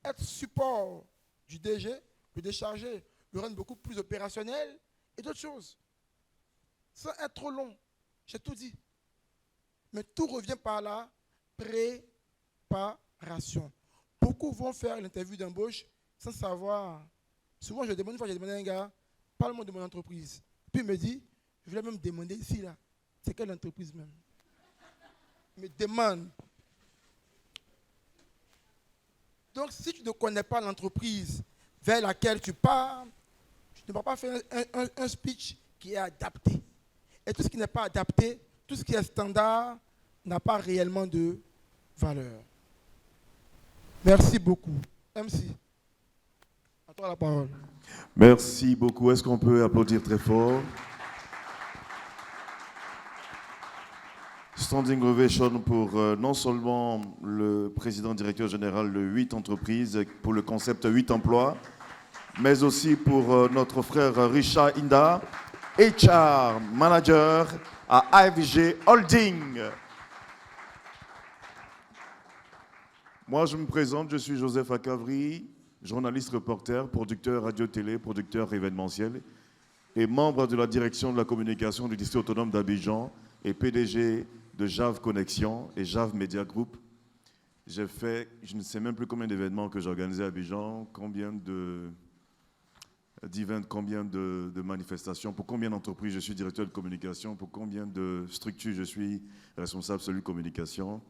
être support du DG, le décharger, le rendre beaucoup plus opérationnel et d'autres choses. Sans être trop long, j'ai tout dit. Mais tout revient par la préparation. Beaucoup vont faire l'interview d'embauche sans savoir. Souvent, une fois, j'ai demandé à un gars, parle-moi de mon entreprise. Puis il me dit, je voulais même demander ici, là, c'est quelle entreprise même? Il me demande. Donc, si tu ne connais pas l'entreprise vers laquelle tu pars, tu ne vas pas faire un speech qui est adapté. Et tout ce qui n'est pas adapté, tout ce qui est standard, n'a pas réellement de valeur. Merci beaucoup. MC, à toi la parole. Merci beaucoup. Est-ce qu'on peut applaudir très fort? Standing ovation pour non seulement le président directeur général de 8 entreprises pour le concept 8 emplois, mais aussi pour notre frère Richard Inda, HR Manager à AFG Holding. Moi, je me présente, je suis Joseph Akavri, journaliste, reporter, producteur radio-télé, producteur événementiel et membre de la direction de la communication du district autonome d'Abidjan et PDG de JAV Connexion et JAV Media Group. J'ai fait, je ne sais même plus combien d'événements que j'ai organisés à Abidjan, combien d'events, combien de manifestations, pour combien d'entreprises je suis directeur de communication, pour combien de structures je suis responsable de communication.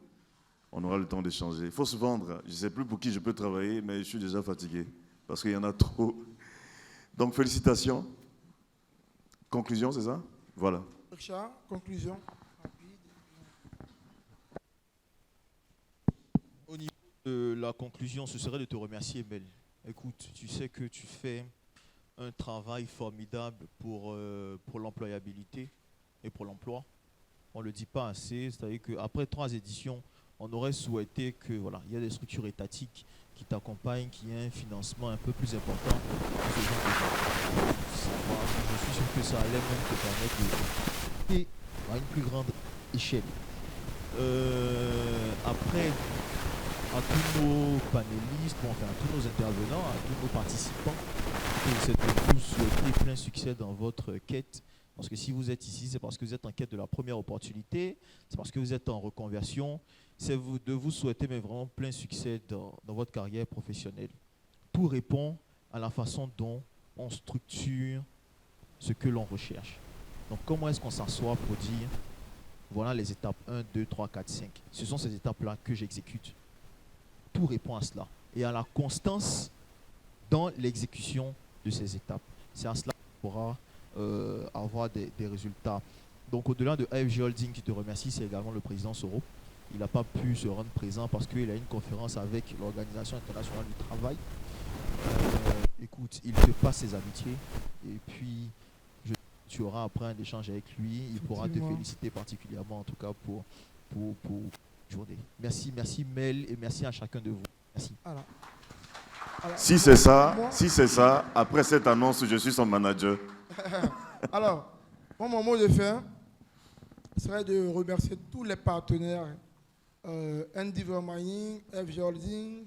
On aura le temps d'échanger. Il faut se vendre. Je ne sais plus pour qui je peux travailler, mais je suis déjà fatigué parce qu'il y en a trop. Donc, félicitations. Conclusion, c'est ça? Voilà. Richard, conclusion. Au niveau de la conclusion, ce serait de te remercier, Belle. Écoute, tu sais que tu fais un travail formidable pour l'employabilité et pour l'emploi. On ne le dit pas assez, c'est-à-dire qu'après 3 éditions, on aurait souhaité que voilà, il y ait des structures étatiques qui t'accompagnent, qui aient un financement un peu plus important. Je suis sûr que ça allait même te permettre de à une plus grande échelle. Après, à tous nos panélistes, bon, enfin, à tous nos intervenants, à tous nos participants, c'est de vous souhaiter plein succès dans votre quête. Parce que si vous êtes ici, c'est parce que vous êtes en quête de la première opportunité, c'est parce que vous êtes en reconversion, c'est de vous souhaiter mais vraiment plein succès dans votre carrière professionnelle. Tout répond à la façon dont on structure ce que l'on recherche. Donc comment est-ce qu'on s'assoit pour dire, voilà les étapes 1, 2, 3, 4, 5. Ce sont ces étapes-là que j'exécute. Tout répond à cela. Et à la constance dans l'exécution de ces étapes. C'est à cela qu'on pourra avoir des résultats. Donc au-delà de AFG Holding qui te remercie, c'est également le président Soro. Il n'a pas pu se rendre présent parce qu'il a une conférence avec l'Organisation internationale du travail. Écoute, il te passe ses amitiés et puis tu auras après un échange avec lui. Il pourra te féliciter particulièrement en tout cas pour journée. Merci Mel et merci à chacun de vous. Merci. Alors, si c'est ça, après cette annonce, je suis son manager. Alors, mon mot de fin serait de remercier tous les partenaires, Endeavour Mining, FG Holding,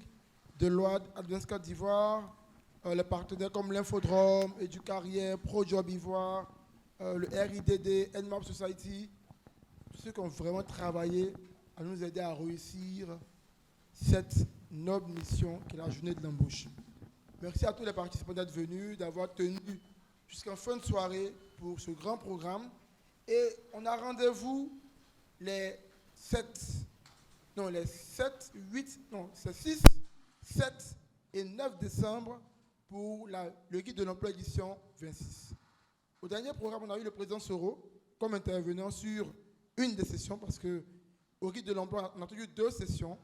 Deloitte, Advance Côte d'Ivoire, les partenaires comme l'Infodrome, Éducarrière, ProJob Ivoire, le RIDD, Nmap Society, tous ceux qui ont vraiment travaillé à nous aider à réussir cette noble mission qui est la journée de l'embauche. Merci à tous les participants d'être venus, d'avoir tenu jusqu'en fin de soirée pour ce grand programme. Et on a rendez-vous les 6, 7 et 9 décembre pour le guide de l'emploi édition 26. Au dernier programme, on a eu le président Soro comme intervenant sur une des sessions parce qu'au guide de l'emploi, on a eu 2 sessions,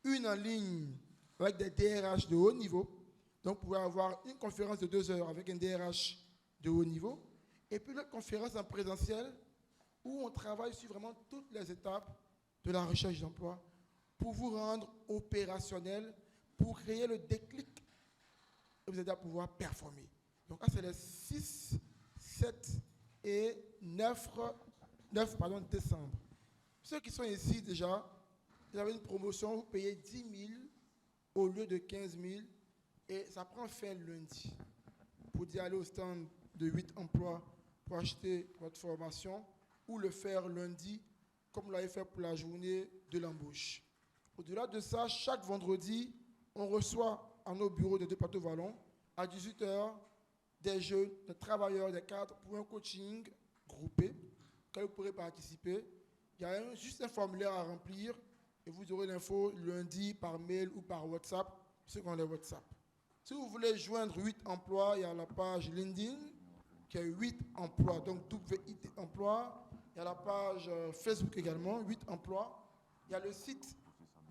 une en ligne avec des DRH de haut niveau. Donc, vous pouvez avoir une conférence de 2 heures avec un DRH de haut niveau, et puis une conférence en présentiel où on travaille sur vraiment toutes les étapes de la recherche d'emploi pour vous rendre opérationnel, pour créer le déclic et vous aider à pouvoir performer. Donc là, c'est les 6, 7 et 9 décembre. Ceux qui sont ici déjà, vous avez une promotion, vous payez 10 000 au lieu de 15 000 et ça prend fin lundi. Pour y aller au stand de 8 emplois pour acheter votre formation ou le faire lundi comme vous l'avez fait pour la journée de l'embauche. Au-delà de ça, chaque vendredi, on reçoit à nos bureaux de Plateau Vallon à 18h des jeunes, des travailleurs, des cadres pour un coaching groupé auquel vous pourrez participer. Il y a juste un formulaire à remplir et vous aurez l'info lundi par mail ou par WhatsApp, ceux qui ont les WhatsApp. Si vous voulez joindre 8 emplois, il y a la page LinkedIn qui a 8 emplois, donc WIT emplois. Il y a la page Facebook également, 8 emplois. Il y a le site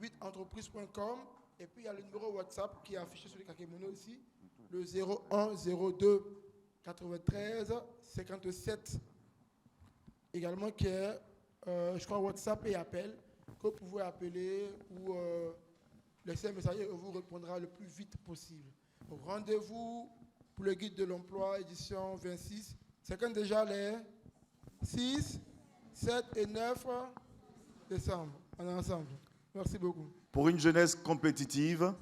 8entreprises.com et puis il y a le numéro WhatsApp qui est affiché sur les kakémono ici, le 01 02 93 57 également qui est, je crois, WhatsApp et appel que vous pouvez appeler ou laisser un message et on vous répondra le plus vite possible. Donc, rendez-vous pour le guide de l'emploi édition 26. C'est quand déjà les 6, 7 et 9 décembre. On est ensemble. Merci beaucoup. Pour une jeunesse compétitive,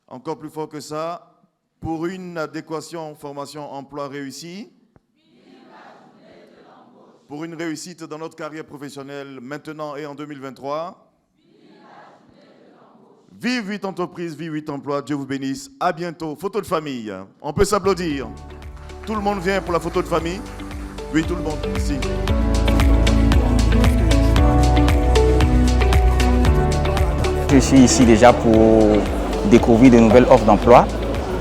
encore plus fort que ça, pour une adéquation formation-emploi réussie, pour une réussite dans notre carrière professionnelle maintenant et en 2023, vive 8 entreprises, vive 8 emplois, Dieu vous bénisse. À bientôt. Photo de famille. On peut s'applaudir. Tout le monde vient pour la photo de famille. Oui, tout le monde. Ici. Je suis ici déjà pour découvrir de nouvelles offres d'emploi.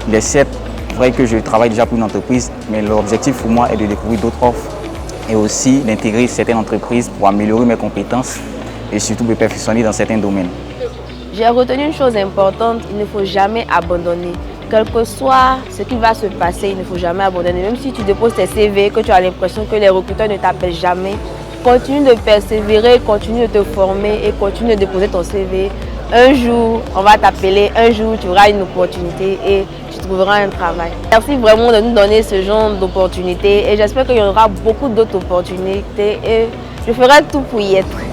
Il est certes vrai que je travaille déjà pour une entreprise, mais l'objectif pour moi est de découvrir d'autres offres et aussi d'intégrer certaines entreprises pour améliorer mes compétences et surtout me perfectionner dans certains domaines. J'ai retenu une chose importante, il ne faut jamais abandonner. Quel que soit ce qui va se passer, il ne faut jamais abandonner. Même si tu déposes tes CV, que tu as l'impression que les recruteurs ne t'appellent jamais, continue de persévérer, continue de te former et continue de déposer ton CV. Un jour, on va t'appeler, un jour, tu auras une opportunité et tu trouveras un travail. Merci vraiment de nous donner ce genre d'opportunités et j'espère qu'il y aura beaucoup d'autres opportunités et je ferai tout pour y être.